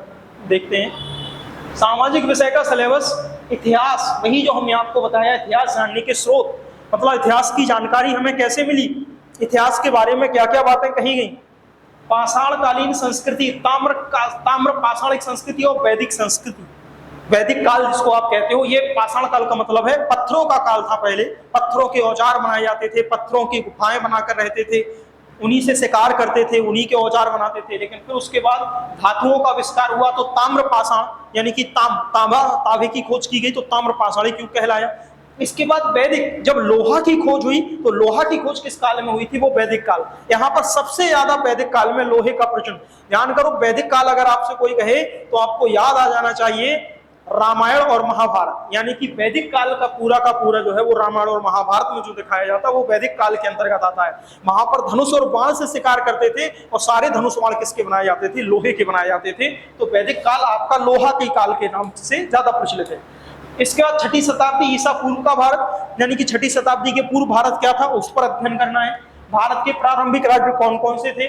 देखते हैं। सामाजिक विषय का सिलेबस इतिहास, वही जो हमने आपको बताया, इतिहास जानने के स्रोत, मतलब इतिहास की जानकारी हमें कैसे मिली, इतिहास के बारे में क्या क्या बातें कही गई, पाषाणकालीन संस्कृति, ताम्र पाषाणिक संस्कृति और वैदिक संस्कृति। वैदिक काल जिसको आप कहते हो, ये पाषाण काल का मतलब है पत्थरों का काल था। पहले पत्थरों के औजार बनाए जाते थे, पत्थरों की गुफाएं बनाकर रहते थे, उन्हीं से शिकार करते थे, उन्हीं के औजार बनाते थे। लेकिन फिर उसके बाद धातुओं का विस्तार हुआ तो ताम्र पाषाण यानी कि तांबे की खोज की गई तो ताम्र पाषाणिक युग कहलाया। इसके बाद वैदिक, जब लोहा की खोज हुई तो लोहा की खोज किस काल में हुई थी, वो वैदिक काल। यहाँ पर सबसे ज्यादा वैदिक काल में लोहे का प्रचलन। ध्यान करो, वैदिक काल अगर आपसे कोई कहे तो आपको याद आ जाना चाहिए रामायण और महाभारत, यानी कि वैदिक काल का पूरा जो है वो रामायण और महाभारत में जो दिखाया जाता है वो वैदिक काल के अंतर्गत आता है। वहां पर धनुष और बाण से शिकार करते थे और सारे धनुष बाण किसके बनाए जाते थे, लोहे के बनाए जाते थे। तो वैदिक काल आपका लोहा के काल के नाम से ज्यादा प्रचलित है। इसके बाद 6ठी शताब्दी ईसा पूर्व का भारत, यानी कि 6ठी शताब्दी के पूर्व भारत क्या था उस पर अध्ययन करना है। भारत के प्रारंभिक राज्य कौन कौन से थे।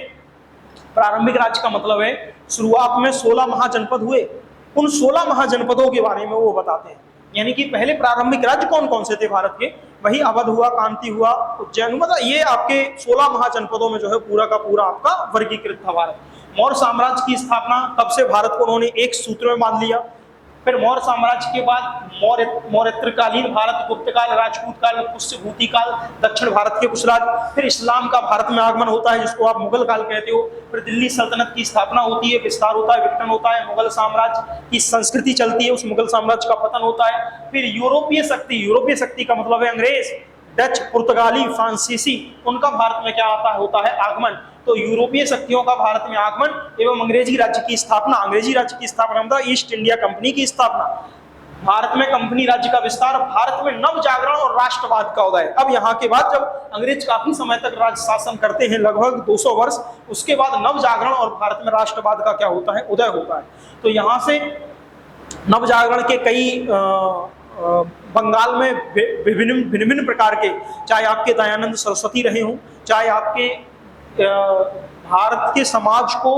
प्रारंभिक राज्य का मतलब है शुरुआत में 16 महाजनपद हुए, उन 16 महाजनपदों के बारे में वो बताते हैं। यानी कि पहले प्रारंभिक राज्य कौन कौन से थे भारत के, वही अवध हुआ, कांति हुआ, उज्जैन, मतलब ये आपके 16 महाजनपदों में जो है पूरा का पूरा आपका वर्गीकृत था भारत। मौर्य साम्राज्य की स्थापना, तब से भारत को उन्होंने एक सूत्र में बांध लिया। फिर मौर्य साम्राज्य के बाद मौर्यत्रकालीन भारत, गुप्त काल, राजपूत काल, पुष्यभूति काल, दक्षिण भारत के कुछ राज्य। फिर इस्लाम का भारत में आगमन होता है जिसको आप मुगल काल कहते हो। फिर दिल्ली सल्तनत की स्थापना होती है, विस्तार होता है, विघटन होता है, मुगल साम्राज्य की संस्कृति चलती है, उस मुगल साम्राज्य का पतन होता है। फिर यूरोपीय शक्ति का मतलब है अंग्रेज, डच, पुर्तगाली, फ्रांसीसी, उनका भारत में क्या आता होता है आगमन। तो यूरोपीय शक्तियों का भारत में आगमन एवं अंग्रेजी राज्य की स्थापना। अंग्रेजी राज्य की स्थापना मतलब ईस्ट इंडिया कंपनी की स्थापना। भारत में कंपनी राज्य का विस्तार, भारत में नव जागरण और राष्ट्रवाद का उदय। अब यहाँ के बाद जब अंग्रेज काफी समय तक राज्य शासन करते हैं, लगभग 200 वर्ष, उसके बाद नव जागरण और भारत में राष्ट्रवाद का क्या होता है, उदय होता है। तो यहाँ से नव जागरण के कई बंगाल में भिन्न प्रकार के, चाहे आपके दयानंद सरस्वती रहे हों, चाहे आपके भारत के समाज को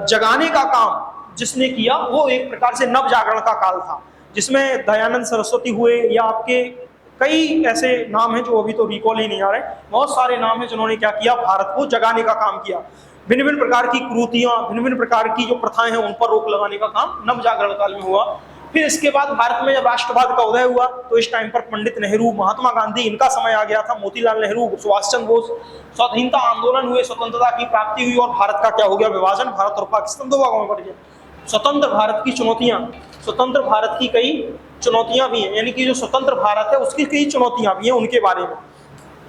जगाने का काम जिसने किया, वो एक प्रकार से नव जागरण का काल था, जिसमें दयानंद सरस्वती हुए, या आपके कई ऐसे नाम हैं जो अभी तो रिकॉल ही नहीं आ रहे, बहुत सारे नाम हैं जिन्होंने क्या किया, भारत को जगाने का काम किया। भिन्न भिन्न प्रकार की कुरीतियां, भिन्न भिन्न प्रकार की जो प्रथाएं हैं उन पर रोक लगाने का काम नव जागरण काल में हुआ। फिर इसके बाद भारत में जब राष्ट्रवाद का उदय हुआ तो इस टाइम पर पंडित नेहरू, महात्मा गांधी, इनका समय आ गया था, मोतीलाल नेहरू, सुभाष चंद्र बोस, स्वाधीनता आंदोलन हुए, स्वतंत्रता की प्राप्ति हुई और भारत का क्या हो गया, विभाजन, भारत और पाकिस्तान दो भागों में बढ़ गया। स्वतंत्र भारत की चुनौतियां, स्वतंत्र भारत की कई चुनौतियां भी हैं, यानी कि जो स्वतंत्र भारत है उसकी कई चुनौतियां भी हैं, उनके बारे में।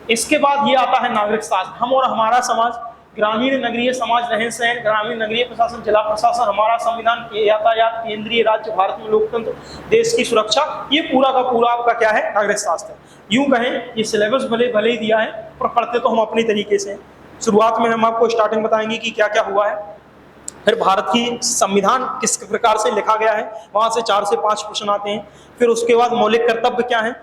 इसके बाद ये आता है नागरिक शास्त्र, हम और हमारा समाज, ग्रामीण नगरीय समाज, रहन सहन, ग्रामीण नगरीय प्रशासन, जिला प्रशासन, हमारा संविधान, यातायात, केंद्रीय राज्य, भारत में लोकतंत्र, देश की सुरक्षा, ये पूरा का पूरा आपका क्या है, नागरिक शास्त्र। यूं कहें ये सिलेबस भले ही दिया है पर पढ़ते तो हम अपनी तरीके से। शुरुआत में हम आपको स्टार्टिंग बताएंगे कि क्या क्या हुआ है, फिर भारत की संविधान किस प्रकार से लिखा गया है, वहां से 4 से 5 प्रश्न आते हैं। फिर उसके बाद मौलिक कर्तव्य क्या है,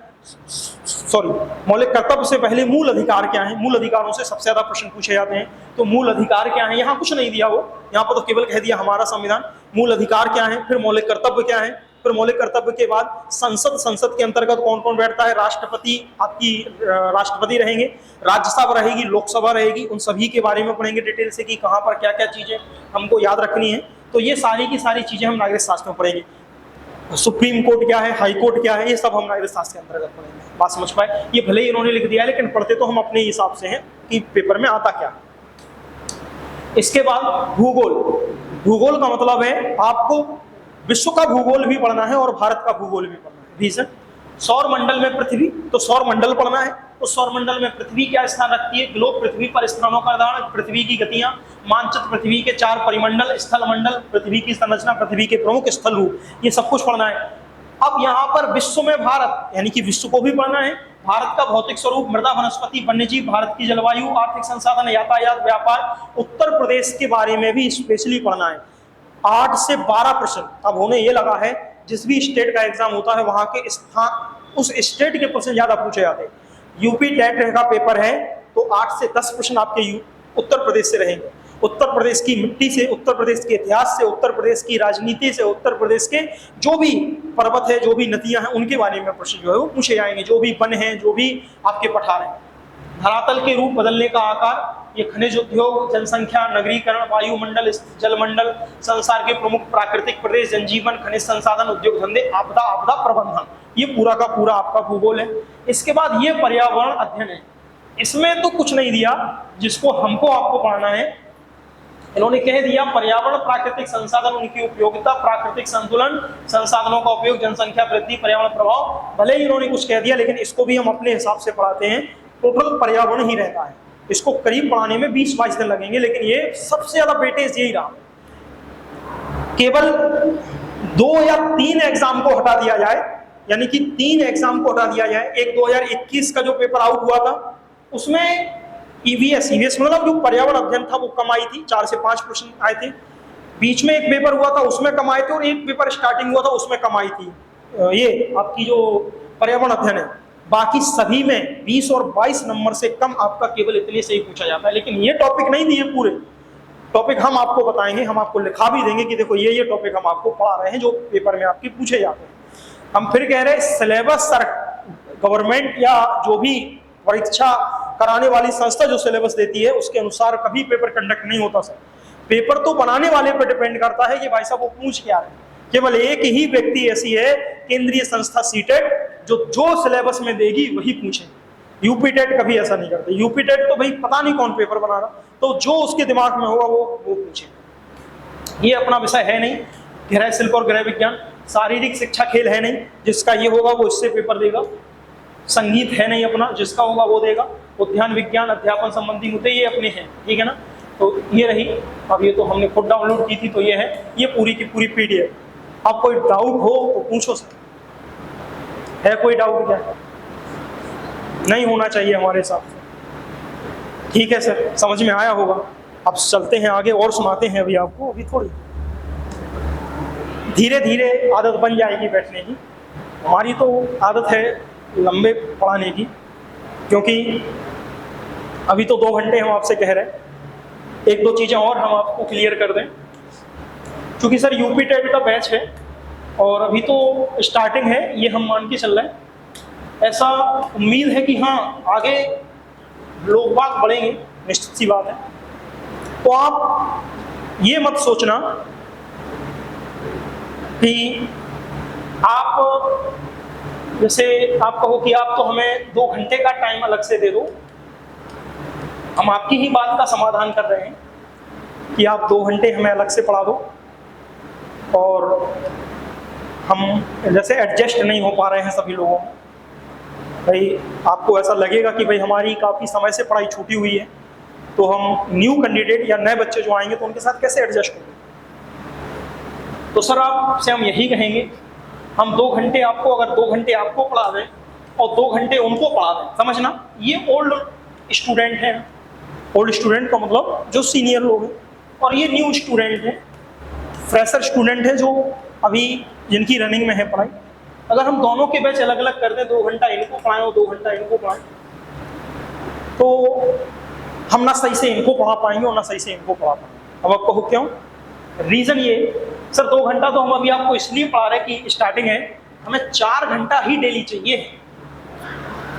मौलिक कर्तव्य से पहले मूल अधिकार क्या है, मूल अधिकारों से सबसे ज्यादा प्रश्न पूछे जाते हैं। तो मूल अधिकार क्या है, यहाँ कुछ नहीं दिया वो, यहाँ पर तो केवल कह दिया हमारा संविधान। मूल अधिकार क्या है, फिर मौलिक कर्तव्य क्या है, फिर मौलिक कर्तव्य के बाद संसद के अंतर्गत कौन कौन बैठता है, राष्ट्रपति, आपकी राष्ट्रपति रहेंगे, राज्यसभा रहेगी, लोकसभा रहेगी, उन सभी के बारे में पढ़ेंगे डिटेल से कि कहाँ पर क्या क्या चीजें हमको याद रखनी है। तो ये सारी की सारी चीजें हम नागरिक शास्त्र में पढ़ेंगे। सुप्रीम कोर्ट क्या है, हाई कोर्ट क्या है, ये सब हम नागरिक शास्त्र के अंतर्गत पढ़ेंगे। बात समझ पाए, ये भले ही इन्होंने लिख दिया है लेकिन पढ़ते तो हम अपने हिसाब से हैं कि पेपर में आता क्या। इसके बाद भूगोल, भूगोल का मतलब है आपको विश्व का भूगोल भी पढ़ना है और भारत का भूगोल भी पढ़ना है। रीजन, सौर मंडल में पृथ्वी, तो सौर मंडल पढ़ना है, तो सौर मंडल में पृथ्वी क्या स्थान रखती है, ग्लोब पृथ्वी पर स्थानों का उदाहरण, पृथ्वी की गतियां, मानचित्र पृथ्वी के 4 परिमंडल, स्थल मंडल, पृथ्वी की संरचना, पृथ्वी के प्रमुख स्थल रूप, ये सब कुछ पढ़ना है। अब यहाँ पर विश्व में भारत, यानी कि विश्व को भी पढ़ना है, भारत का भौतिक स्वरूप, मृदा, वनस्पति, वन्यजीव, भारत की जलवायु, आर्थिक संसाधन, यातायात, व्यापार, उत्तर प्रदेश के बारे में भी स्पेशली पढ़ना है। 8 से 12 प्रश्न अब होने ये लगा है जिस भी स्टेट का एग्जाम होता है वहां के स्थान, उस स्टेट के क्वेश्चन ज्यादा पूछे जाते हैं। यूपी टेट का पेपर है तो 8 से 10 प्रश्न आपके उत्तर प्रदेश से रहेंगे। उत्तर प्रदेश की मिट्टी से, उत्तर प्रदेश के इतिहास से, उत्तर प्रदेश की राजनीति से, उत्तर प्रदेश के जो भी पर्वत है, जो भी नदियां हैं, उनके बारे में प्रश्न जो है वो पूछे जाएंगे। जो भी वन है, जो भी आपके पठार है। धरातल के रूप बदलने का आकार, ये खनिज उद्योग, जनसंख्या, नगरीकरण, वायुमंडल, जलमंडल, संसार के प्रमुख प्राकृतिक प्रदेश, जनजीवन, खनिज संसाधन, उद्योग धंधे, आपदा, आपदा प्रबंधन, ये पूरा का पूरा आपका भूगोल है। इसके बाद ये पर्यावरण अध्ययन है। इसमें तो कुछ नहीं दिया जिसको हमको आपको पढ़ना है। इन्होंने कह दिया पर्यावरण, प्राकृतिक संसाधन, उनकी उपयोगिता, प्राकृतिक संतुलन, संसाधनों का उपयोग, जनसंख्या वृद्धि, पर्यावरण प्रभाव। भले ही इन्होंने कुछ कह दिया लेकिन इसको भी हम अपने हिसाब से पढ़ाते हैं। टोटल पर्यावरण ही रहता है। इसको करीब पढ़ाने में 20-22 दिन लगेंगे, लेकिन ये सबसे ज्यादा वेटेज यही रहा। केवल 2 या 3 एग्जाम को हटा दिया जाए, यानी कि 3 एग्जाम को हटा दिया जाए। एक 2021 का जो पेपर आउट हुआ था उसमें ईवीएस मतलब जो पर्यावरण अध्ययन था वो कम आई थी, 4 से 5 प्रश्न आए थे। बीच में एक पेपर हुआ था उसमें कम आए थे, और एक पेपर स्टार्टिंग हुआ था उसमें कम आई थी ये आपकी जो पर्यावरण अध्ययन है। बाकी सभी में 20 और 22 नंबर से कम आपका केवल इतने से ही पूछा जाता है। लेकिन ये टॉपिक नहीं दिए, पूरे टॉपिक हम आपको बताएंगे, हम आपको लिखा भी देंगे कि देखो ये टॉपिक हम आपको पढ़ा रहे हैं जो पेपर में आपके पूछे जाते हैं। हम फिर कह रहे हैं सिलेबस गवर्नमेंट या जो भी परीक्षा कराने वाली संस्था जो सिलेबस देती है उसके अनुसार कभी पेपर कंडक्ट नहीं होता सर। पेपर तो बनाने वाले पर डिपेंड करता है कि भाई साहब वो पूछ क्या रहे हैं। केवल एक ही व्यक्ति ऐसी है केंद्रीय संस्था सीटेट जो सिलेबस में देगी वही पूछे। यूपी टेट कभी ऐसा नहीं करते। यूपी टेट तो भाई पता नहीं कौन पेपर बना रहा, तो जो उसके दिमाग में होगा वो पूछे। ये अपना विषय है नहीं। गृह शिल्प और गृह विज्ञान, शारीरिक शिक्षा खेल है नहीं, जिसका ये होगा वो इससे पेपर देगा। संगीत है नहीं अपना, जिसका होगा वो देगा। उद्यान विज्ञान, अध्यापन संबंधी मुद्दे ये अपने हैं, ठीक है ना। तो ये रही। अब ये तो हमने खुद डाउनलोड की थी, तो ये है, ये पूरी की पूरी PDF। अब कोई डाउट हो तो पूछो सर। है कोई डाउट क्या? नहीं होना चाहिए हमारे हिसाब से। ठीक है सर, समझ में आया होगा। अब चलते हैं आगे और सुनाते हैं अभी आपको। अभी थोड़ी धीरे धीरे आदत बन जाएगी बैठने की। हमारी तो आदत है लंबे पढ़ाने की, क्योंकि अभी तो 2 घंटे हम आपसे कह रहे हैं। 1-2 चीज़ें और हम आपको क्लियर कर दें। क्योंकि सर यूपी टेट का बैच है और अभी तो स्टार्टिंग है, ये हम मान के चल रहे हैं। ऐसा उम्मीद है कि हाँ आगे लोग बाग बढ़ेंगे, निश्चित सी बात है। तो आप ये मत सोचना कि आप जैसे आप कहो कि आप तो हमें 2 घंटे का टाइम अलग से दे दो। हम आपकी ही बात का समाधान कर रहे हैं कि आप 2 घंटे हमें अलग से पढ़ा दो, और हम जैसे एडजस्ट नहीं हो पा रहे हैं सभी लोगों में। भाई आपको ऐसा लगेगा कि भाई हमारी काफ़ी समय से पढ़ाई छूटी हुई है, तो हम न्यू कैंडिडेट या नए बच्चे जो आएंगे तो उनके साथ कैसे एडजस्ट होंगे। तो सर आपसे हम यही कहेंगे, हम 2 घंटे आपको, अगर 2 घंटे आपको पढ़ा दें और 2 घंटे उनको पढ़ा दें। समझना, ये ओल्ड स्टूडेंट हैं। ओल्ड स्टूडेंट का मतलब जो सीनियर लोग हैं, और ये न्यू स्टूडेंट हैं, फ्रेशर स्टूडेंट हैं जो अभी जिनकी रनिंग में है पढ़ाई। अगर हम दोनों के बैच अलग अलग कर दें, 2 घंटा इनको पढ़ाएं और 2 घंटा इनको पढ़ाएं, तो हम ना सही से इनको पढ़ा पाएंगे और ना सही से इनको पढ़ा पाएंगे। अब आप कहो क्यों? रीज़न ये, सर 2 घंटा तो हम अभी आपको इसलिए पढ़ा रहे कि स्टार्टिंग है, हमें 4 घंटा ही डेली चाहिए,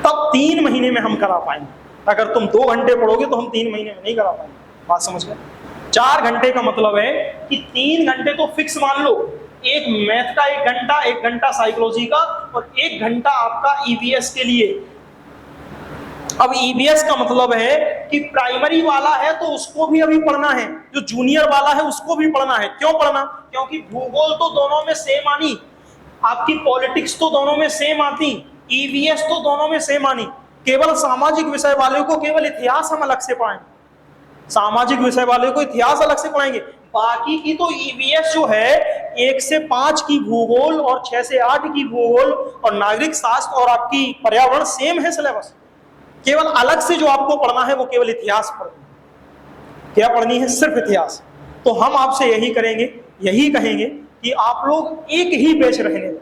तब 3 महीने में हम करा पाएंगे। अगर तुम 2 घंटे पढ़ोगे तो हम 3 महीने में नहीं करा पाएंगे। बात समझ गए? 4 घंटे का मतलब है कि 3 घंटे तो फिक्स मान लो, एक मैथ का 1 घंटा साइकोलॉजी का, और 1 घंटा आपका ईवीएस के लिए। अब ईवीएस का मतलब है कि प्राइमरी वाला है तो उसको भी अभी पढ़ना है, जो जूनियर वाला है उसको भी पढ़ना है। क्यों पढ़ना? क्योंकि भूगोल तो दोनों में सेम आनी, आपकी पॉलिटिक्स तो दोनों में सेम आती, ईवीएस तो दोनों में सेम आनी। केवल सामाजिक विषय वाले को केवल इतिहास हम अलग से पढ़ाएंगे, सामाजिक विषय वाले को इतिहास अलग से पढ़ाएंगे। बाकी की तो ईवीएस जो है 1 से 5 की भूगोल और 6 से 8 की भूगोल और नागरिक शास्त्र और आपकी पर्यावरण सेम है सिलेबस। केवल अलग से जो आपको पढ़ना है वो केवल इतिहास पढ़नी है। क्या पढ़नी है? सिर्फ इतिहास। तो हम आपसे यही करेंगे, यही कहेंगे कि आप लोग एक ही बैच रहने दें,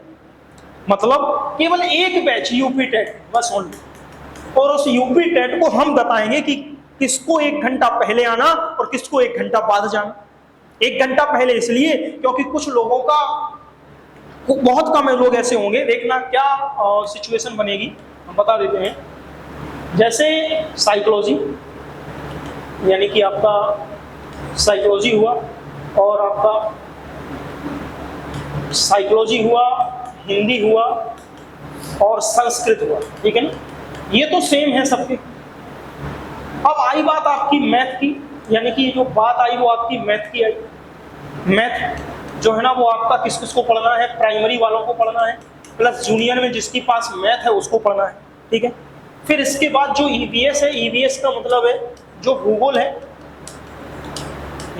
मतलब केवल एक बैच यूपी टेट बस ओनली, और उस यूपी टेट को हम बताएंगे कि किसको 1 घंटा पहले आना और किसको 1 घंटा बाद जाना। 1 घंटा पहले इसलिए क्योंकि कुछ लोगों का, बहुत कम लोग ऐसे होंगे, देखना क्या सिचुएशन बनेगी हम बता देते हैं। जैसे साइकोलॉजी, यानी कि आपका साइकोलॉजी हुआ, और आपका साइकोलॉजी हुआ, हिंदी हुआ और संस्कृत हुआ, ठीक है ना, ये तो सेम है सबके। अब आई बात आपकी मैथ की, यानी कि जो बात आई वो आपकी मैथ की आई। मैथ जो है ना वो आपका किस किस को पढ़ना है, प्राइमरी वालों को पढ़ना है, प्लस जूनियर में जिसके पास मैथ है उसको पढ़ना है, ठीक है। फिर इसके बाद जो ईवीएस है, ईवीएस का मतलब है जो भूगोल है,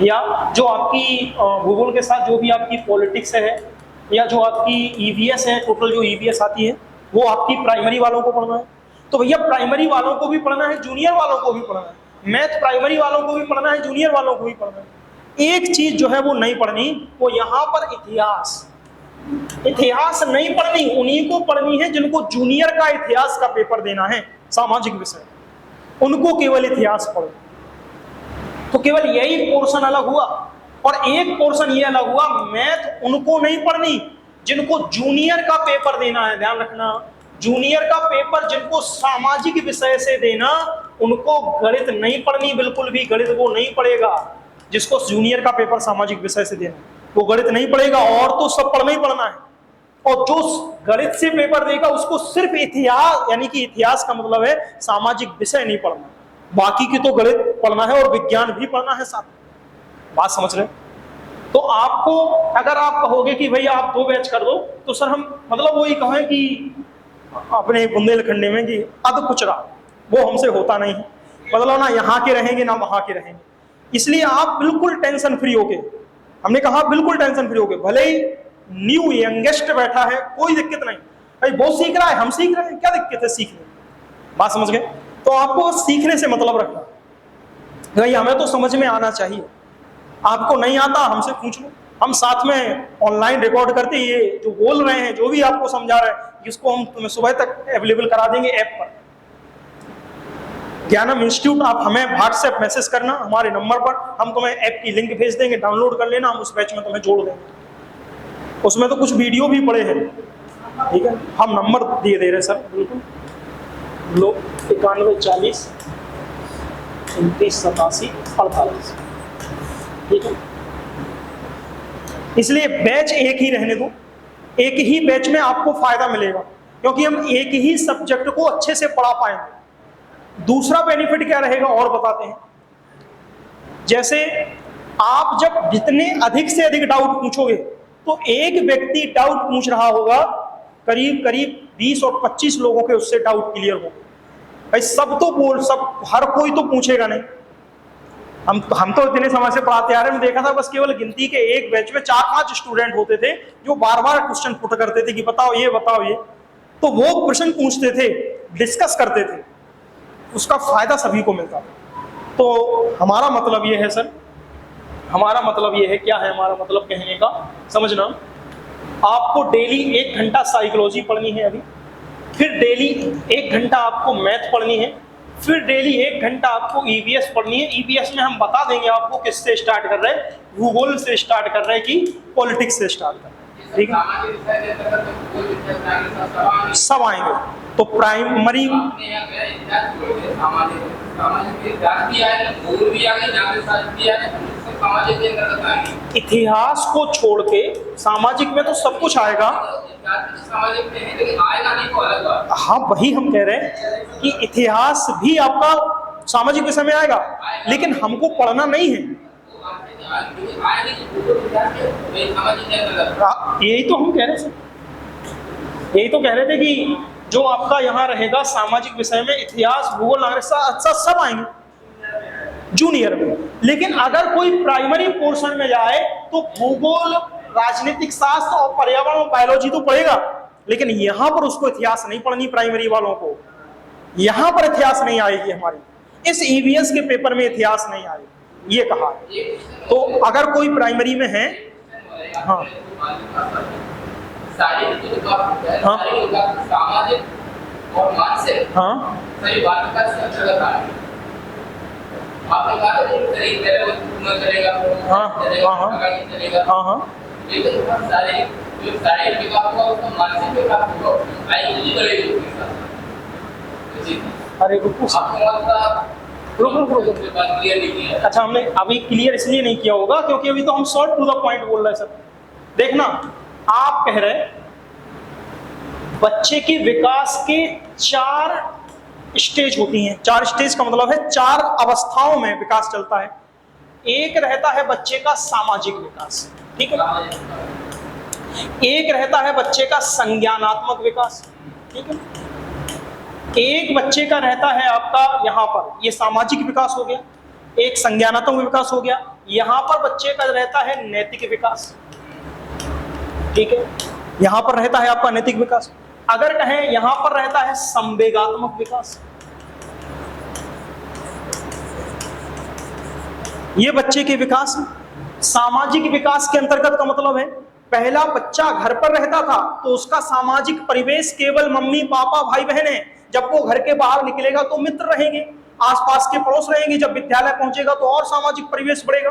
या जो आपकी भूगोल के साथ जो भी आपकी पॉलिटिक्स है, या जो आपकी ईवीएस है, टोटल जो ईवीएस आती है वो आपकी प्राइमरी वालों को पढ़ना है। तो भैया प्राइमरी वालों को भी पढ़ना है, जूनियर वालों को भी पढ़ना है, मैथ प्राइमरी वालों को भी पढ़ना है, जूनियर वालों को भी पढ़ना है। एक चीज जो है वो नहीं पढ़नी, वो यहाँ पर इतिहास। इतिहास नहीं पढ़नी, उन्हीं को पढ़नी है जिनको जूनियर का इतिहास का पेपर देना है, सामाजिक विषय, उनको केवल इतिहास पढ़ो। तो केवल यही पोर्शन अलग हुआ, और एक पोर्शन ये अलग हुआ, मैथ उनको नहीं पढ़नी जिनको जूनियर का पेपर देना है। ध्यान रखना, जूनियर का पेपर जिनको सामाजिक विषय से देना, उनको गणित नहीं पढ़नी बिल्कुल भी, गणित वो नहीं पढ़ेगा। जिसको जूनियर का पेपर सामाजिक विषय से देना वो गणित नहीं पढ़ेगा, और तो सब पढ़ना ही पढ़ना है। और जो गणित से पेपर देगा उसको सिर्फ इतिहास, यानी कि इतिहास का मतलब है सामाजिक विषय नहीं पढ़ना, बाकी की तो गणित पढ़ना है और विज्ञान भी पढ़ना है साथ। बात समझ रहे? तो आपको अगर आप कहोगे कि भैया आप 2 बैच कर दो, तो सर हम मतलब वही कहें कि अपने बुंदेलखंडी में कि अध कुचरा, वो हमसे होता नहीं है। मतलब ना यहाँ के रहेंगे ना वहां के रहेंगे, इसलिए आप बिल्कुल टेंशन फ्री होके, हमने कहा बिल्कुल टेंशन फ्री होके, भले ही न्यू यंगेस्ट बैठा है कोई दिक्कत नहीं, भाई बहुत सीख रहा है, हम सीख रहे हैं, क्या दिक्कत है सीखने। बात समझ गए? तो आपको सीखने से मतलब रखना, भाई हमें तो समझ में आना चाहिए, आपको नहीं आता हमसे पूछ लो, हम साथ में ऑनलाइन रिकॉर्ड करते, ये जो बोल रहे हैं जो भी आपको समझा रहे हैं, इसको हम तुम्हें सुबह तक अवेलेबल करा देंगे ऐप पर, ज्ञानम इंस्टीट्यूट। आप हमें व्हाट्सएप मैसेज करना हमारे नंबर पर, हम तुम्हें ऐप की लिंक भेज देंगे, डाउनलोड कर लेना, हम उस बैच में तुम्हें जोड़ देंगे। उसमें तो कुछ वीडियो भी पड़े हैं, ठीक है, हम नंबर दिए दे रहे सर, बिल्कुल लो 91 40 29 87 48, ठीक है। इसलिए बैच एक ही रहने दो, एक ही बैच में आपको फायदा मिलेगा, क्योंकि हम एक ही सब्जेक्ट को अच्छे से पढ़ा पाएंगे। दूसरा बेनिफिट क्या रहेगा और बताते हैं, जैसे आप जब जितने अधिक से अधिक डाउट पूछोगे, तो एक व्यक्ति डाउट पूछ रहा होगा, करीब करीब 20 और 25 लोगों के उससे डाउट क्लियर होगा। भाई सब तो बोल, सब हर कोई तो पूछेगा नहीं। हम तो इतने समय से पढ़ाते आ रहे हैं, देखा था बस केवल गिनती के एक बैच में 4-5 स्टूडेंट होते थे जो बार बार क्वेश्चन पुट करते थे कि बताओ ये बताओ ये, तो वो प्रश्न पूछते थे, डिस्कस करते थे, उसका फायदा सभी को मिलता था। तो हमारा मतलब ये है सर, हमारा मतलब ये है, क्या है हमारा मतलब कहने का, समझना, आपको डेली 1 घंटा साइकोलॉजी पढ़नी है अभी, फिर डेली 1 घंटा आपको मैथ पढ़नी है, फिर डेली 1 घंटा आपको ईवीएस पढ़नी है। ईवीएस में हम बता देंगे आपको किससे स्टार्ट कर रहे हैं, भूगोल से स्टार्ट कर रहे हैं कि पॉलिटिक्स से स्टार्ट कर रहे हैं, ठीक है, सब आएंगे। तो प्राइमरी इतिहास को छोड़ के सामाजिक में तो सब कुछ आएगा। हाँ वही हम कह रहे हैं कि इतिहास भी आपका सामाजिक विषय में आएगा, लेकिन हमको पढ़ना नहीं है, यही तो हम कह रहे थे, यही तो कह रहे थे कि जो आपका यहाँ रहेगा सामाजिक विषय में, इतिहास भूगोल नागरिकता सब आएंगे जूनियर में। लेकिन अगर कोई प्राइमरी पोर्शन में जाए तो भूगोल, राजनीतिक शास्त्र और पर्यावरण और बायोलॉजी तो पढ़ेगा, लेकिन यहाँ पर उसको इतिहास नहीं पढ़नी। प्राइमरी वालों को यहाँ पर इतिहास नहीं आएगी, हमारी इस ईवीएस के पेपर में इतिहास नहीं आएगी, ये कहा है। तो अगर कोई प्राइमरी में है हाँ शारीरिक जो विकास होता है, हाँ। शारीरिक विकास सामाजिक और मानसिक हाँ सही बात का अंतर्गत आता है। आपने कहा था कि शरीर पहले वो चलेगा, हाँ, हाँ, चलेगा, हाँ हाँ लेकिन शारीरिक जो शारीरिक विकास होगा उसका मानसिक विकास होगा, आयु बढ़ेगी उसके साथ। जी अरे रुको आपको लगता रुक बात क्लियर नहीं किया। अच्छा, हमने अभी क्लियर इसलिए नहीं किया होगा क्योंकि अभी तो हम शॉर्ट टू द पॉइंट बोल रहे हैं सर। देखना, आप कह रहे बच्चे के विकास के 4 स्टेज होती हैं। 4 स्टेज का मतलब है 4 अवस्थाओं में विकास चलता है। एक रहता है बच्चे का सामाजिक विकास, ठीक है। एक रहता है बच्चे का संज्ञानात्मक विकास, ठीक है। एक बच्चे का रहता है आपका यहाँ पर, ये सामाजिक विकास हो गया, एक संज्ञानात्मक विकास हो गया। यहाँ पर बच्चे का रहता है नैतिक विकास, ठीक है। यहाँ पर रहता है आपका नैतिक विकास। अगर कहें यहाँ पर रहता है संवेगात्मक विकास। ये बच्चे के विकास। सामाजिक विकास के अंतर्गत का मतलब है पहला बच्चा घर पर रहता था तो उसका सामाजिक परिवेश केवल मम्मी पापा भाई बहन है। जब वो घर के बाहर निकलेगा तो मित्र रहेंगे, आसपास के पड़ोस रहेंगे। जब विद्यालय पहुंचेगा तो और सामाजिक परिवेश बढ़ेगा।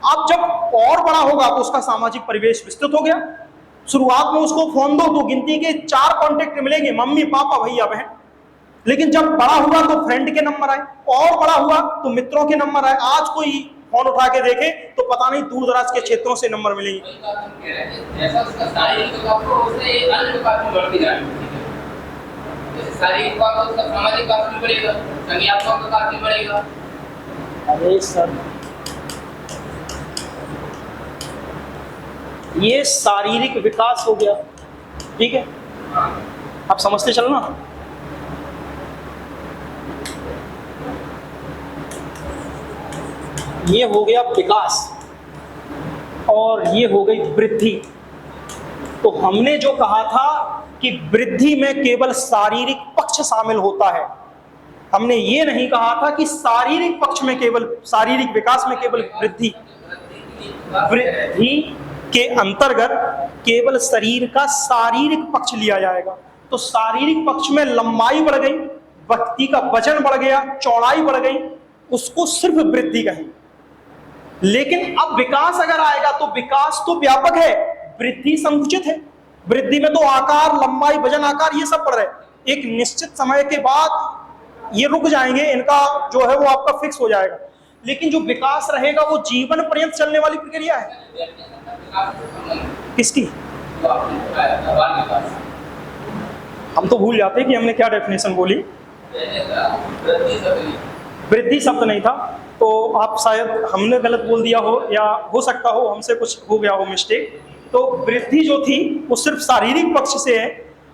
अब जब और बड़ा होगा तो उसका सामाजिक परिवेश विस्तृत हो गया। शुरुआत में उसको फोन दो तो गिनती के 4 कॉन्टेक्ट मिलेंगे, मम्मी पापा भैया बहन। लेकिन जब बड़ा हुआ तो फ्रेंड के नंबर आए, और बड़ा हुआ तो मित्रों के नंबर आए। आज कोई फोन उठा के देखे तो पता नहीं दूर दराज के क्षेत्रों से नंबर मिलेंगे। ऐसा उसका शारीरिक विकास हो, उससे अन्य विकास में बढ़ती जाएगी। जैसे शारीरिक विकास हो, उसका सामाजिक विकास भी बढ़ेगा, संज्ञानात्मक विकास भी बढ़ेगा। अरे सर, ये शारीरिक विकास हो गया, ठीक है। आप समझते चलना। ये हो गया विकास और ये हो गई वृद्धि। तो हमने जो कहा था कि वृद्धि में केवल शारीरिक पक्ष शामिल होता है, हमने ये नहीं कहा था कि शारीरिक पक्ष में केवल, शारीरिक विकास में केवल वृद्धि के अंतर्गत केवल शरीर का शारीरिक पक्ष लिया जाएगा। तो शारीरिक पक्ष में लंबाई बढ़ गई, व्यक्ति का वजन बढ़ गया, चौड़ाई बढ़ गई, उसको सिर्फ वृद्धि कहें। लेकिन अब विकास अगर आएगा तो विकास तो व्यापक है, वृद्धि संकुचित है। वृद्धि में तो आकार, लंबाई, वजन, आकार ये सब बढ़ रहे हैं। एक निश्चित समय के बाद ये रुक जाएंगे, इनका जो है वो आपका फिक्स हो जाएगा। लेकिन जो विकास रहेगा वो जीवन पर्यंत चलने वाली प्रक्रिया है। किसकी? हम तो भूल जाते हैं कि हमने क्या डेफिनेशन बोली। वृद्धि शब्द नहीं था, तो आप शायद हमने गलत बोल दिया हो, या हो सकता हो हमसे कुछ हो गया हो मिस्टेक। तो वृद्धि जो थी वो सिर्फ शारीरिक पक्ष से है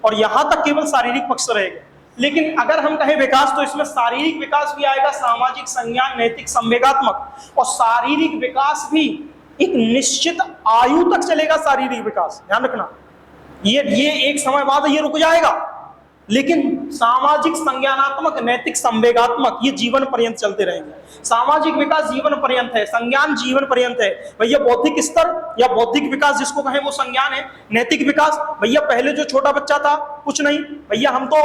और यहाँ तक केवल शारीरिक पक्ष रहेगा। लेकिन अगर हम कहें विकास तो इसमें शारीरिक विकास भी आएगा, सामाजिक, संज्ञान, नैतिक, संवेगात्मक। और शारीरिक विकास भी एक निश्चित आयु तक चलेगा। शारीरिक विकास ध्यान रखना, ये एक समय बाद ये रुक जाएगा। लेकिन सामाजिक, संज्ञानात्मक, नैतिक, संवेगात्मक ये जीवन पर्यंत चलते रहेंगे। सामाजिक विकास जीवन पर्यंत है, संज्ञान जीवन पर्यंत है। भैया बौद्धिक स्तर या बौद्धिक विकास जिसको कहें वो संज्ञान है। नैतिक विकास, भैया पहले जो छोटा बच्चा था कुछ नहीं, भैया हम तो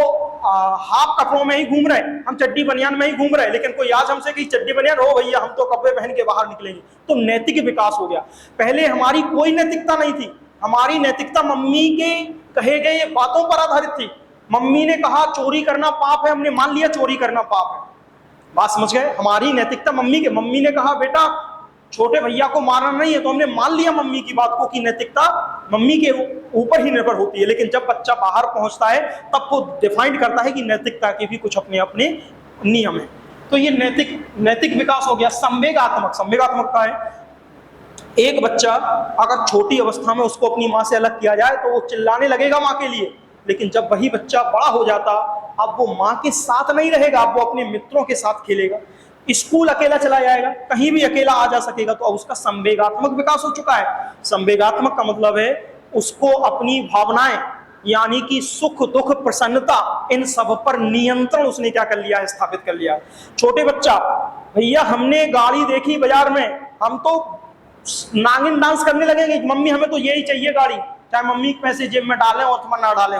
हाफ कपड़ों में ही घूम रहे, हम चड्डी बनियान में ही घूम रहे, लेकिन कोई आज हमसे कि चड्डी बनियान हो भैया हम तो कपड़े पहन के बाहर निकलेंगे, तो नैतिक विकास हो गया। पहले हमारी कोई नैतिकता नहीं थी, हमारी नैतिकता मम्मी के कहे गए बातों पर आधारित थी। मम्मी ने कहा चोरी करना पाप है, हमने मान लिया चोरी करना पाप है। बात समझ गए? हमारी नैतिकता मम्मी ने कहा बेटा छोटे भैया को मारना नहीं है, तो हमने मान लिया मम्मी की बात को कि नैतिकता मम्मी के ऊपर ही निर्भर होती है। लेकिन जब बच्चा बाहर पहुंचता है तब वो डिफाइन करता है कि नैतिकता के भी कुछ अपने अपने नियम है। तो ये नैतिक विकास हो गया। संवेगात्मक का है, एक बच्चा अगर छोटी अवस्था में उसको अपनी माँ से अलग किया जाए तो वो चिल्लाने लगेगा माँ के लिए। लेकिन जब वही बच्चा बड़ा हो जाता, अब वो माँ के साथ नहीं रहेगा, अब वो अपने मित्रों के साथ खेलेगा, स्कूल अकेला चला जाएगा, कहीं भी अकेला आ जा सकेगा। तो अब उसका संवेगात्मक विकास हो चुका है। संवेगात्मक का मतलब है उसको अपनी भावनाएं यानी कि सुख दुख प्रसन्नता इन सब पर नियंत्रण उसने क्या कर लिया है, स्थापित कर लिया है। छोटे बच्चा, भैया हमने गाड़ी देखी बाजार में, हम तो नागिन डांस करने लगेंगे कि मम्मी हमें तो यही चाहिए गाड़ी, चाहे मम्मी पैसे जेब में डालें और तुम ना डालें।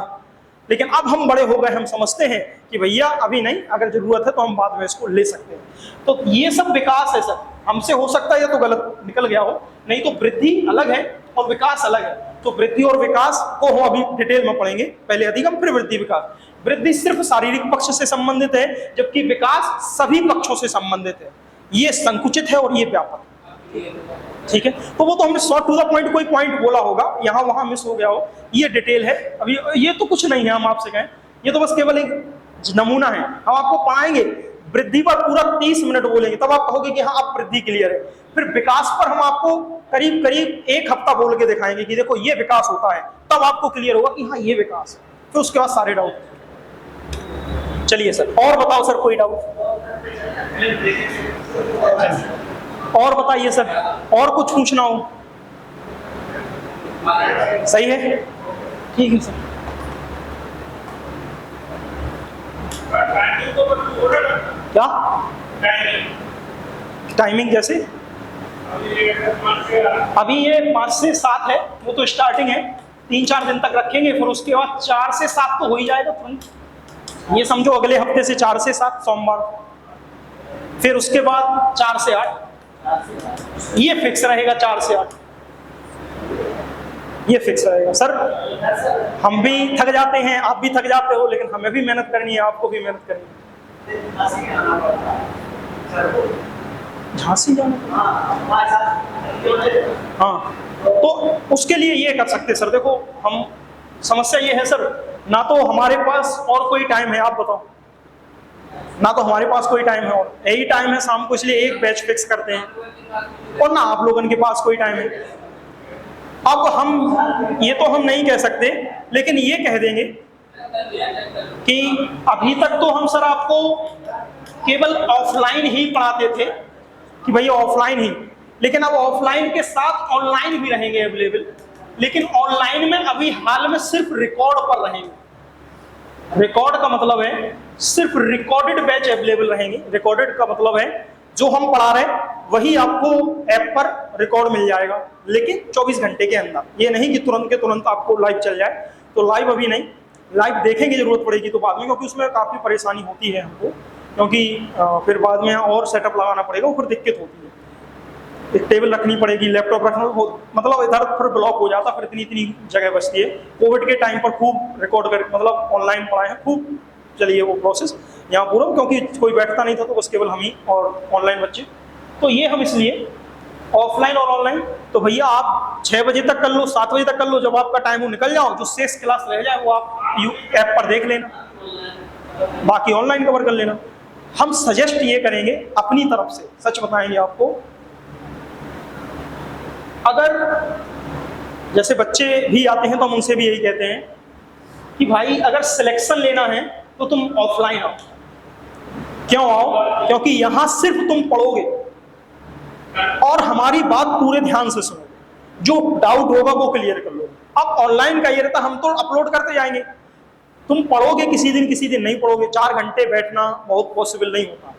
लेकिन अब हम बड़े हो गए, हम समझते हैं कि भैया अभी नहीं, अगर जरूरत है तो हम बाद में इसको ले सकते हैं। तो ये सब विकास है सर, हमसे हो सकता है ये तो गलत निकल गया हो, नहीं तो वृद्धि अलग है और विकास अलग है। तो वृद्धि और विकास को हम अभी डिटेल में पढ़ेंगे, पहले अधिगम फिर वृद्धि विकास। वृद्धि सिर्फ शारीरिक पक्ष से संबंधित है, जबकि विकास सभी पक्षों से संबंधित है। ये संकुचित है और ये व्यापक है, ठीक है। तो वो तो हमने शॉर्ट टू द पॉइंट कोई पॉइंट बोला होगा, यहाँ वहां मिस हो गया हो, ये डिटेल है। अभी ये तो कुछ नहीं है, हम आपसे कहें ये तो बस केवल एक नमूना है। हम आपको पढ़ाएंगे वृद्धि पर पूरा 30 मिनट बोलेंगे, तब आप कहोगे कि हाँ अब वृद्धि क्लियर है। फिर विकास पर हम आपको करीब करीब 1 हफ्ता बोल के दिखाएंगे कि देखो ये विकास होता है, तब आपको क्लियर होगा कि हाँ ये विकास है। फिर उसके बाद सारे डाउट। चलिए सर, और बताओ सर, कोई डाउट और बताइए सर, और कुछ पूछना हो? सही है, ठीक है सर। क्या टाइमिंग जैसे? अभी ये 5 से 7 है, वो तो स्टार्टिंग है, 3-4 दिन तक रखेंगे, फिर उसके बाद 4 से 7 तो हो ही जाएगा तुरंत। ये समझो अगले हफ्ते से 4 से 7 सोमवार, फिर उसके बाद 4 से 8, ये फिक्स रहेगा। 4 से 8 ये फिक्स रहेगा। सर हम भी थक जाते हैं, आप भी थक जाते हो, लेकिन हमें भी मेहनत करनी है, आपको भी मेहनत करनी है। झांसी जाना? हाँ, तो उसके लिए ये कर सकते सर। देखो हम, समस्या ये है सर, ना तो हमारे पास और कोई टाइम है, आप बताओ, ना तो हमारे पास कोई टाइम है, और यही टाइम है शाम को, इसलिए एक बैच फिक्स करते हैं, और ना आप लोगों के पास कोई टाइम है। अब हम ये तो हम नहीं कह सकते, लेकिन ये कह देंगे कि अभी तक तो हम सर आपको केवल ऑफलाइन ही पढ़ाते थे कि भैया ऑफलाइन ही, लेकिन अब ऑफलाइन के साथ ऑनलाइन भी रहेंगे अवेलेबल, लेकिन ऑनलाइन में अभी हाल में सिर्फ रिकॉर्ड पर रहेंगे। रिकॉर्ड का मतलब है सिर्फ रिकॉर्डेड बैच अवेलेबल रहेंगे। रिकॉर्डेड का मतलब है जो हम पढ़ा रहे हैं वही आपको ऐप पर रिकॉर्ड मिल जाएगा, लेकिन 24 घंटे के अंदर। ये नहीं कि तुरंत के तुरंत आपको लाइव चल जाए। तो लाइव अभी नहीं, लाइव देखेंगे, जरूरत पड़ेगी तो बाद में, क्योंकि उसमें काफ़ी परेशानी होती है हमको, क्योंकि फिर बाद में और सेटअप लगाना पड़ेगा, फिर दिक्कत होती है। एक टेबल रखनी पड़ेगी, लैपटॉप रखना, मतलब इधर फिर ब्लॉक हो जाता, फिर इतनी जगह बचती है। कोविड के टाइम पर खूब रिकॉर्ड कर, मतलब ऑनलाइन पढ़ाए हैं, खूब चलिए वो प्रोसेस यहाँ पूरा, क्योंकि कोई बैठता नहीं था, तो बस केवल हम ही और ऑनलाइन बच्चे। तो ये हम इसलिए ऑफलाइन और ऑनलाइन, तो भैया आप 6 बजे तक कर लो, 7 बजे तक कर लो, जब आपका टाइम हो निकल जाओ, जो शेष क्लास रह जाए वो आप ऐप पर देख लेना, बाकी ऑनलाइन कवर कर लेना। हम सजेस्ट ये करेंगे अपनी तरफ से, सच बताएंगे आपको, अगर जैसे बच्चे भी आते हैं तो हम उनसे भी यही कहते हैं कि भाई अगर सिलेक्शन लेना है तो तुम ऑफलाइन आओ। क्यों आओ? क्योंकि यहां सिर्फ तुम पढ़ोगे और हमारी बात पूरे ध्यान से सुनोगे, जो डाउट होगा वो क्लियर कर लो। अब ऑनलाइन का ये रहता, हम तो अपलोड करते जाएंगे, तुम पढ़ोगे किसी दिन नहीं पढ़ोगे। 4 घंटे बैठना बहुत पॉसिबल नहीं होता,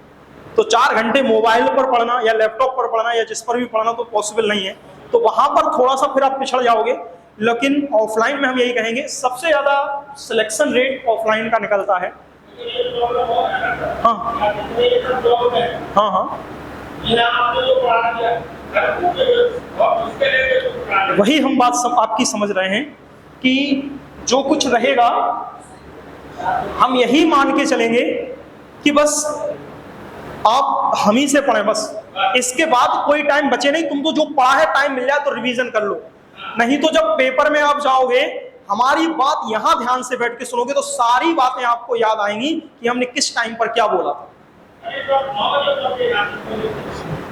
तो 4 घंटे मोबाइल पर पढ़ना या लैपटॉप पर पढ़ना या जिस पर भी पढ़ना तो पॉसिबल नहीं है, तो वहां पर थोड़ा सा फिर आप पिछड़ जाओगे। लेकिन ऑफलाइन में हम यही कहेंगे, सबसे ज्यादा सिलेक्शन रेट ऑफलाइन का निकलता है। हाँ हाँ हाँ, वही हम बात आपकी समझ रहे हैं कि जो कुछ रहेगा हम यही मान के चलेंगे कि बस आप हम ही से पढ़ें, बस इसके बाद कोई टाइम बचे नहीं। तुमको जो पढ़ा है टाइम मिल जाए तो रिवीजन कर लो, नहीं तो जब पेपर में आप जाओगे हमारी बात यहां ध्यान से बैठ के सुनोगे तो सारी बातें आपको याद आएंगी कि हमने किस टाइम पर क्या बोला था।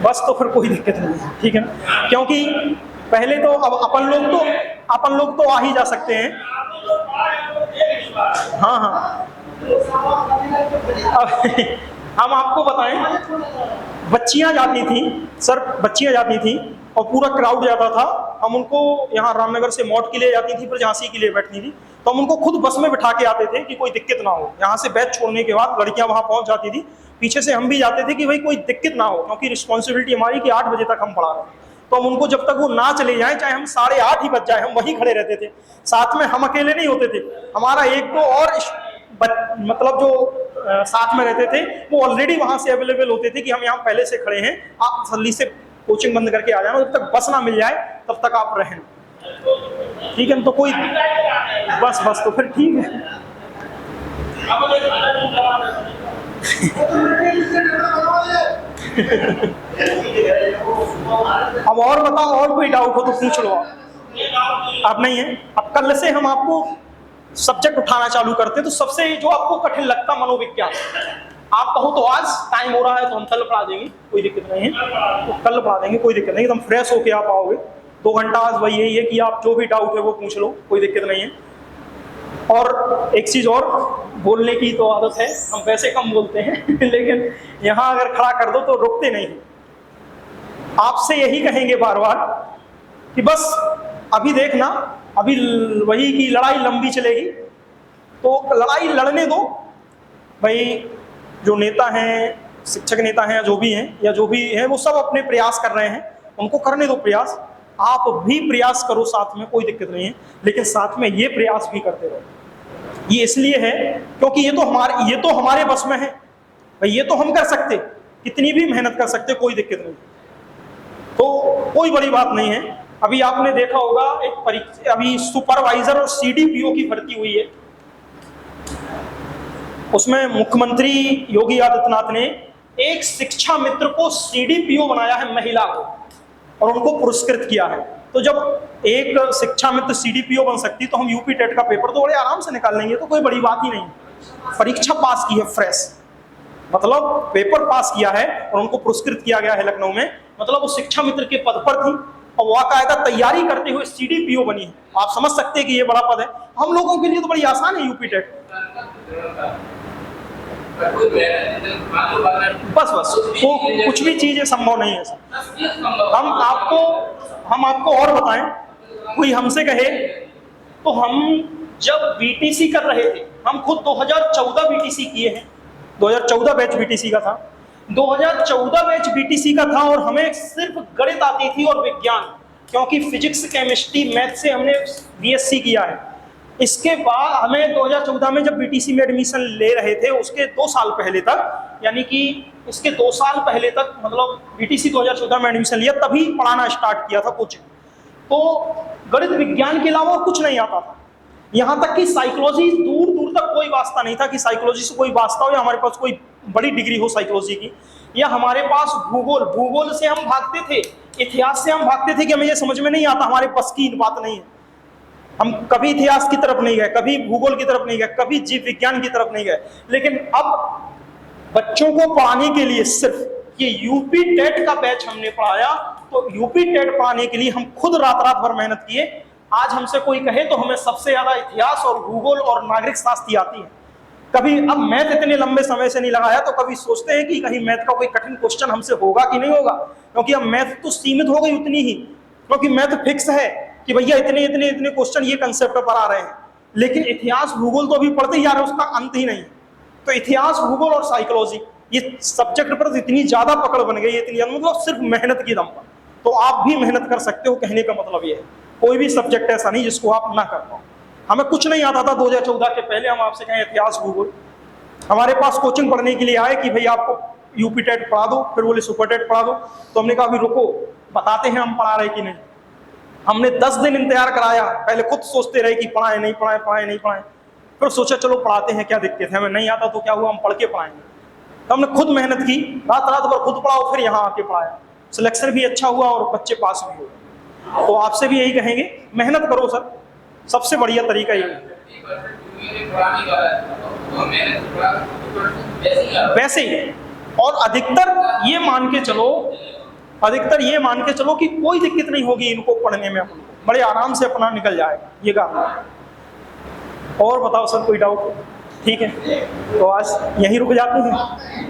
बस तो फिर कोई दिक्कत नहीं है, ठीक है ना, क्योंकि पहले तो अब अपन लोग तो आ ही जा सकते हैं। हाँ हाँ, अब हम आपको बताएं, बच्चियां जाती थी सर, बच्चियां जाती थी और पूरा क्राउड जाता था। हम उनको यहाँ रामनगर से मौट के लिए जाती थी, फिर झांसी के लिए बैठती थी, तो हम उनको खुद बस में बिठा के आते थे कि कोई दिक्कत ना हो। यहाँ से बैच छोड़ने के बाद लड़कियां वहां पहुंच जाती थी, पीछे से हम भी जाते थे कि भाई कोई दिक्कत ना हो, क्योंकि रिस्पॉन्सिबिलिटी हमारी कि 8 बजे तक हम पढ़ा रहे हैं। तो हम उनको जब तक वो ना चले जाएं, चाहे हम 8:30 ही बज जाए, हम वहीं खड़े रहते थे। साथ में हम अकेले नहीं होते थे, हमारा एक दो और मतलब जो साथ में रहते थे वो ऑलरेडी वहां से अवेलेबल होते थे कि हम यहाँ पहले से खड़े हैं, आप जल्दी से कोचिंग बंद करके आ जाना, जब तक बस ना मिल जाए तब तक आप रहें। ठीक है, तो कोई बस तो फिर ठीक है। अब और बताओ, और कोई डाउट हो तो पूछ लो आप नहीं है। अब कल से हम आपको सब्जेक्ट उठाना चालू करते हैं, तो सबसे जो आपको कठिन लगता मनोविज्ञान, आप कहो तो आज टाइम हो रहा है तो हम कल पढ़ा देंगे, कोई दिक्कत नहीं है, तो कल पढ़ा देंगे, कोई दिक्कत नहीं, एकदम फ्रेश होके आप आओगे। 2 घंटा आज वही यही है कि आप जो भी डाउट है वो पूछ लो, कोई दिक्कत नहीं है। और एक चीज और, बोलने की तो आदत है, हम वैसे कम बोलते हैं लेकिन यहाँ अगर खड़ा कर दो तो रुकते नहीं। आपसे यही कहेंगे बार बार कि बस अभी देखना, अभी वही की लड़ाई लंबी चलेगी, तो लड़ाई लड़ने दो भाई। जो नेता हैं, शिक्षक नेता हैं, जो भी हैं या जो भी हैं, वो सब अपने प्रयास कर रहे हैं, उनको करने दो प्रयास। आप भी प्रयास करो साथ में, कोई दिक्कत नहीं है, लेकिन साथ में ये प्रयास भी करते रहो। ये इसलिए है क्योंकि ये तो हमारे बस में है भाई, ये तो हम कर सकते, कितनी भी मेहनत कर सकते, कोई दिक्कत नहीं, तो कोई बड़ी बात नहीं है। अभी आपने देखा होगा एक परीक्षा, अभी सुपरवाइजर और सीडीपीओ की भर्ती हुई है, उसमें मुख्यमंत्री योगी आदित्यनाथ ने एक शिक्षा मित्र को सीडीपीओ बनाया है, महिला को, और उनको पुरस्कृत किया है। तो जब एक शिक्षा मित्र सीडीपीओ बन सकती, तो हम यूपी टेट का पेपर तो बड़े आराम से निकाल लेंगे, तो कोई बड़ी बात ही नहीं। परीक्षा पास की है फ्रेश, मतलब पेपर पास किया है और उनको पुरस्कृत किया गया है लखनऊ में, मतलब वो शिक्षा मित्र के पद पर थी और बाकायदा तैयारी करते हुए सीडीपीओ बनी है। आप समझ सकते हैं कि ये बड़ा पद है, हम लोगों के लिए तो बड़ी आसान है यूपी टेट। बस वो कुछ भी चीजें संभव नहीं है सर। हम आपको और बताएं, कोई हमसे कहे तो हम जब बीटीसी कर रहे थे, हम खुद 2014 बीटीसी किए हैं, 2014 बैच बीटीसी का था, 2014 बैच बीटीसी का था, और हमें सिर्फ गणित आती थी और विज्ञान, क्योंकि फिजिक्स, केमिस्ट्री, मैथ से हमने बीएससी किया है। इसके बाद हमें 2014 में जब बीटीसी में एडमिशन ले रहे थे, उसके 2 साल पहले तक, यानी कि इसके 2 साल पहले तक, मतलब बीटीसी 2014 में एडमिशन लिया, तभी पढ़ाना स्टार्ट किया था कोचिंग। तो गणित विज्ञान के अलावा कुछ नहीं आता था, यहाँ तक कि साइकोलॉजी दूर दूर तक कोई वास्ता नहीं था कि साइकोलॉजी से कोई वास्ता हो या हमारे पास कोई बड़ी डिग्री हो साइकोलॉजी की, या हमारे पास भूगोल से हम भागते थे, इतिहास से हम भागते थे कि हमें ये समझ में नहीं आता, हमारे बस की बात नहीं है। हम कभी इतिहास की तरफ नहीं गए, कभी भूगोल की तरफ नहीं गए, कभी जीव विज्ञान की तरफ नहीं गए। लेकिन अब बच्चों को पढ़ाने के लिए सिर्फ ये यूपी टेट का बैच हमने पढ़ाया, तो यूपी टेट पढ़ाने के लिए हम खुद रात भर मेहनत किए। आज हमसे कोई कहे तो हमें सबसे ज्यादा इतिहास और भूगोल और नागरिक शास्त्र आती है। कभी अब मैथ इतने लंबे समय से नहीं लगाया, तो कभी सोचते हैं कि कहीं मैथ का कोई कठिन क्वेश्चन हमसे होगा कि नहीं होगा, क्योंकि अब मैथ तो सीमित हो गई उतनी ही, क्योंकि मैथ फिक्स है कि भैया इतने इतने इतने क्वेश्चन ये कंसेप्ट पर आ रहे हैं। लेकिन इतिहास भूगोल तो अभी पढ़ते ही जा रहे हैं, उसका अंत ही नहीं। तो इतिहास, भूगोल और साइकोलॉजी, ये सब्जेक्ट पर इतनी ज्यादा पकड़ बन गई है, इतनी मतलब सिर्फ मेहनत की दम पर। तो आप भी मेहनत कर सकते हो, कहने का मतलब ये है। कोई भी सब्जेक्ट ऐसा नहीं जिसको आप ना कर पाओ। हमें कुछ नहीं आता था 2014 के पहले, हम आपसे कहें इतिहास भूगोल, हमारे पास कोचिंग पढ़ने के लिए आए कि भाई आपको यूपी टेट पढ़ा दो, फिर बोले सुपर टेट पढ़ा दो। तो हमने कहा अभी रुको, बताते हैं हम पढ़ा रहे कि नहीं। हमने 10 दिन इंतजार कराया, पहले खुद सोचते रहे कि पढ़ाए नहीं पढ़ाए, पढ़ाए नहीं पढ़ाए, फिर सोचा चलो पढ़ाते हैं, क्या दिक्कत है, हमें नहीं आता तो क्या हुआ, हम पढ़ के पढ़ाएंगे। तो हमने खुद मेहनत की, रात भर खुद पढ़ाओ, फिर यहाँ आके पढ़ाया, सिलेक्शन भी अच्छा हुआ और बच्चे पास भी हुए। तो आपसे भी यही कहेंगे, मेहनत करो सर, सबसे बढ़िया तरीका यही है। वैसे ही, और अधिकतर ये मान के चलो कि कोई दिक्कत नहीं होगी इनको पढ़ने में, अपन बड़े आराम से अपना निकल जाएगा ये काम। और बताओ सर, कोई डाउट? ठीक है, तो आज यहीं रुक जाते हैं।